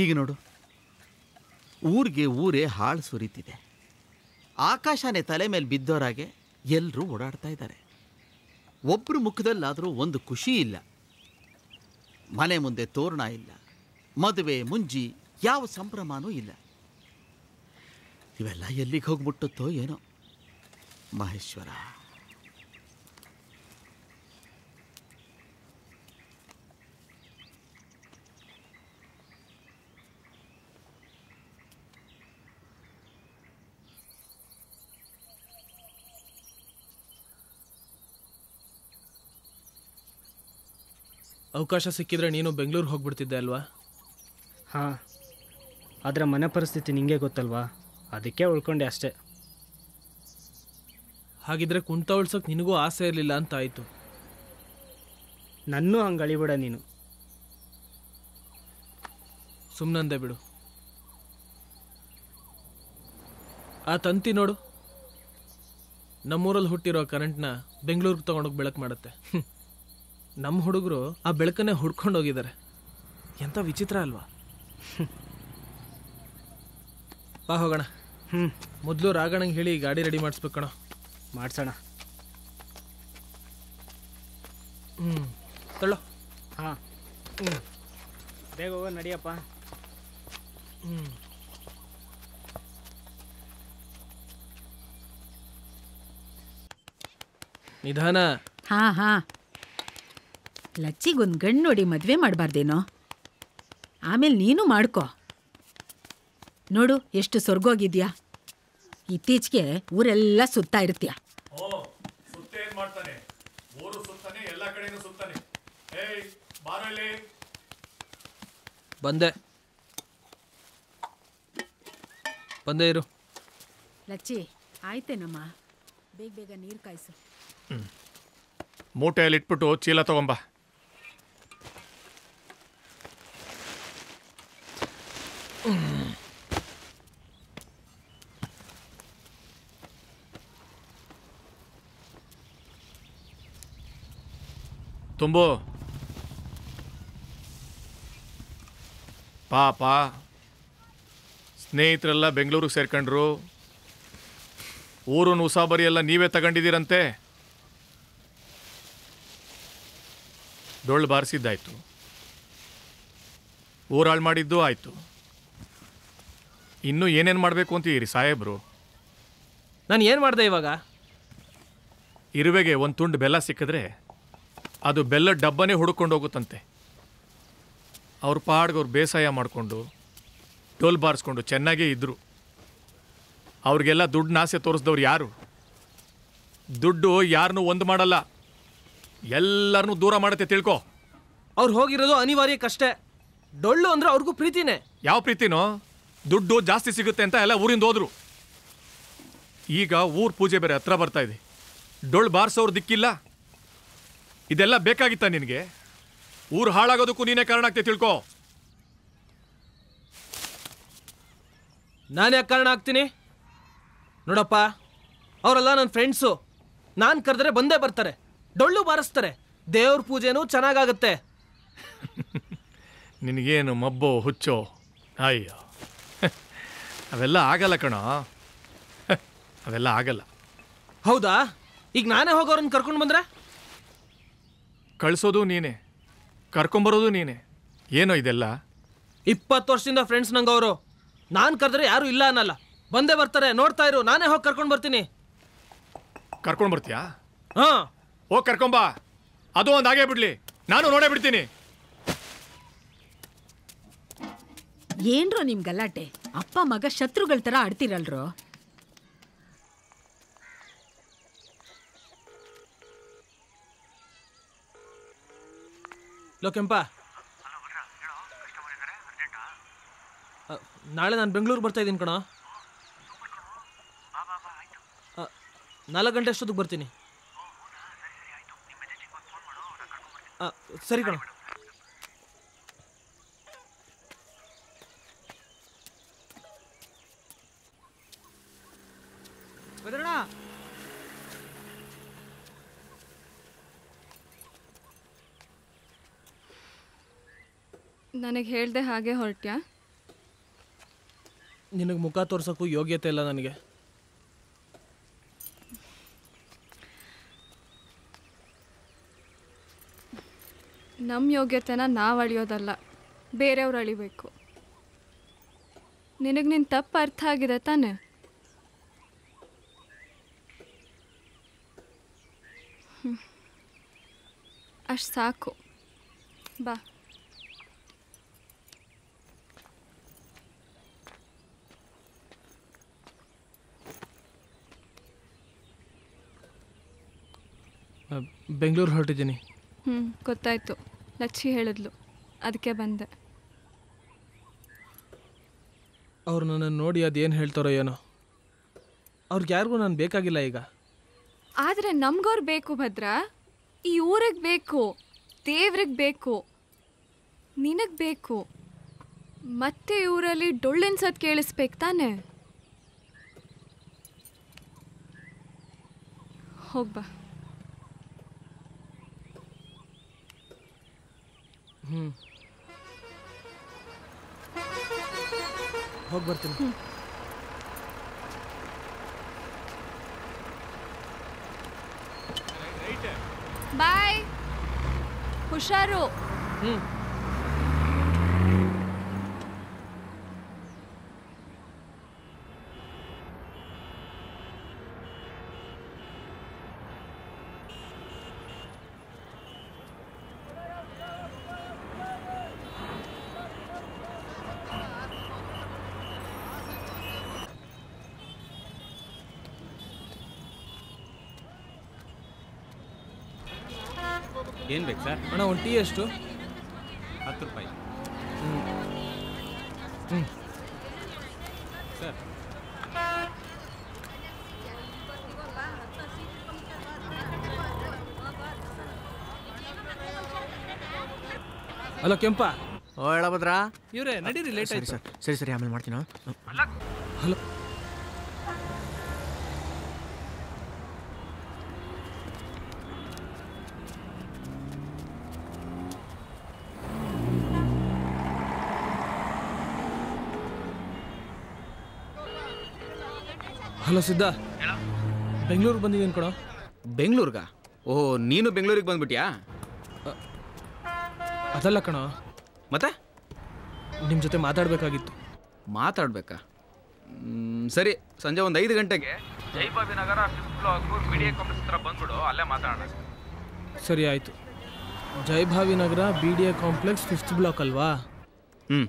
ಈಗ ನೋಡು, ಊರಿಗೆ ಊರೇ ಹಾಳು ಸುರಿತಿದೆ. ಆಕಾಶನೇ ತಲೆ ಮೇಲೆ ಬಿದ್ದೋರಾಗೆ ಎಲ್ಲರೂ ಓಡಾಡ್ತಾ ಇದ್ದಾರೆ. ಒಬ್ಬರು ಮುಖದಲ್ಲಾದರೂ ಒಂದು ಖುಷಿ ಇಲ್ಲ. ಮನೆ ಮುಂದೆ ತೋರಣ ಇಲ್ಲ, ಮದುವೆ ಮುಂಜಿ ಯಾವ ಸಂಭ್ರಮನೂ ಇಲ್ಲ. ಇವೆಲ್ಲ ಎಲ್ಲಿಗೆ ಹೋಗ್ಬಿಟ್ಟುತ್ತೋ ಏನೋ ಮಹೇಶ್ವರ. ಅವಕಾಶ ಸಿಕ್ಕಿದ್ರೆ ನೀನು ಬೆಂಗಳೂರು ಹೋಗ್ಬಿಡ್ತಿದ್ದೆ ಅಲ್ವಾ? ಹಾಂ, ಆದರೆ ಮನೆ ಪರಿಸ್ಥಿತಿ ನಿಂಗೆ ಗೊತ್ತಲ್ವಾ, ಅದಕ್ಕೆ ಉಳ್ಕೊಂಡೆ ಅಷ್ಟೇ. ಹಾಗಿದ್ರೆ ಕುಂತ ಉಳ್ಸೋಕೆ ನಿನಗೂ ಆಸೆ ಇರಲಿಲ್ಲ ಅಂತ ಆಯಿತು. ನನ್ನೂ ಹಂಗೆ ಅಳಿಬೇಡ ನೀನು. ಸುಮ್ಮನಂದೆ ಬಿಡು. ಆ ತಂತಿ ನೋಡು, ನಮ್ಮೂರಲ್ಲಿ ಹುಟ್ಟಿರೋ ಕರೆಂಟ್ನ ಬೆಂಗಳೂರಿಗೆ ತೊಗೊಂಡೋಗಿ ಬೆಳಕು ಮಾಡುತ್ತೆ. ನಮ್ಮ ಹುಡುಗರು ಆ ಬೆಳಕನ್ನೇ ಹುಡ್ಕೊಂಡು ಹೋಗಿದ್ದಾರೆ. ಎಂಥ ವಿಚಿತ್ರ ಅಲ್ವಾ? ಬಾ ಹೋಗೋಣ. ಮೊದಲು ರಾಗಣ್ಣಂಗೆ ಹೇಳಿ ಗಾಡಿ ರೆಡಿ ಮಾಡಿಸ್ಬೇಕಣ. ಮಾಡ್ಸೋಣ. ತಳ್ಳೋ. ಹಾಂ, ಬೇಗ ಹೋಗೋ ನಡಿಯಪ್ಪ. ನಿಧಾನ. ಹಾಂ ಹಾಂ, ಲಚ್ಚಿಗೊಂದು ಗಂಡು ನೋಡಿ ಮದುವೆ ಮಾಡಬಾರ್ದೇನೋ? ಆಮೇಲೆ ನೀನು ಮಾಡ್ಕೋ. ನೋಡು ಎಷ್ಟು ಸ್ವರ್ಗೋಗಿದ್ಯಾ. ಇತ್ತೀಚೆಗೆ ಊರೆಲ್ಲ ಸುತ್ತಾ ಇರ್ತೀಯ. ಬಂದೆ ಬಂದೇ ಇರು. ಲಚ್ಚಿ ಆಯ್ತೇನಮ್ಮ, ಬೇಗ ಬೇಗ ನೀರು ಕಾಯಿಸು. ಮೂಟೆಯಲ್ಲಿ ಇಟ್ಬಿಟ್ಟು ಚೀಲ ತಗೊಂಬ. ತುಂಬು. ಪಾಪ ಸ್ನೇಹಿತರೆಲ್ಲ ಬೆಂಗಳೂರಿಗೆ ಸೇರ್ಕೊಂಡ್ರು. ಊರಿನ ಉಸಾಬರಿ ಎಲ್ಲ ನೀವೇ ತಗೊಂಡಿದ್ದೀರಂತೆ. ಡೊಳ್ಳು ಬಾರಿಸಿದ್ದಾಯ್ತು, ಊರಾಳು ಮಾಡಿದ್ದು ಆಯಿತು. ಇನ್ನೂ ಏನೇನು ಮಾಡಬೇಕು ಅಂತೀರಿ ಸಾಹೇಬ್ರು? ನಾನು ಏನು ಮಾಡಿದೆ ಇವಾಗ? ಇರುವೆಗೆ ಒಂದು ತುಂಡು ಬೆಲ್ಲ ಸಿಕ್ಕಿದ್ರೆ ಅದು ಬೆಲ್ಲದ ಡಬ್ಬನೇ ಹುಡ್ಕೊಂಡು ಹೋಗುತ್ತಂತೆ. ಅವ್ರ ಪಾಡ್ಗೆ ಅವ್ರು ಬೇಸಾಯ ಮಾಡಿಕೊಂಡು ಡೋಲ್ ಬಾರಿಸ್ಕೊಂಡು ಚೆನ್ನಾಗೇ ಇದ್ದರು. ಅವ್ರಿಗೆಲ್ಲ ದುಡ್ಡನ್ನ ಆಸೆ ತೋರಿಸ್ದವ್ರು ಯಾರು? ದುಡ್ಡು ಯಾರನ್ನೂ ಒಂದು ಮಾಡಲ್ಲ, ಎಲ್ಲರನ್ನೂ ದೂರ ಮಾಡತ್ತೆ ತಿಳ್ಕೊ. ಅವ್ರು ಹೋಗಿರೋದು ಅನಿವಾರ್ಯಕ್ಕಷ್ಟೇ. ಡೊಳ್ಳು ಅಂದ್ರೆ ಅವ್ರಿಗೂ ಪ್ರೀತಿನೇ. ಯಾವ ಪ್ರೀತಿನೋ? ದುಡ್ಡು ಜಾಸ್ತಿ ಸಿಗುತ್ತೆ ಅಂತ ಎಲ್ಲ ಊರಿಂದ ಹೋದ್ರು. ಈಗ ಊರ್ ಪೂಜೆ ಬೇರೆ ಹತ್ರ ಬರ್ತಾ ಇದೆ. ಡೊಳ್ಳು ಬಾರ್ಸೋರು ದಿಕ್ಕಿಲ್ಲ. ಇದೆಲ್ಲ ಬೇಕಾಗಿತ್ತ ನಿನಗೆ? ಊರು ಹಾಳಾಗೋದಕ್ಕೂ ನೀನೇ ಕಾರಣ ಆಗ್ತೇ ತಿಳ್ಕೊ. ನಾನು ಯಾಕೆ ಕಾರಣ ಆಗ್ತೀನಿ? ನೋಡಪ್ಪ, ಅವರೆಲ್ಲ ನನ್ನ ಫ್ರೆಂಡ್ಸು. ನಾನು ಕರೆದ್ರೆ ಬಂದೇ ಬರ್ತಾರೆ, ಡೊಳ್ಳು ಬಾರಿಸ್ತಾರೆ, ದೇವ್ರ ಪೂಜೆನೂ ಚೆನ್ನಾಗಾಗತ್ತೆ. ನಿನಗೇನು ಮಬ್ಬೋ ಹುಚ್ಚೋ? ಅಯ್ಯೋ, ಅವೆಲ್ಲ ಆಗಲ್ಲ ಕಣೋ, ಅವೆಲ್ಲ ಆಗಲ್ಲ. ಹೌದಾ? ಈಗ ನಾನೇ ಹೋಗೋರನ್ನ ಕರ್ಕೊಂಡು ಬಂದ್ರೆ? ಕಳಿಸೋದು ನೀನೆ, ಕರ್ಕೊಂಬರೋದು ನೀನೆ. ಏನೋ ಇದೆಲ್ಲ? 20 ವರ್ಷದಿಂದ ಫ್ರೆಂಡ್ಸ್ ನಂಗೆ ಅವರು. ನಾನು ಕರೆದ್ರೆ ಯಾರು ಇಲ್ಲ ಅನ್ನಲ್ಲ, ಬಂದೇ ಬರ್ತಾರೆ. ನೋಡ್ತಾ ಇರು, ನಾನೇ ಹೋಗಿ ಕರ್ಕೊಂಡು ಬರ್ತೀನಿ. ಕರ್ಕೊಂಡು ಬರ್ತೀಯಾ? ಹಾಂ, ಹೋಗಿ ಕರ್ಕೊಂಬಾ. ಅದು ಒಂದು ಆಗೇ ಬಿಡ್ಲಿ, ನಾನು ನೋಡೇ ಬಿಡ್ತೀನಿ. ಏನ್ರೋ ನಿಮ್ ಗಲಾಟೆ? ಅಪ್ಪ ಮಗ ಶತ್ರುಗಳ ತರ ಆಡ್ತಿರಲ್ರೋ. ಲೋ ಕೆಂಪ, ನಾಳೆ ನಾನು ಬೆಂಗಳೂರು ಬರ್ತಾ ಇದ್ದೀನಿ ಕಣ. 4 ಗಂಟೆ ಅಷ್ಟೊತ್ತಿಗೆ ಬರ್ತೀನಿ. ಸರಿ ಕಣ. ನನಗೆ ಹೇಳ್ದೆ ಹಾಗೆ ಹೊರಟ್ಯಾ? ನಿನಗೆ ಮುಖ ತೋರ್ಸೋಕ್ಕೂ ಯೋಗ್ಯತೆ ಇಲ್ಲ ನನಗೆ. ನಮ್ಮ ಯೋಗ್ಯತೆನ ನಾವು ಅಳಿಯೋದಲ್ಲ, ಬೇರೆಯವ್ರು ಅಳಿಬೇಕು. ನಿನಗೆ ನಿನ್ನ ತಪ್ಪು ಅರ್ಥ ಆಗಿದೆ ತಾನೆ? ಅಷ್ಟು ಸಾಕು, ಬಾ. ಬೆಂಗಳೂರು ಹೊರಟಿದ್ದೀನಿ. ಗೊತ್ತಾಯ್ತು, ಲಚ್ಚಿ ಹೇಳಿದ್ಲು, ಅದಕ್ಕೆ ಬಂದೆ. ಅವ್ರು ನನ್ನನ್ನು ನೋಡಿ ಅದೇನು ಹೇಳ್ತಾರೋ ಏನೋ. ಅವ್ರಿಗೆ ಯಾರಿಗೂ ನಾನು ಬೇಕಾಗಿಲ್ಲ ಈಗ. ಆದರೆ ನಮ್ಗವ್ರು ಬೇಕು ಭದ್ರ. ಈ ಊರಿಗೆ ಬೇಕು, ದೇವ್ರಿಗೆ ಬೇಕು, ನಿನಗೆ ಬೇಕು. ಮತ್ತೆ ಊರಲ್ಲಿ ಡೊಳ್ಳಿನ ಸತ್ ಕೇಳಿಸ್ಬೇಕು ತಾನೆ? ಹೋಗ್ಬಾ. ಹೋಗಿ ಬರ್ತೀನಿ. ಬಾಯ್, ಹುಷಾರು. ಏನು ಬೇಕು ಸರ್? ಅಣ್ಣ, ಒಂದು ಟೀ ಎಷ್ಟು? 10 ರೂಪಾಯಿ. ಸರ್, ಹಲೋ ಕೆಂಪ. ಓ ಹೇಳಭದ್ರ. ಇವ್ರೆ ನಡೀರಿ, ಲೇಟ್ ಆಯ್ತು. ಸರಿ ಸರಿ, ಆಮೇಲೆ ಮಾಡ್ತೀನಿ. ಹಲೋ. ಹಲೋ ಸಿದ್ಧ, ಬೆಂಗಳೂರಿಗೆ ಬಂದಿದ್ದೀನಿ ಕಣೋ. ಬೆಂಗಳೂರ್ಗ? ಓಹ್, ನೀನು ಬೆಂಗಳೂರಿಗೆ ಬಂದ್ಬಿಟ್ಯಾ? ಅದಲ್ಲ ಕಣೋ. ಮತ್ತೆ ನಿಮ್ಮ ಜೊತೆ ಮಾತಾಡಬೇಕಾಗಿತ್ತು. ಮಾತಾಡ್ಬೇಕಾ? ಸರಿ, ಸಂಜೆ ಒಂದು 5 ಗಂಟೆಗೆ ಜೈಭಾವಿ ನಗರ 5th ಬ್ಲಾಕ್ BDA ಕಾಂಪ್ಲೆಕ್ಸ್ ಹತ್ರ ಬಂದ್ಬಿಡು, ಅಲ್ಲೇ ಮಾತಾಡೋಣ. ಸರಿ ಆಯಿತು. ಜೈಭಾವಿ ನಗರ BDA ಕಾಂಪ್ಲೆಕ್ಸ್ 5th ಬ್ಲಾಕ್ ಅಲ್ವಾ? ಹ್ಞೂ.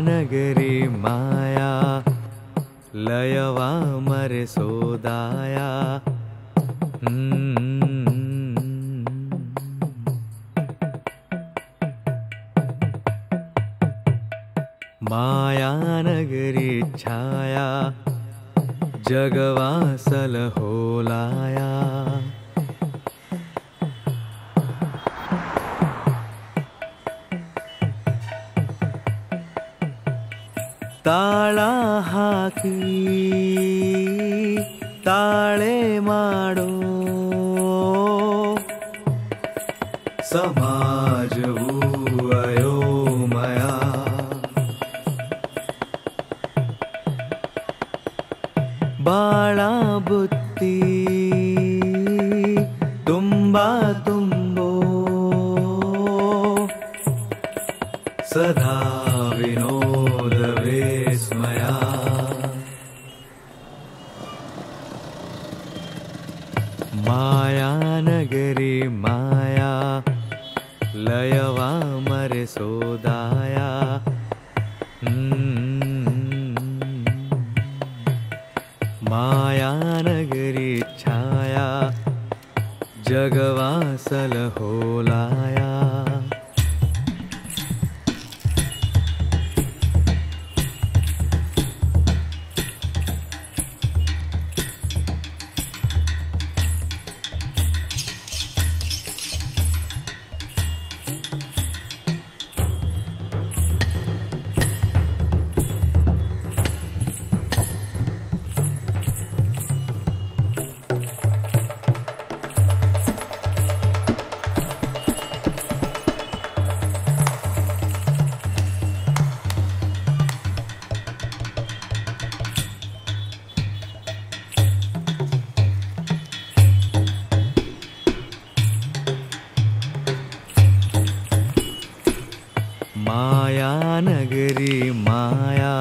ಮಾಯಾನಗರಿ ಮಾಯಾ ಲಯವ ಮರೆಸೋದಾಯ ಮಾಯಾನಗರಿ ಛಾಯಾ ಜಗವಾಸಲ ಹೋಲಾಯ ತಾಳ ಹಾಕಿ ತಾಳೆ ಮಾಡೋ ಸಮಾಜವು ಅಯೋಮಯ ಬಾಳ ಬುತ್ತಿ ತುಂಬಾ ತುಂಬೋ ಸದಾ ವಿನೋದವೇ ಸ್ಮಯ ಮಾಯಾನಗರಿ ಮಾಯಾ ಲಯವ ಮರೆಸೋದಾಯ ಮಾಯಾನಗರಿ ಛಾಯಾ ಜಗವಾಸಲ ಹೋಲಾಯ ಮಾಯಾನಗರಿ ಮಾಯಾ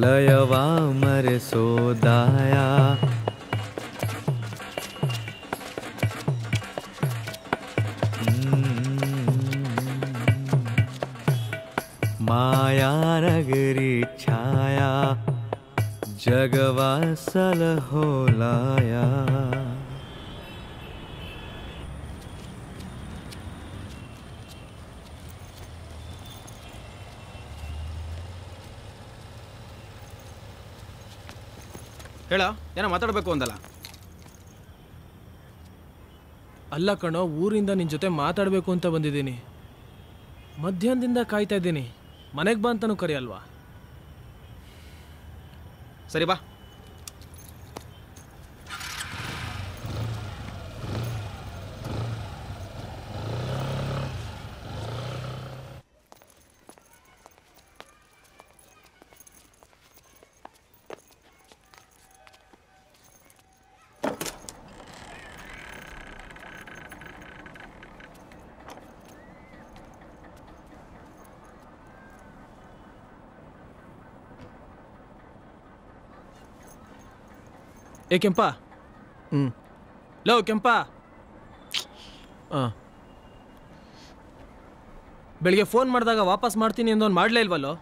ಲಯವ ಮರೆಸೋದಾಯ ಮಾಯಾನಗರಿ ಛಾಯಾ ಜಗವಾಸಲ ಹೋಲಾಯ ಹೇಳ ಏನೋ ಮಾತಾಡಬೇಕು ಅಂದಲ್ಲ. ಅಲ್ಲ ಕಣೋ, ಊರಿಂದ ನಿನ್ನ ಜೊತೆ ಮಾತಾಡಬೇಕು ಅಂತ ಬಂದಿದ್ದೀನಿ. ಮಧ್ಯಾಹ್ನದಿಂದ ಕಾಯ್ತಾ ಇದ್ದೀನಿ. ಮನೆಗೆ ಬಾ ಅಂತನೂ ಕರೆಯಲ್ವಾ? ಸರಿ ಬಾ. ಏ ಕೆಂಪ, ಲೋ ಕೆಂಪ, ಬೆಳಿಗ್ಗೆ ಫೋನ್ ಮಾಡಿದಾಗ ವಾಪಸ್ ಮಾಡ್ತೀನಿ ಅಂದವನು ಮಾಡಲೇ ಇಲ್ವಲ್ಲೋ?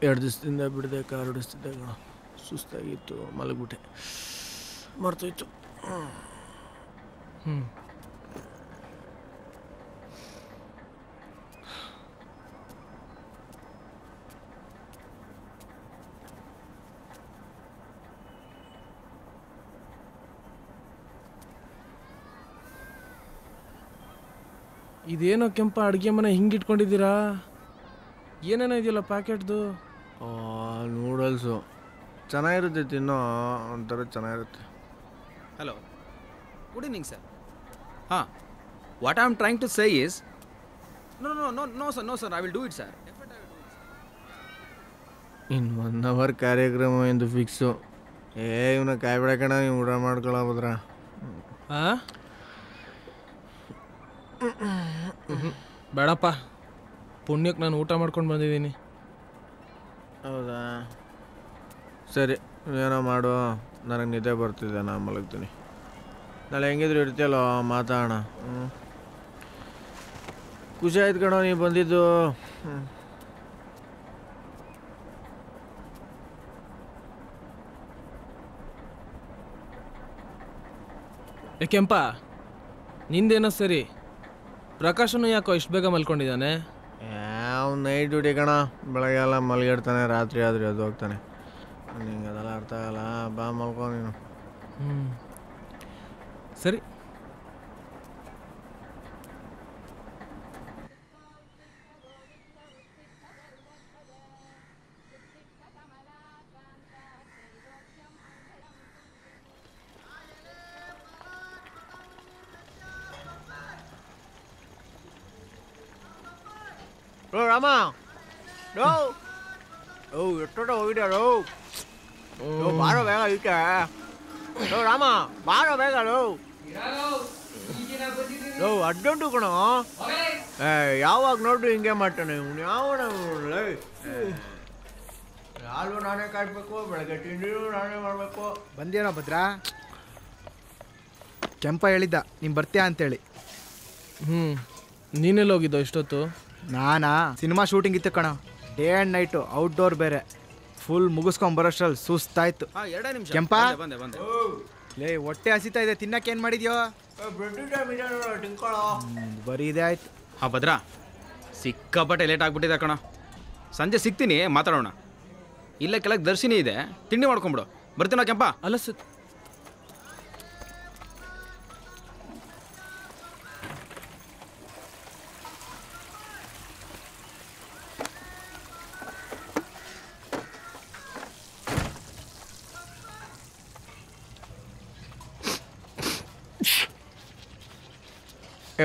2 ದಿವಸದಿಂದ ಬಿಡದೆ ಕಾರ್ ಓಡಿಸ್ತಿದ್ದೆ, ಸುಸ್ತಾಗಿತ್ತು, ಮಲಗ್ಬಿಟ್ಟೆ, ಮರ್ತೋಯ್ತು. ಇದೇನೋ ಕೆಂಪ, ಅಡುಗೆ ಮನೆ ಹಿಂಗೆ ಇಟ್ಕೊಂಡಿದ್ದೀರಾ? ಏನೇನೋ ಇದೆಯಲ್ಲ ಪ್ಯಾಕೆಟ್ದು? ನೂಡಲ್ಸು ಚೆನ್ನಾಗಿರುತ್ತೆ, ತಿನ್ನೋ ಒಂಥರ ಚೆನ್ನಾಗಿರುತ್ತೆ. Hello, good evening sir. ಹಾಂ, what I am trying to say is no sir, I will do it sir. ಇನ್ನು 1 ಅವರ್ ಕಾರ್ಯಕ್ರಮ ಎಂದು ಫಿಕ್ಸು. ಇವನ್ನ ಕಾಯ್ಬಿಡಕಣ, ನೀವು ಊಟ ಮಾಡ್ಕೊಳ್ಳೋದ್ರ. ಹಾಂ, ಬೇಡಪ್ಪ, ಪುಣ್ಯಕ್ಕೆ ನಾನು ಊಟ ಮಾಡ್ಕೊಂಡು ಬಂದಿದ್ದೀನಿ. ಹೌದಾ? ಸರಿ, ಏನೋ ಮಾಡು, ನನಗೆ ನಿದ್ದೆ ಬರ್ತಿದೆ, ನಾನು ಮಲಗ್ತೀನಿ. ನಾಳೆ ಹೆಂಗಿದ್ರು ಇರ್ತೀಯಲ್ಲೋ, ಮಾತಾಡೋಣ. ಖುಷಿ ಆಯ್ತು ಕಣೋ ನೀವು ಬಂದಿದ್ದು. ಕೆಂಪ, ನಿಂದೇನೋ ಸರಿ, ಪ್ರಕಾಶನು ಯಾಕೋ ಇಷ್ಟು ಬೇಗ ಮಲ್ಕೊಂಡಿದ್ದಾನೆ? ಯಾವ ನೈಟ್ ಡ್ಯೂಟಿ ಕಣ, ಬೆಳಗ್ಗೆ ಎಲ್ಲ ಮಲಗಿಡ್ತಾನೆ, ರಾತ್ರಿ ಆದ್ರೆ ಅದು ಹೋಗ್ತಾನೆ. ನಿಂಗೆ ಅದೆಲ್ಲ ಅರ್ಥ ಆಗಲ್ಲ. ಬಾ ಮಲ್ಕೊ ನೀನು. ಸರಿ. ರಾಮ, ಎಷ್ಟೊಟ್ಟ ಹೋಗಿದ್ಯಾರು? ಬಾರೋ ಬೇಗ ಇದಕ್ಕೆ. ರಾಮ ಬಾರೋ ಬೇಗ. ಅರ್ಜೆಂಟು ಕಣ. ಯಾವಾಗ ನೋಡ್ರಿ ಹಿಂಗೆ ಮಾಡ್ತಾನೆ ಇವ್ನು. ಯಾವ ಹಾಲು ನಾನೇ ಕಾಯ್ಬೇಕು, ಬೆಳಗ್ಗೆ ತಿಂಡಿ ನಾನೇ ಮಾಡಬೇಕು. ಬಂದೇನೋ ಭದ್ರಾ? ಕೆಂಪ ಹೇಳಿದ್ದ ನೀನು ಬರ್ತೀಯಾ ಅಂತೇಳಿ. ನೀನೆಲ್ಲ ಹೋಗಿದ್ದೋ ಇಷ್ಟೊತ್ತು? ನಾನಾ ಸಿನಿಮಾ ಶೂಟಿಂಗ್ ಇತ್ತು ಕಣ. ಡೇ ಆ್ಯಂಡ್ ನೈಟು, ಔಟ್ಡೋರ್ ಬೇರೆ. ಫುಲ್ ಮುಗಿಸ್ಕೊಂಡ್ ಬರೋಷ್ಟ್ರಲ್ಲಿ ಸುಸ್ತಾಯ್ತು. ಕೆಂಪ ಲೇ, ಹೊಟ್ಟೆ ಹಸಿತಾ ಇದೆ, ತಿನ್ನಕ್ಕೇನು ಮಾಡಿದ್ಯೋ? ಬರೀ ಇದೇ ಆಯ್ತು. ಭದ್ರಾ, ಸಿಕ್ಕಾಪಟ್ಟೆ ಲೇಟ್ ಆಗ್ಬಿಟ್ಟಿದೆ ಕಣ. ಸಂಜೆ ಸಿಗ್ತೀನಿ, ಮಾತಾಡೋಣ. ಇಲ್ಲ ಕೆಳಗೆ ದರ್ಶಿನಿ ಇದೆ, ತಿಂಡಿ ಮಾಡ್ಕೊಂಬಿಡು. ಬರ್ತೀನ ಕೆಂಪ? ಅಲ್ಲ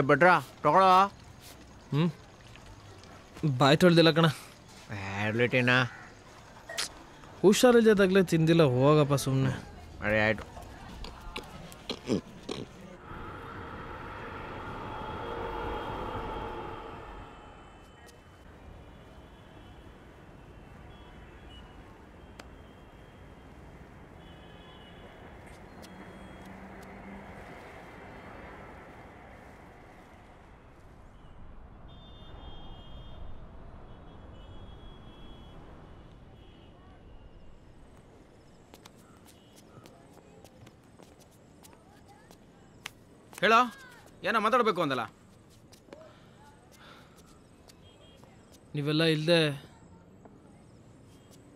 ಭಟ್ರಾ ತಗೊಳ್ಳೋ. ಬಾಯ್ ತೊಳ್ದಿಲ್ಲ ಕಣ. ಇರ್ಲಿಟೇನ ಹುಷಾರಿಲ್ಲದಾಗಲೇ ತಿಂದಿಲ್ಲ. ಹೋಗಪ್ಪ ಸುಮ್ಮನೆ. ಅರೆ ಆಯ್ತು. ಹೇಳೋ, ಏನೋ ಮಾತಾಡಬೇಕು ಅಂದಲ್ಲ? ನೀವೆಲ್ಲ ಇಲ್ಲದೆ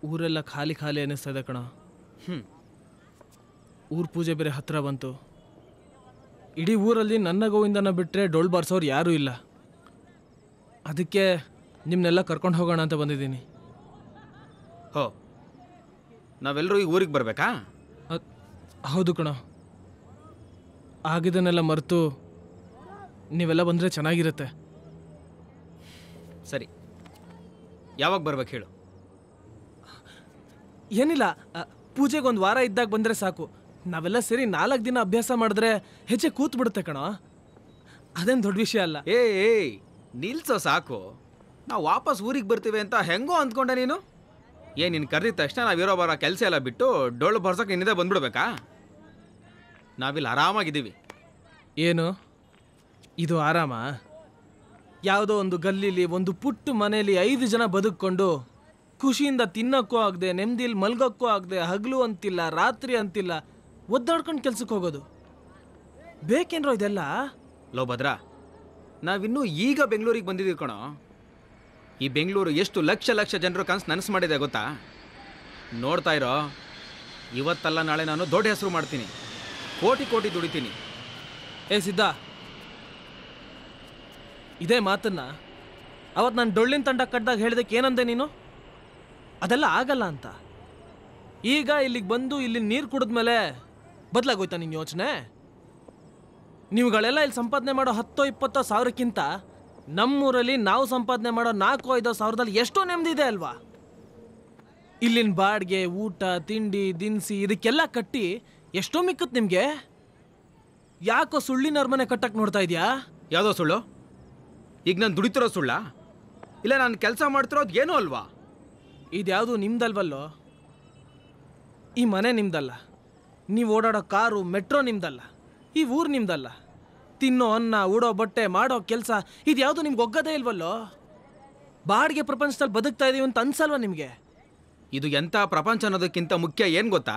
ಊರೆಲ್ಲ ಖಾಲಿ ಖಾಲಿ ಅನ್ನಿಸ್ತಾ ಇದೆ ಕಣ. ಊರ ಪೂಜೆ ಬೇರೆ ಹತ್ತಿರ ಬಂತು. ಇಡೀ ಊರಲ್ಲಿ ನನ್ನ ಗೋವಿಂದನ ಬಿಟ್ಟರೆ ಡೊಳ್ ಬಾರಿಸೋರು ಯಾರೂ ಇಲ್ಲ. ಅದಕ್ಕೆ ನಿಮ್ಮನ್ನೆಲ್ಲ ಕರ್ಕೊಂಡು ಹೋಗೋಣ ಅಂತ ಬಂದಿದ್ದೀನಿ. ಹೋ, ನಾವೆಲ್ಲರೂ ಈ ಊರಿಗೆ ಬರಬೇಕಾ? ಹೌದು ಕಣ. ಆಗಿದ್ದನ್ನೆಲ್ಲ ಮರೆತು ನೀವೆಲ್ಲ ಬಂದರೆ ಚೆನ್ನಾಗಿರುತ್ತೆ. ಸರಿ, ಯಾವಾಗ ಬರ್ಬೇಕು ಹೇಳು? ಏನಿಲ್ಲ, ಪೂಜೆಗೆ ಒಂದು ವಾರ ಇದ್ದಾಗ ಬಂದರೆ ಸಾಕು. ನಾವೆಲ್ಲ ಸೇರಿ 4 ದಿನ ಅಭ್ಯಾಸ ಮಾಡಿದ್ರೆ ಹೆಜ್ಜೆ ಕೂತ್ ಬಿಡುತ್ತೆ ಕಣ. ಅದೇನು ದೊಡ್ಡ ವಿಷಯ ಅಲ್ಲ. ಏಯ್ ನಿಲ್ಸೋ ಸಾಕು. ನಾವು ವಾಪಸ್ ಊರಿಗೆ ಬರ್ತೀವಿ ಅಂತ ಹೆಂಗೋ ಅಂದ್ಕೊಂಡೆ ನೀನು. ನೀನು ಕರೆದಿದ ತಕ್ಷಣ ನಾವಿರೋ ಬರೋ ಕೆಲಸ ಎಲ್ಲ ಬಿಟ್ಟು ಡೊಳ್ಳು ಬರ್ಸೋಕೆ ನಿನ್ನಿಂದ ಬಂದ್ಬಿಡ್ಬೇಕಾ? ನಾವಿಲ್ಲಿ ಆರಾಮಾಗಿದ್ದೀವಿ. ಏನು ಇದು ಆರಾಮ? ಯಾವುದೋ ಒಂದು ಗಲ್ಲಿಲಿ ಒಂದು ಪುಟ್ಟ ಮನೆಯಲ್ಲಿ 5 ಜನ ಬದುಕೊಂಡು ಖುಷಿಯಿಂದ ತಿನ್ನೋಕ್ಕೂ ಆಗದೆ, ನೆಮ್ಮದಿಲಿ ಮಲ್ಗೋಕ್ಕೂ ಆಗದೆ, ಹಗಲು ಅಂತಿಲ್ಲ ರಾತ್ರಿ ಅಂತಿಲ್ಲ ಒದ್ದಾಡ್ಕೊಂಡು ಕೆಲ್ಸಕ್ಕೆ ಹೋಗೋದು ಬೇಕೇನ್ರೋ ಇದೆಲ್ಲ? ಲೋ ಭದ್ರಾ, ನಾವಿನ್ನೂ ಈಗ ಬೆಂಗಳೂರಿಗೆ ಬಂದಿದ್ದೀವಿ ಕಣೋ. ಈ ಬೆಂಗಳೂರು ಎಷ್ಟು ಲಕ್ಷ ಲಕ್ಷ ಜನರು ಕನಸು ನನಸು ಮಾಡಿದೆ ಗೊತ್ತಾ? ನೋಡ್ತಾ ಇರೋ, ಇವತ್ತಲ್ಲ ನಾಳೆ ನಾನು ದೊಡ್ಡ ಹೆಸರು ಮಾಡ್ತೀನಿ, ಕೋಟಿ ಕೋಟಿ ದುಡಿತೀನಿ. ಸಿದ್ಧ, ಇದೇ ಮಾತನ್ನ ಅವತ್ತು ನಾನು ಡೊಳ್ಳಿನ ತಂಡ ಕಟ್ಟಿದಾಗ ಹೇಳಿದಕ್ಕೆ ಏನಂದೆ ನೀನು? ಅದೆಲ್ಲ ಆಗಲ್ಲ ಅಂತ. ಈಗ ಇಲ್ಲಿಗೆ ಬಂದು ಇಲ್ಲಿ ನೀರು ಕುಡಿದ್ಮೇಲೆ ಬದಲಾಗೋಯ್ತಾ ನಿನ್ನ ಯೋಚನೆ? ನೀವುಗಳೆಲ್ಲ ಇಲ್ಲಿ ಸಂಪಾದನೆ ಮಾಡೋ 10-20 ಸಾವಿರಕ್ಕಿಂತ ನಮ್ಮೂರಲ್ಲಿ ನಾವು ಸಂಪಾದನೆ ಮಾಡೋ 4-5 ಸಾವಿರದಲ್ಲಿ ಎಷ್ಟೋ ನೆಮ್ಮದಿ ಇದೆ ಅಲ್ವಾ? ಇಲ್ಲಿನ ಬಾಡಿಗೆ, ಊಟ, ತಿಂಡಿ, ದಿನಸಿ ಇದಕ್ಕೆಲ್ಲ ಕಟ್ಟಿ ಎಷ್ಟೋ ಮಿಕ್ಕತ್ ನಿಮಗೆ. ಯಾಕೋ ಸುಳ್ಳಿನ ಅರಮನೆ ಕಟ್ಟಕ್ಕೆ ನೋಡ್ತಾ ಇದೆಯಾ? ಯಾವುದೋ ಸುಳ್ಳು? ಈಗ ನಾನು ದುಡಿತಿರೋ ಸುಳ್ಳ? ಇಲ್ಲ ನಾನು ಕೆಲಸ ಮಾಡ್ತಿರೋದು ಏನೋ ಅಲ್ವಾ? ಇದ್ಯಾವುದು ನಿಮ್ದಲ್ವಲ್ಲೋ? ಈ ಮನೆ ನಿಮ್ದಲ್ಲ, ನೀವು ಓಡಾಡೋ ಕಾರು ಮೆಟ್ರೋ ನಿಮ್ದಲ್ಲ, ಈ ಊರು ನಿಮ್ದಲ್ಲ. ತಿನ್ನೋ ಅನ್ನ ಉಡೋ ಬಟ್ಟೆ ಮಾಡೋ ಕೆಲಸ ಇದ್ಯಾವುದು ನಿಮ್ಗೆ ಒಗ್ಗದೇ ಇಲ್ವಲ್ಲೋ? ಬಾಡಿಗೆ ಪ್ರಪಂಚದಲ್ಲಿ ಬದುಕ್ತಾ ಇದೀವಿ ಅಂತ ಅನ್ಸಲ್ವಾ ನಿಮಗೆ? ಇದು ಎಂಥ ಪ್ರಪಂಚ ಅನ್ನೋದಕ್ಕಿಂತ ಮುಖ್ಯ ಏನು ಗೊತ್ತಾ,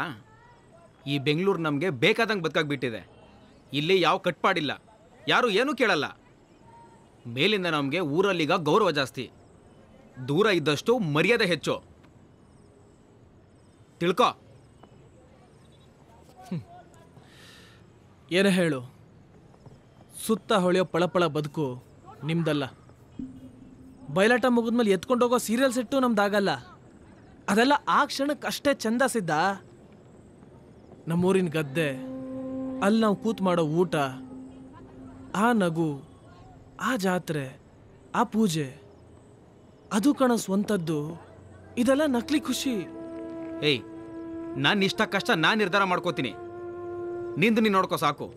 ಈ ಬೆಂಗಳೂರು ನಮಗೆ ಬೇಕಾದಂಗೆ ಬದುಕಾಗ್ಬಿಟ್ಟಿದೆ. ಇಲ್ಲಿ ಯಾವ ಕಟ್ಪಾಡಿಲ್ಲ, ಯಾರು ಏನೂ ಕೇಳಲ್ಲ. ಮೇಲಿಂದ ನಮಗೆ ಊರಲ್ಲೀಗ ಗೌರವ ಜಾಸ್ತಿ, ದೂರ ಇದ್ದಷ್ಟು ಮರ್ಯಾದೆ ಹೆಚ್ಚು. ತಿಳ್ಕೊ. ಏನೇ ಹೇಳು, ಸುತ್ತ ಹೊಳೆಯೋ ಪಳಪಳ ಬದುಕು ನಿಮ್ದಲ್ಲ. ಬಯಲಾಟ ಮುಗಿದ್ಮೇಲೆ ಎತ್ಕೊಂಡೋಗೋ ಸೀರಿಯಲ್ ಸೆಟ್ಟು ನಮ್ದಾಗಲ್ಲ. ಅದೆಲ್ಲ ಆ ಕ್ಷಣಕ್ಕಷ್ಟೇ ಚಂದ ಸಿದ್ಧ. ನಮ್ಮೂರಿನ ಗದ್ದೆ, ಅಲ್ಲಿ ನಾವು ಕೂತ್ ಮಾಡೋ ಊಟ, ಆ ನಗು, ಆ ಜಾತ್ರೆ, ಆ ಪೂಜೆ, ಅದು ಕಣ ಸ್ವಂತದ್ದು. ಇದೆಲ್ಲ ನಕಲಿ ಖುಷಿ. ಏಯ್, ನಾನು ಇಷ್ಟ ಕಷ್ಟ ನಾನು ನಿರ್ಧಾರ ಮಾಡ್ಕೋತೀನಿ, ನಿಂದು ನೀನು ನೋಡ್ಕೋ ಸಾಕು.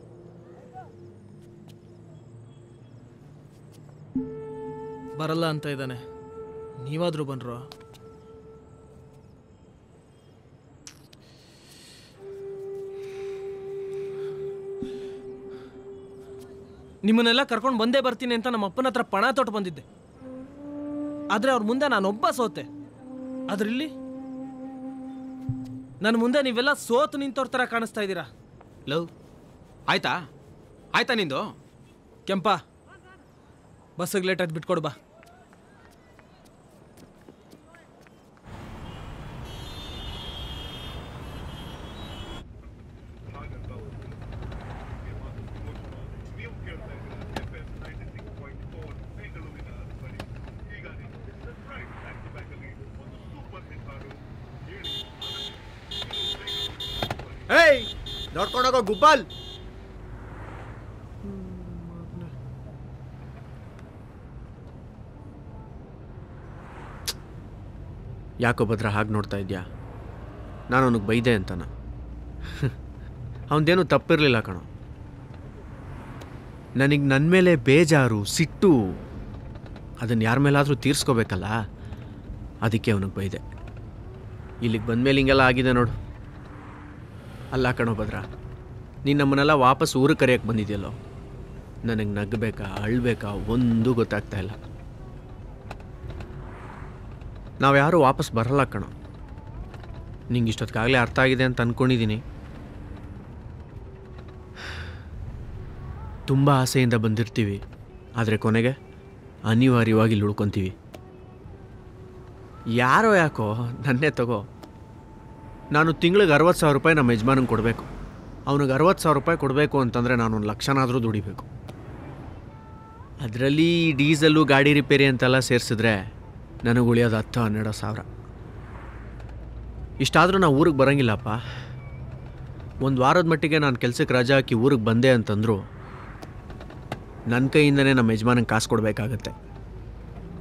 ಬರಲ್ಲ ಅಂತ ಇದ್ದಾನೆ, ನೀವಾದ್ರೂ ಬನ್ರೋ. ನಿಮ್ಮನ್ನೆಲ್ಲ ಕರ್ಕೊಂಡು ಬಂದೇ ಬರ್ತೀನಿ ಅಂತ ನಮ್ಮ ಅಪ್ಪನ ಹತ್ರ ಪಣ ತೊಟ್ಟು ಬಂದಿದ್ದೆ. ಆದ್ರೆ ಅವ್ರ ಮುಂದೆ ನಾನೊಬ್ಬ ಸೋತೆ. ಅದ್ರಲ್ಲಿ ನನ್ನ ಮುಂದೆ ನೀವೆಲ್ಲ ಸೋತು ನಿಂತವ್ರ ಥರ ಕಾಣಿಸ್ತಾ ಇದ್ದೀರಾ. ಲವ್ ಆಯ್ತಾ ಆಯ್ತಾ ನಿಂದು? ಕೆಂಪ, ಬಸ್ಸಿಗೆ ಲೇಟ್ ಆಯ್ತು, ಬಿಟ್ಕೊಡು ಬಾ. ಏಯ್, ನೋಡ್ಕೊಂಡೋಗೋ ಗುಬ್ಬಲ್. ಯಾಕೋ ಭದ್ರ ಹಾಗೆ ನೋಡ್ತಾ ಇದೆಯಾ? ನಾನು ಅವನಿಗೆ ಬೈದೆ ಅಂತಾನ? ಅವನದೇನು ತಪ್ಪಿರಲಿಲ್ಲ ಕಣೋ. ನನಗೆ ನನ್ನ ಮೇಲೆ ಬೇಜಾರು, ಸಿಟ್ಟು, ಅದನ್ನು ಯಾರ ಮೇಲಾದರೂ ತೀರ್ಸ್ಕೋಬೇಕಲ್ಲ, ಅದಕ್ಕೆ ಅವನಿಗೆ ಬೈದೆ. ಇಲ್ಲಿಗೆ ಬಂದಮೇಲೆ ಹಿಂಗೆಲ್ಲ ಆಗಿದೆ ನೋಡು. ಅಲ್ಲ ಕಣೋ ಭದ್ರ, ನೀನು ನಮ್ಮನ್ನೆಲ್ಲ ವಾಪಸ್ ಊರಿಗೆ ಕರೆಯೋಕ್ಕೆ ಬಂದಿದೆಯಲ್ಲೋ, ನನಗೆ ನಗಬೇಕಾ ಅಳ್ಬೇಕಾ ಒಂದೂ ಗೊತ್ತಾಗ್ತಾ ಇಲ್ಲ. ನಾವು ಯಾರೂ ವಾಪಸ್ ಬರಲ್ಲ ಕಣೋ. ನಿಂಗೆ ಇಷ್ಟೊತ್ತಿಗಾಗಲೇ ಅರ್ಥ ಆಗಿದೆ ಅಂತ ಅಂದ್ಕೊಂಡಿದ್ದೀನಿ. ತುಂಬ ಆಸೆಯಿಂದ ಬಂದಿರ್ತೀವಿ, ಆದರೆ ಕೊನೆಗೆ ಅನಿವಾರ್ಯವಾಗಿ ಇಲ್ಲಿ ಉಳ್ಕೊತೀವಿ. ಯಾರೋ ಯಾಕೋ ನನ್ನೇ ತಗೋ, ನಾನು ತಿಂಗಳಿಗೆ 60,000 ರೂಪಾಯಿ ನಮ್ಮ ಯಜಮಾನಂಗೆ ಕೊಡಬೇಕು. ಅವನಿಗೆ 60,000 ರೂಪಾಯಿ ಕೊಡಬೇಕು ಅಂತಂದರೆ ನಾನು 1 ಲಕ್ಷನಾದರೂ ದುಡಿಬೇಕು. ಅದರಲ್ಲಿ ಡೀಸೆಲ್ಲು, ಗಾಡಿ ರಿಪೇರಿ ಅಂತೆಲ್ಲ ಸೇರಿಸಿದ್ರೆ ನನಗೆ ಉಳಿಯೋದು 10-12 ಸಾವಿರ. ಇಷ್ಟಾದರೂ ನಾವು ಊರಿಗೆ ಬರೋಂಗಿಲ್ಲಪ್ಪ. 1 ವಾರದ ಮಟ್ಟಿಗೆ ನಾನು ಕೆಲಸಕ್ಕೆ ರಜೆ ಹಾಕಿ ಊರಿಗೆ ಬಂದೆ ಅಂತಂದರು ನನ್ನ ಕೈಯಿಂದನೇ ನಮ್ಮ ಯಜಮಾನಂಗೆ ಕಾಸು ಕೊಡಬೇಕಾಗತ್ತೆ.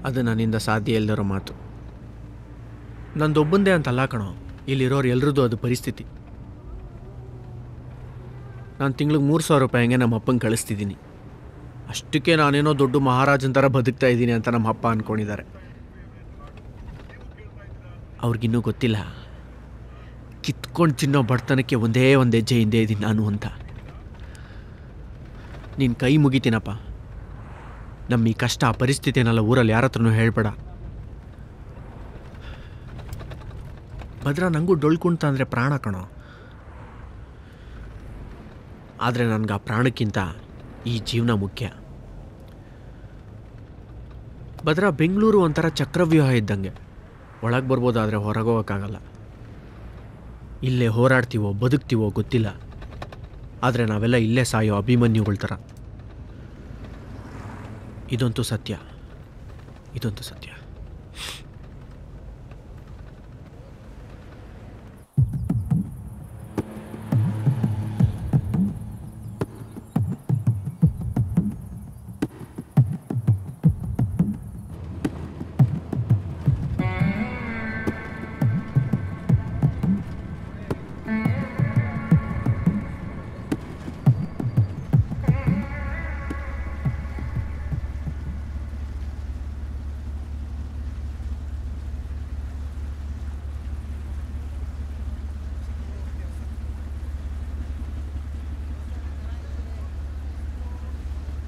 ಅದು ನನ್ನಿಂದ ಸಾಧ್ಯ ಇಲ್ಲದಿರೋ ಮಾತು. ನಂದೊಬ್ಬಂದೇ ಅಂತಲ್ಲ ಕಣೋ, ಇಲ್ಲಿರೋರು ಎಲ್ರದ್ದು ಅದು ಪರಿಸ್ಥಿತಿ. ನಾನು ತಿಂಗ್ಳಿಗೆ 3,000 ರೂಪಾಯಿ ಹಂಗೆ ನಮ್ಮ ಅಪ್ಪಂಗೆ ಕಳಿಸ್ತಿದ್ದೀನಿ. ಅಷ್ಟಕ್ಕೆ ನಾನೇನೋ ದೊಡ್ಡ ಮಹಾರಾಜನ ಥರ ಬದುಕ್ತಾ ಇದ್ದೀನಿ ಅಂತ ನಮ್ಮ ಅಪ್ಪ ಅಂದ್ಕೊಂಡಿದ್ದಾರೆ. ಅವ್ರಿಗಿನ್ನೂ ಗೊತ್ತಿಲ್ಲ ಕಿತ್ಕೊಂಡು ತಿನ್ನೋ ಬಡತನಕ್ಕೆ ಒಂದೇ ಒಂದು ಹೆಜ್ಜೆ ಹಿಂದೆ ಇದ್ದೀನಿ ನಾನು ಅಂತ. ನೀನು ಕೈ ಮುಗಿತೀನಪ್ಪ, ನಮ್ಮ ಈ ಕಷ್ಟ ಪರಿಸ್ಥಿತಿನೆಲ್ಲ ಊರಲ್ಲಿ ಯಾರ ಹತ್ರನೂ ಹೇಳ್ಬೇಡ. ಭದ್ರ, ನನಗೂ ಡೊಳ್ಕುಂಟ ಅಂದರೆ ಪ್ರಾಣ ಕಣೋ. ಆದರೆ ನನಗೆ ಆ ಪ್ರಾಣಕ್ಕಿಂತ ಈ ಜೀವನ ಮುಖ್ಯ. ಭದ್ರ, ಬೆಂಗಳೂರು ಒಂಥರ ಚಕ್ರವ್ಯೂಹ ಇದ್ದಂಗೆ. ಒಳಗೆ ಬರ್ಬೋದಾದರೆ ಹೊರಗೋಗೋಕ್ಕಾಗಲ್ಲ. ಇಲ್ಲೇ ಹೋರಾಡ್ತೀವೋ ಬದುಕ್ತೀವೋ ಗೊತ್ತಿಲ್ಲ, ಆದರೆ ನಾವೆಲ್ಲ ಇಲ್ಲೇ ಸಾಯೋ ಅಭಿಮನ್ಯುಗಳ ಥರ. ಇದಂತೂ ಸತ್ಯ, ಇದಂತೂ ಸತ್ಯ.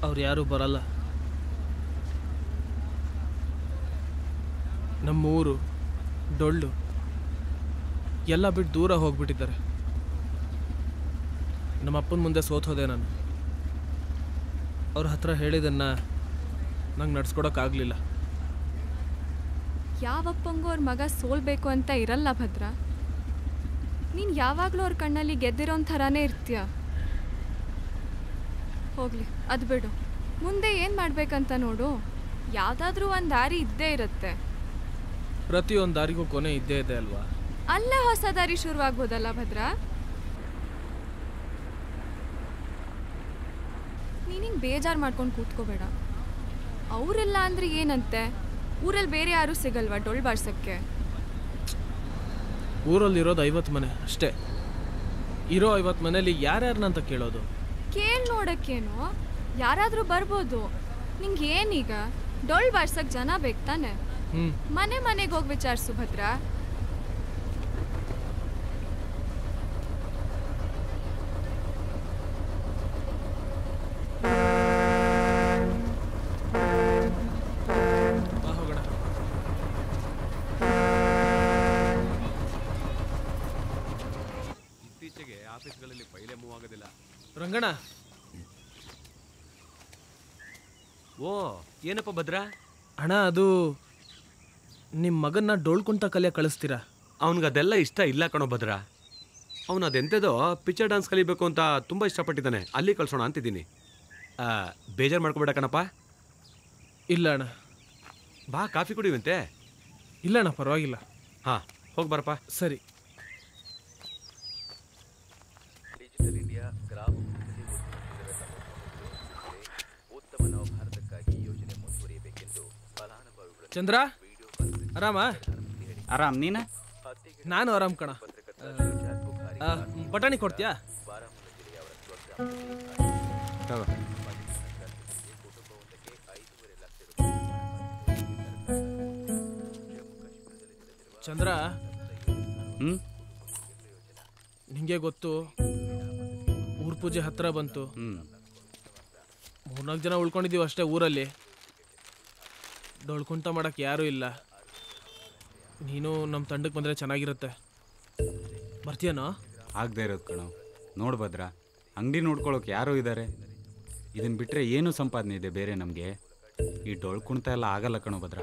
ಅವ್ರು ಯಾರೂ ಬರಲ್ಲ. ನಮ್ಮೂರು ಡೊಳ್ಳು ಎಲ್ಲ ಬಿಟ್ಟು ದೂರ ಹೋಗ್ಬಿಟ್ಟಿದ್ದಾರೆ. ನಮ್ಮ ಅಪ್ಪನ ಮುಂದೆ ಸೋತೋದೆ ನಾನು. ಅವ್ರ ಹತ್ರ ಹೇಳಿದ್ದನ್ನು ನಂಗೆ ನಡ್ಸ್ಕೊಡೋಕ್ಕಾಗಲಿಲ್ಲ. ಯಾವಪ್ಪಂಗೂ ಅವ್ರ ಮಗ ಸೋಲ್ಬೇಕು ಅಂತ ಇರಲ್ಲ ಭದ್ರ. ನೀನು ಯಾವಾಗಲೂ ಅವ್ರ ಕಣ್ಣಲ್ಲಿ ಗೆದ್ದಿರೋನ್ ಥರನೇ ಇರ್ತೀಯ. ಹೋಗ್ಲಿ, ಅದು ಬಿಡು. ಮುಂದೆ ಏನು ಮಾಡ್ಬೇಕಂತ ನೋಡು. ಯಾವುದಾದ್ರೂ ಒಂದು ದಾರಿ ಇದ್ದೇ ಇರುತ್ತೆ. ಪ್ರತಿಯೊಂದು ದಾರಿಗೂ ಕೊನೆ ಇದ್ದೇ ಇದೆ ಅಲ್ವಾ? ಅಲ್ಲೇ ಹೊಸ ದಾರಿ ಶುರುವಾಗ್ಬೋದಲ್ಲ ಭದ್ರ. ನೀನಿಂಗೆ ಬೇಜಾರು ಮಾಡ್ಕೊಂಡು ಕೂತ್ಕೋಬೇಡ. ಅವರೆಲ್ಲ ಅಂದರೆ ಏನಂತೆ? ಊರಲ್ಲಿ ಬೇರೆ ಯಾರೂ ಸಿಗಲ್ವಾ ಡೊಳ್ಳು ಬಾರ್ಸಕ್ಕೆ? ಊರಲ್ಲಿರೋದು 50 ಮನೆ ಅಷ್ಟೇ. ಇರೋ 50 ಮನೇಲಿ ಯಾರ್ಯಾರನ್ನಂತ ಕೇಳೋದು? ಕೇಳಿ ನೋಡಕ್ಕೇನು, ಯಾರಾದರೂ ಬರ್ಬೋದು. ನಿಂಗೆ ಏನೀಗ ಡೊಳ್ಳು ಬಾರ್ಸಕ್ಕೆ ಜನ ಬೇಕು ತಾನೆ? ಮನೆ ಮನೆಗೆ ಹೋಗಿ ವಿಚಾರಿಸು ಭದ್ರ. ಇತ್ತೀಚೆಗೆ ಆಫೀಸ್ಗಳಲ್ಲಿ ಫೈಲೇ ಮೂವ್ ಆಗೋದಿಲ್ಲ. ರಂಗಣ್ಣ, ಓ ಏನಪ್ಪ ಭದ್ರ? ಅಣ್ಣ, ಅದು ನಿಮ್ಮ ಮಗನ್ನ ಡೊಳ್ಳು ಕುಂಟ ಕಲಿಯ ಕಳಿಸ್ತೀರಾ? ಅವನಿಗದೆಲ್ಲ ಇಷ್ಟ ಇಲ್ಲ ಕಣೋ ಭದ್ರ. ಅವನು ಅದೆಂಥದೋ ಪಿಕ್ಚರ್ ಡ್ಯಾನ್ಸ್ ಕಲಿಬೇಕು ಅಂತ ತುಂಬ ಇಷ್ಟಪಟ್ಟಿದ್ದಾನೆ. ಅಲ್ಲಿ ಕಳ್ಸೋಣ ಅಂತಿದ್ದೀನಿ. ಬೇಜಾರು ಮಾಡ್ಕೊಬೇಡ ಕಣಪ್ಪ. ಇಲ್ಲ ಅಣ್ಣ. ಬಾ, ಕಾಫಿ ಕುಡಿಯುವಂತೆ. ಇಲ್ಲ ಅಣ್ಣ, ಪರವಾಗಿಲ್ಲ. ಹಾಂ, ಹೋಗಿ ಬರಪ್ಪ. ಸರಿ. ಡಿಜಿಟಲ್ ಇಂಡಿಯಾ ಗ್ರಾಮ ಉತ್ತಮ ನವಭಾರತಕ್ಕಾಗಿ ಯೋಜನೆ ಮುಂದುವರಿಯಬೇಕೆಂದು ಫಲಾನುಭವಿಗಳು. ಚಂದ್ರ, ಆರಾಮ? ಆರಾಮ್. ನೀನು? ನಾನು ಆರಾಮ್ ಕಣ. ಬಟಾಣಿ ಕೊಡ್ತೀಯಾ? ಚಂದ್ರ, ನಿಂಗೆ ಗೊತ್ತು, ಊರ್ ಪೂಜೆ ಹತ್ರ ಬಂತು. 3-4 ಜನ ಉಳ್ಕೊಂಡಿದ್ದೀವಿ ಅಷ್ಟೇ ಊರಲ್ಲಿ. ಡೊಳ್ಕುಂಟ ಮಾಡಕ್ಕೆ ಯಾರೂ ಇಲ್ಲ. ನೀನು ನಮ್ಮ ತಂಡಕ್ಕೆ ಬಂದರೆ ಚೆನ್ನಾಗಿರುತ್ತೆ. ಬರ್ತೀಯನೋ? ಆಗದೆ ಇರೋದು ಕಣೋ. ನೋಡು ಭದ್ರ, ಅಂಗಡಿ ನೋಡ್ಕೊಳ್ಳೋಕೆ ಯಾರೂ ಇದ್ದಾರೆ. ಇದನ್ನು ಬಿಟ್ಟರೆ ಏನು ಸಂಪಾದನೆ ಇದೆ ಬೇರೆ ನಮಗೆ? ಈ ಡೊಳ್ಳು ಕುಣಿತ ಎಲ್ಲ ಆಗಲ್ಲ ಕಣೋ ಭದ್ರ.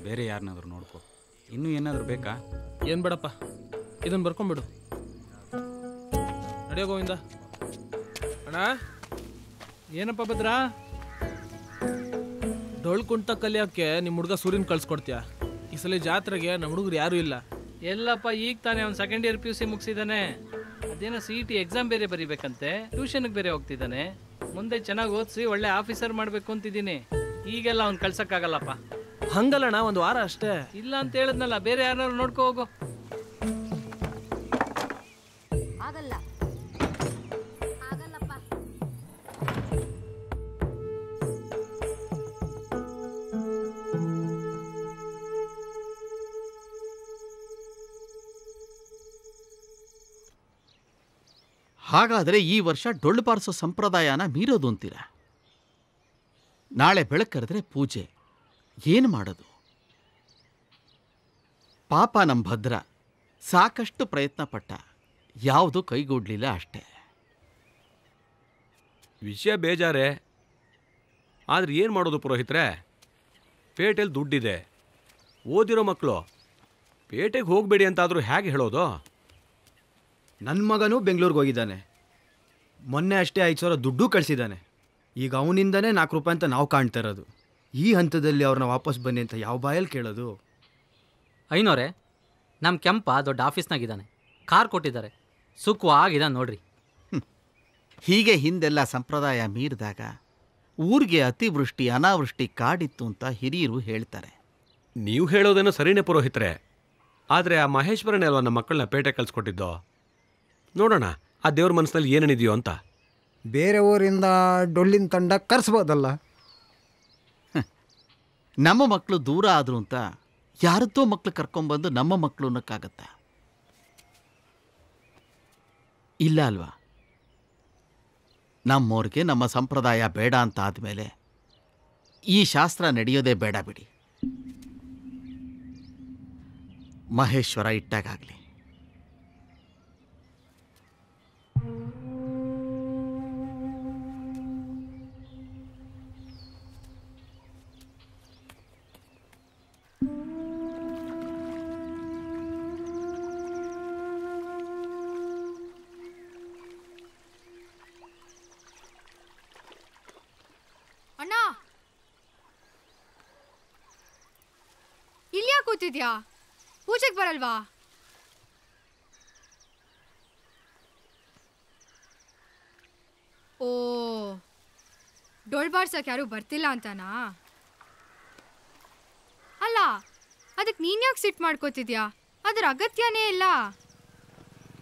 ಬೇರೆ ಯಾರನ್ನಾದ್ರೂ ನೋಡ್ಕೊ. ಇನ್ನೂ ಏನಾದರೂ ಬೇಕಾ? ಏನು ಬೇಡಪ್ಪ, ಇದನ್ನು ಬರ್ಕೊಂಬಿಡು. ನಡೆಯೋ ಗೋವಿಂದ. ಅಣ್ಣ, ಏನಪ್ಪ ಭದ್ರ? ಡೊಳ್ಳು ಕುಂಟ ಕಲಿಯೋಕ್ಕೆ ನಿಮ್ಮ ಹುಡುಗ ಸೂರ್ಯನ ಕಳ್ಸ್ಕೊಡ್ತೀಯಾ? ಈ ಸಲ ಜಾತ್ರೆಗೆ ನಮ್ಮ ಹುಡುಗರು ಯಾರೂ ಇಲ್ಲ. ಎಲ್ಲಪ್ಪ, ಈಗ ತಾನೇ ಅವ್ನು ಸೆಕೆಂಡ್ ಇಯರ್ PUC ಮುಗಿಸಿದ್ದಾನೆ. ಅದೇನೋ CET ಎಕ್ಸಾಮ್ ಬೇರೆ ಬರೀಬೇಕಂತೆ. ಟ್ಯೂಷನ್ಗೆ ಬೇರೆ ಹೋಗ್ತಿದ್ದಾನೆ. ಮುಂದೆ ಚೆನ್ನಾಗಿ ಓದಿಸಿ ಒಳ್ಳೆ ಆಫೀಸರ್ ಮಾಡಬೇಕು ಅಂತಿದ್ದೀನಿ. ಈಗೆಲ್ಲ ಅವ್ನು ಕಳ್ಸೋಕ್ಕಾಗಲ್ಲಪ್ಪ. ಹಂಗಲ್ಲಣ್ಣ, ಒಂದು ವಾರ ಅಷ್ಟೇ. ಇಲ್ಲ ಅಂತ ಹೇಳಿದ್ನಲ್ಲ, ಬೇರೆ ಯಾರನ್ನಾರು ನೋಡ್ಕೋ ಹೋಗು. ಆಗಲ್ಲ, ಆಗಲ್ಲಪ್ಪ. ಹಾಗಾದರೆ ಈ ವರ್ಷ ಡೊಳ್ಳು ಬಾರಿಸೋ ಸಂಪ್ರದಾಯನ ಮೀರೋದು ಅಂತೀರ? ನಾಳೆ ಬೆಳಕರೆದ್ರೆ ಪೂಜೆ, ಏನು ಮಾಡೋದು? ಪಾಪ ನಮ್ಮ ಭದ್ರ ಸಾಕಷ್ಟು ಪ್ರಯತ್ನ ಪಟ್ಟ, ಯಾವುದೂ ಕೈಗೂಡಲಿಲ್ಲ ಅಷ್ಟೇ. ವಿಷಯ ಬೇಜಾರೇ, ಆದರೆ ಏನು ಮಾಡೋದು ಪುರೋಹಿತ್ರೆ? ಪೇಟೆಯಲ್ಲಿ ದುಡ್ಡಿದೆ, ಓದಿರೋ ಮಕ್ಕಳು. ಪೇಟೆಗೆ ಹೋಗಬೇಡಿ ಅಂತಾದರೂ ಹೇಗೆ ಹೇಳೋದು? ನನ್ನ ಮಗನೂ ಬೆಂಗಳೂರಿಗೆ ಹೋಗಿದ್ದಾನೆ. ಮೊನ್ನೆ ಅಷ್ಟೇ 5,000 ದುಡ್ಡು ಕಳಿಸಿದ್ದಾನೆ. ಈಗ ಅವನಿಂದನೇ 4 ರೂಪಾಯಿ ಅಂತ ನಾವು ಕಾಣ್ತಾ ಇರೋದು. ಈ ಹಂತದಲ್ಲಿ ಅವ್ರನ್ನ ವಾಪಸ್ ಬನ್ನಿ ಅಂತ ಯಾವ ಬಾಯಲ್ಲಿ ಕೇಳೋದು? ಐನೋರೆ, ನಮ್ಮ ಕೆಂಪ ದೊಡ್ಡ ಆಫೀಸ್ನಾಗಿದ್ದಾನೆ. ಕಾರ್ ಕೊಟ್ಟಿದ್ದಾರೆ, ಸುಖವಾಗಿದ್ದಾನೆ ನೋಡ್ರಿ. ಹೀಗೆ ಹಿಂದೆಲ್ಲ ಸಂಪ್ರದಾಯ ಮೀರಿದಾಗ ಊರಿಗೆ ಅತಿವೃಷ್ಟಿ ಅನಾವೃಷ್ಟಿ ಕಾಡಿತ್ತು ಅಂತ ಹಿರಿಯರು ಹೇಳ್ತಾರೆ. ನೀವು ಹೇಳೋದೇನೋ ಸರಿನೇ ಪುರೋಹಿತ್ರೆ, ಆದರೆ ಆ ಮಹೇಶ್ವರನೇ ಅಲ್ವಾ ನಮ್ಮ ಮಕ್ಕಳನ್ನ ಪೇಟೆ ಕಳಿಸ್ಕೊಟ್ಟಿದ್ದೋ? ನೋಡೋಣ ಆ ದೇವ್ರ ಮನಸ್ಸಿನಲ್ಲಿ ಏನೇನಿದೆಯೋ ಅಂತ. ಬೇರೆ ಊರಿಂದ ಡೊಳ್ಳಿನ ತಂಡ ಕರೆಸ್ಬೋದಲ್ಲ? ನಮ್ಮ ಮಕ್ಕಳು ದೂರ ಆದ್ರು ಅಂತ ಯಾರದ್ದೋ ಮಕ್ಕಳು ಕರ್ಕೊಂಡ್ಬಂದು ನಮ್ಮ ಮಕ್ಕಳು ಅನ್ನೋಕ್ಕಾಗತ್ತಾ? ಇಲ್ಲ ಅಲ್ವಾ? ನಮ್ಮವ್ರಿಗೆ ನಮ್ಮ ಸಂಪ್ರದಾಯ ಬೇಡ ಅಂತ ಆದಮೇಲೆ ಈ ಶಾಸ್ತ್ರ ನಡೆಯೋದೇ ಬೇಡ ಬಿಡಿ. ಮಹೇಶ್ವರ ಇಟ್ಟಾಗಲಿ. ಅಣ್ಣ, ಇಲ್ಯಾ ಕೂತಿದ್ಯಾ? ಪೂಜೆಗೆ ಬರಲ್ವಾ? ಓ, ಡೋಲ್ ಬಾರ್ಸಕ್ಕೆ ಯಾರು ಬರ್ತಿಲ್ಲ ಅಂತನಾ? ಅಲ್ಲ, ಅದಕ್ಕೆ ನೀನ್ ಯಾಕೆ ಸಿಟ್ ಮಾಡ್ಕೋತಿದ್ಯಾ? ಅದ್ರ ಅಗತ್ಯನೇ ಇಲ್ಲ.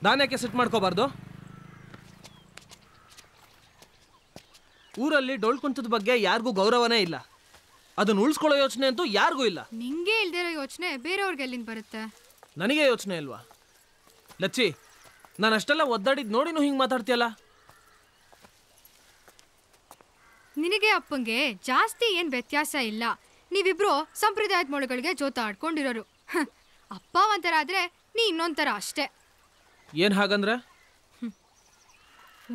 ನಾನ್ಯಾಕೆ ಸಿಟ್ ಮಾಡ್ಕೋಬಾರ್ದು? ಊರಲ್ಲಿ ಡೊಳ್ ಕುಂತದ ಬಗ್ಗೆ ಯಾರಿಗೂ ಗೌರವನೇ ಇಲ್ಲ. ಅದನ್ನ ಉಳಿಸ್ಕೊಳ್ಳೋ ಯೋಚನೆ ಅಂತೂ ಯಾರಿಗೂ ಇಲ್ಲ. ನಿಂಗೆ ಇಲ್ದಿರೋ ಯೋಚನೆ ಬೇರೆಯವ್ರಿಗೆ ಎಲ್ಲಿಂದ ಬರುತ್ತೆ? ನನಗೆ ಯೋಚನೆ ಇಲ್ವಾ? ಲಚ್ಚಿ, ನಾನು ಅಷ್ಟೆಲ್ಲ ಒದ್ದಾಡಿದ್ ನೋಡಿನೂ ಹಿಂಗೆ ಮಾತಾಡ್ತೀಯಲ್ಲ? ನಿನಗೆ ಅಪ್ಪಂಗೆ ಜಾಸ್ತಿ ಏನ್ ವ್ಯತ್ಯಾಸ ಇಲ್ಲ. ನೀವಿಬ್ರು ಸಂಪ್ರದಾಯದ ಮೊಳಗಳಿಗೆ ಜೋತ ಆಡ್ಕೊಂಡಿರೋರು. ಅಪ್ಪ ಒಂಥರ ಆದ್ರೆ ನೀ ಇನ್ನೊಂಥರ ಅಷ್ಟೇ. ಏನ್ ಹಾಗಂದ್ರೆ?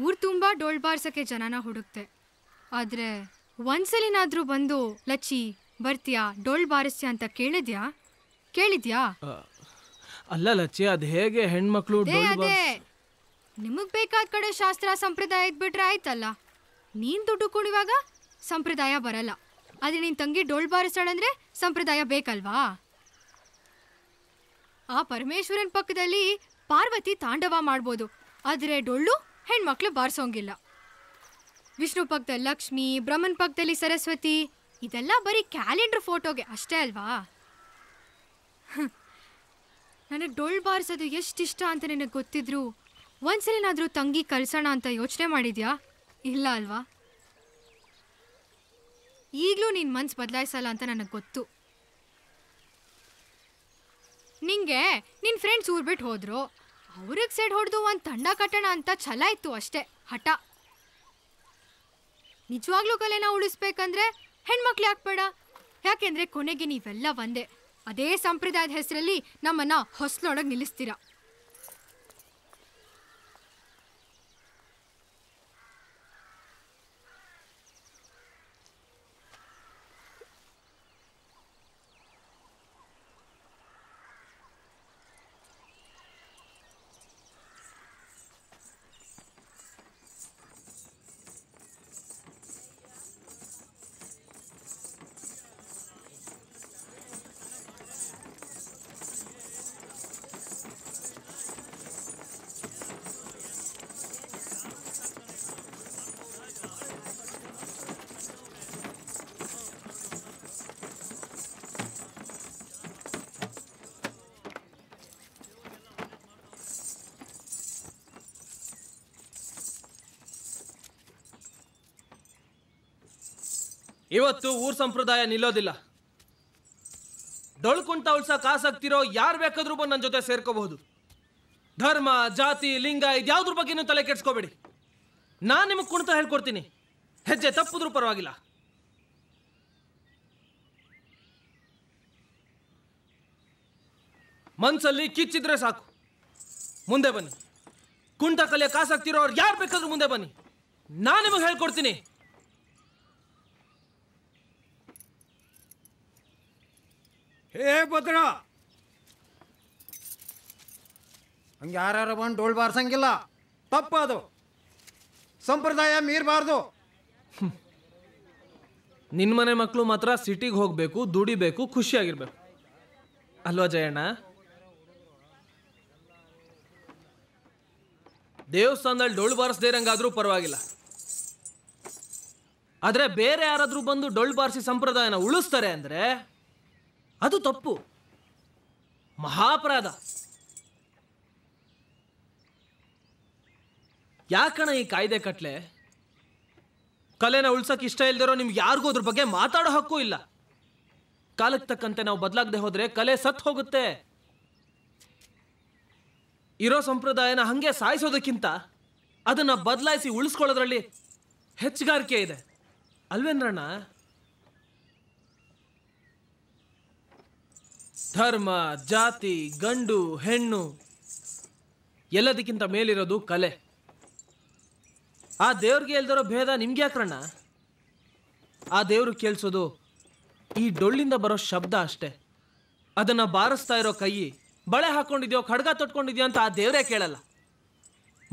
ಊರ್ ತುಂಬಾ ಡೋಲ್ ಬಾರ್ಸಕ್ಕೆ ಜನನ ಹುಡುಕ್ತೆ. ಆದ್ರೆ ಒಂದ್ಸಲಿನಾದ್ರೂ ಬಂದು ಲಚ್ಚಿ ಬರ್ತೀಯಾ, ಡೋಲ್ ಬಾರಿಸ್ತೀಯಾ ಅಂತ ಕೇಳಿದ್ಯಾ? ಅಲ್ಲ ಲಚ್ಚಿ, ಅದ್ ಹೇಗೆ ಹೆಣ್ಮಕ್ಳು ಅದೇ ನಿಮಗ್ ಬೇಕಾದ ಕಡೆ ಶಾಸ್ತ್ರ ಸಂಪ್ರದಾಯ ಇದ್ಬಿಟ್ರೆ ಆಯ್ತಲ್ಲ. ನೀನ್ ದುಡ್ಡು ಕೊಡುವಾಗ ಸಂಪ್ರದಾಯ ಬರಲ್ಲ. ಆದ್ರೆ ನಿನ್ ತಂಗಿ ಡೋಲ್ ಬಾರಿಸ್ತಾಳಂದ್ರೆ ಸಂಪ್ರದಾಯ ಬೇಕಲ್ವಾ? ಆ ಪರಮೇಶ್ವರನ್ ಪಕ್ಕದಲ್ಲಿ ಪಾರ್ವತಿ ತಾಂಡವ ಮಾಡ್ಬೋದು, ಆದ್ರೆ ಡೊಳ್ಳು ಹೆಣ್ಮಕ್ಳು ಬಾರಿಸೋಂಗಿಲ್ಲ. ವಿಷ್ಣು ಪಕ್ಕದಲ್ಲಿ ಲಕ್ಷ್ಮಿ, ಬ್ರಹ್ಮನ್ ಪಕ್ಕದಲ್ಲಿ ಸರಸ್ವತಿ, ಇದೆಲ್ಲ ಬರೀ ಕ್ಯಾಲೆಂಡರ್ ಫೋಟೋಗೆ ಅಷ್ಟೇ ಅಲ್ವಾ? ನನಗೆ ಡೊಳ್ಳು ಬಾರಿಸೋದು ಎಷ್ಟಿಷ್ಟ ಅಂತ ನಿನಗೆ ಗೊತ್ತಿದ್ರು ಒಂದ್ಸಲಿನಾದ್ರೂ ತಂಗಿ ಕಲ್ಸೋಣ ಅಂತ ಯೋಚನೆ ಮಾಡಿದ್ಯಾ? ಇಲ್ಲ ಅಲ್ವಾ? ಈಗಲೂ ನಿನ್ನ ಮನ್ಸು ಬದಲಾಯಿಸಲ್ಲ ಅಂತ ನನಗೆ ಗೊತ್ತು. ನಿಂಗೆ ನಿನ್ನ ಫ್ರೆಂಡ್ಸ್ ಊರ್ ಬಿಟ್ಟು ಹೋದ್ರು, ಅವ್ರಿಗೆ ಸೆಡ್ ಹೊಡೆದು ಒಂದು ತಂಡ ಕಟ್ಟೋಣ ಅಂತ ಛಲ ಇತ್ತು ಅಷ್ಟೇ, ಹಠ. ನಿಜವಾಗ್ಲೂ ಕಲೆನ ಉಳಿಸ್ಬೇಕಂದ್ರೆ ಹೆಣ್ಮಕ್ಳು ಯಾಕೆ ಬೇಡ? ಯಾಕೆಂದ್ರೆ ಕೊನೆಗೆ ನೀವೆಲ್ಲ ಒಂದೇ. ಅದೇ ಸಂಪ್ರದಾಯದ ಹೆಸರಲ್ಲಿ ನಮ್ಮನ್ನ ಹೊಸ್ಲೊಳಗೆ ನಿಲ್ಲಿಸ್ತೀರಾ. ಇವತ್ತು ಊರ್ ಸಂಪ್ರದಾಯ ನಿಲ್ಲೋದಿಲ್ಲ. ಡೊಳ್ ಕುಂಟ ಉಳ್ಸಕ್ ಆಸಕ್ತಿರೋ ಯಾರು ಬೇಕಾದ್ರೂ ಬಂದು ನನ್ನ ಜೊತೆ ಸೇರ್ಕೋಬಹುದು. ಧರ್ಮ, ಜಾತಿ, ಲಿಂಗ ಇದ್ಯಾವ್ದ್ರ ಬಗ್ಗೆನೂ ತಲೆ ಕೆಡ್ಸ್ಕೋಬೇಡಿ. ನಾನ್ ನಿಮಗೆ ಕುಣಿತ ಹೇಳ್ಕೊಡ್ತೀನಿ, ಹೆಜ್ಜೆ ತಪ್ಪಿದ್ರೂ ಪರವಾಗಿಲ್ಲ. ಮನ್ಸಲ್ಲಿ ಕಿಚ್ಚಿದ್ರೆ ಸಾಕು, ಮುಂದೆ ಬನ್ನಿ. ಕುಂಟ ಕಲಿಯಕ್ಕೆ ಆಸಕ್ತಿ ಇರೋರು ಯಾರು ಬೇಕಾದ್ರೂ ಮುಂದೆ ಬನ್ನಿ, ನಾನು ನಿಮಗೆ ಹೇಳ್ಕೊಡ್ತೀನಿ. ಹೇ ಭದ್ರ, ಹಂಗೆ ಯಾರ್ಯಾರ ಬಂದು ಡೋಲ್ ಬಾರ್ಸಂಗಿಲ್ಲ, ತಪ್ಪದು. ಸಂಪ್ರದಾಯ ಮೀರಬಾರ್ದು. ನಿನ್ನ ಮನೆ ಮಕ್ಕಳು ಮಾತ್ರ ಸಿಟಿಗೆ ಹೋಗ್ಬೇಕು, ದುಡಿಬೇಕು, ಖುಷಿಯಾಗಿರ್ಬೇಕು ಅಲ್ವಾ ಜಯಣ್ಣ? ದೇವಸ್ಥಾನದಲ್ಲಿ ಡೊಳ್ಳು ಬಾರಿಸದೇ ಇರಂಗಾದ್ರೂ ಪರವಾಗಿಲ್ಲ, ಆದ್ರೆ ಬೇರೆ ಯಾರಾದ್ರೂ ಬಂದು ಡೊಳ್ಳು ಬಾರಿಸಿ ಸಂಪ್ರದಾಯನ ಉಳಿಸ್ತಾರೆ ಅಂದ್ರೆ ಅದು ತಪ್ಪು, ಮಹಾಪರಾಧ. ಯಾಕಣ ಈ ಕಾಯ್ದೆ ಕಟ್ಲೆ? ಕಲೆನ ಉಳ್ಸಕ್ ಇಷ್ಟ ಇಲ್ದಿರೋ ನಿಮ್ಗೆ ಯಾರಿಗೂ ಅದ್ರ ಬಗ್ಗೆ ಮಾತಾಡೋ ಹಕ್ಕು ಇಲ್ಲ. ಕಾಲಕ್ಕೆ ತಕ್ಕಂತೆ ನಾವು ಬದಲಾಗದೆ ಹೋದ್ರೆ ಕಲೆ ಸತ್ ಹೋಗುತ್ತೆ. ಇರೋ ಸಂಪ್ರದಾಯನ ಹಂಗೆ ಸಾಯಿಸೋದಕ್ಕಿಂತ ಅದನ್ನ ಬದಲಾಯಿಸಿ ಉಳಿಸ್ಕೊಳ್ಳೋದ್ರಲ್ಲಿ ಹೆಚ್ಚುಗಾರಿಕೆ ಇದೆ ಅಲ್ವೇನ್ರಣ್ಣ? ಧರ್ಮ, ಜಾತಿ, ಗಂಡು ಹೆಣ್ಣು ಎಲ್ಲದಕ್ಕಿಂತ ಮೇಲಿರೋದು ಕಲೆ. ಆ ದೇವ್ರಿಗೆ ಇಲ್ದಿರೋ ಭೇದ ನಿಮ್ಗೆ ಯಾಕ್ರಣ್ಣ? ಆ ದೇವ್ರು ಕೇಳಿಸೋದು ಈ ಡೊಳ್ಳಿಂದ ಬರೋ ಶಬ್ದ ಅಷ್ಟೇ. ಅದನ್ನ ಬಾರಿಸ್ತಾ ಇರೋ ಕೈ ಬಳೆ ಹಾಕೊಂಡಿದ್ಯೋ ಖಡ್ಗ ತೊಟ್ಕೊಂಡಿದ್ಯೋ ಅಂತ ಆ ದೇವ್ರೇ ಕೇಳಲ್ಲ.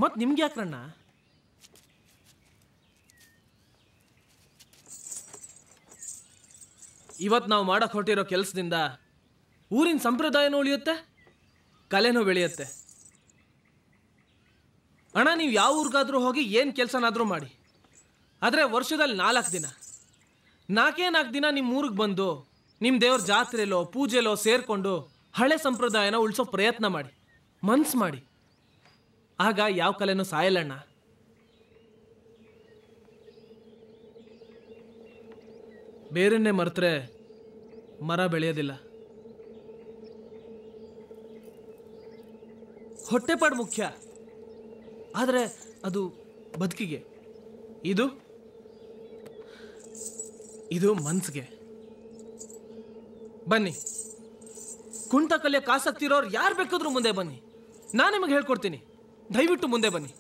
ಮತ್ ನಿಮ್ಗೆ ಯಾಕ್ರಣ್ಣ? ಇವತ್ತು ನಾವು ಮಾಡಕ್ ಹೊರಟಿರೋ ಕೆಲಸದಿಂದ ಊರಿನ ಸಂಪ್ರದಾಯನೂ ಉಳಿಯುತ್ತೆ, ಕಲೆನೂ ಬೆಳೆಯುತ್ತೆ. ಅಣ್ಣ, ನೀವು ಯಾವ ಊರಿಗಾದ್ರೂ ಹೋಗಿ ಏನು ಕೆಲಸನಾದ್ರೂ ಮಾಡಿ, ಆದರೆ ವರ್ಷದಲ್ಲಿ 4 ದಿನ 4 ದಿನ ನಿಮ್ಮ ಊರಿಗೆ ಬಂದು ನಿಮ್ಮ ದೇವ್ರ ಜಾತ್ರೆಲೋ ಪೂಜೆಲೋ ಸೇರಿಕೊಂಡು ಹಳೆ ಸಂಪ್ರದಾಯನ ಉಳಿಸೋ ಪ್ರಯತ್ನ ಮಾಡಿ, ಮನ್ಸು ಮಾಡಿ. ಆಗ ಯಾವ ಕಲೆನೂ ಸಾಯಲ್ಲಣ್ಣ. ಬೇರನ್ನೇ ಮರೆತರೆ ಮರ ಬೆಳೆಯೋದಿಲ್ಲ. ಹೊಟ್ಟೆಪಾಡು ಮುಖ್ಯ, ಆದರೆ ಅದು ಬದುಕಿಗೆ. ಇದು ಮನ್ಸಿಗೆ. ಬನ್ನಿ, ಕುಂಟ ಕಲಿಯಕ್ಕೆ ಆಸಕ್ತಿ ಇರೋರು ಯಾರು ಬೇಕಾದ್ರೂ ಮುಂದೆ ಬನ್ನಿ, ನಾನು ನಿಮಗೆ ಹೇಳ್ಕೊಡ್ತೀನಿ. ದಯವಿಟ್ಟು ಮುಂದೆ ಬನ್ನಿ.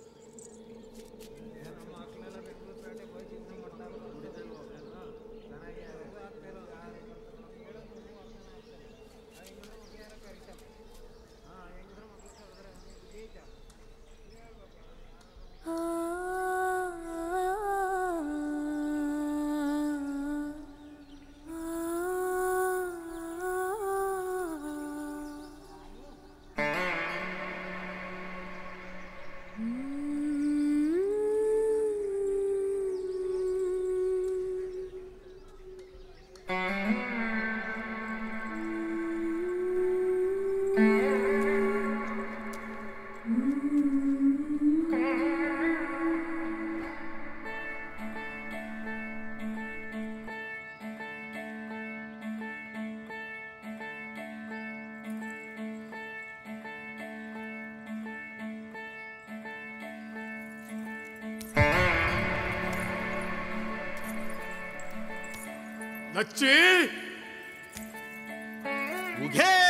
ಲಚ್ಚಿ ಉಘೇ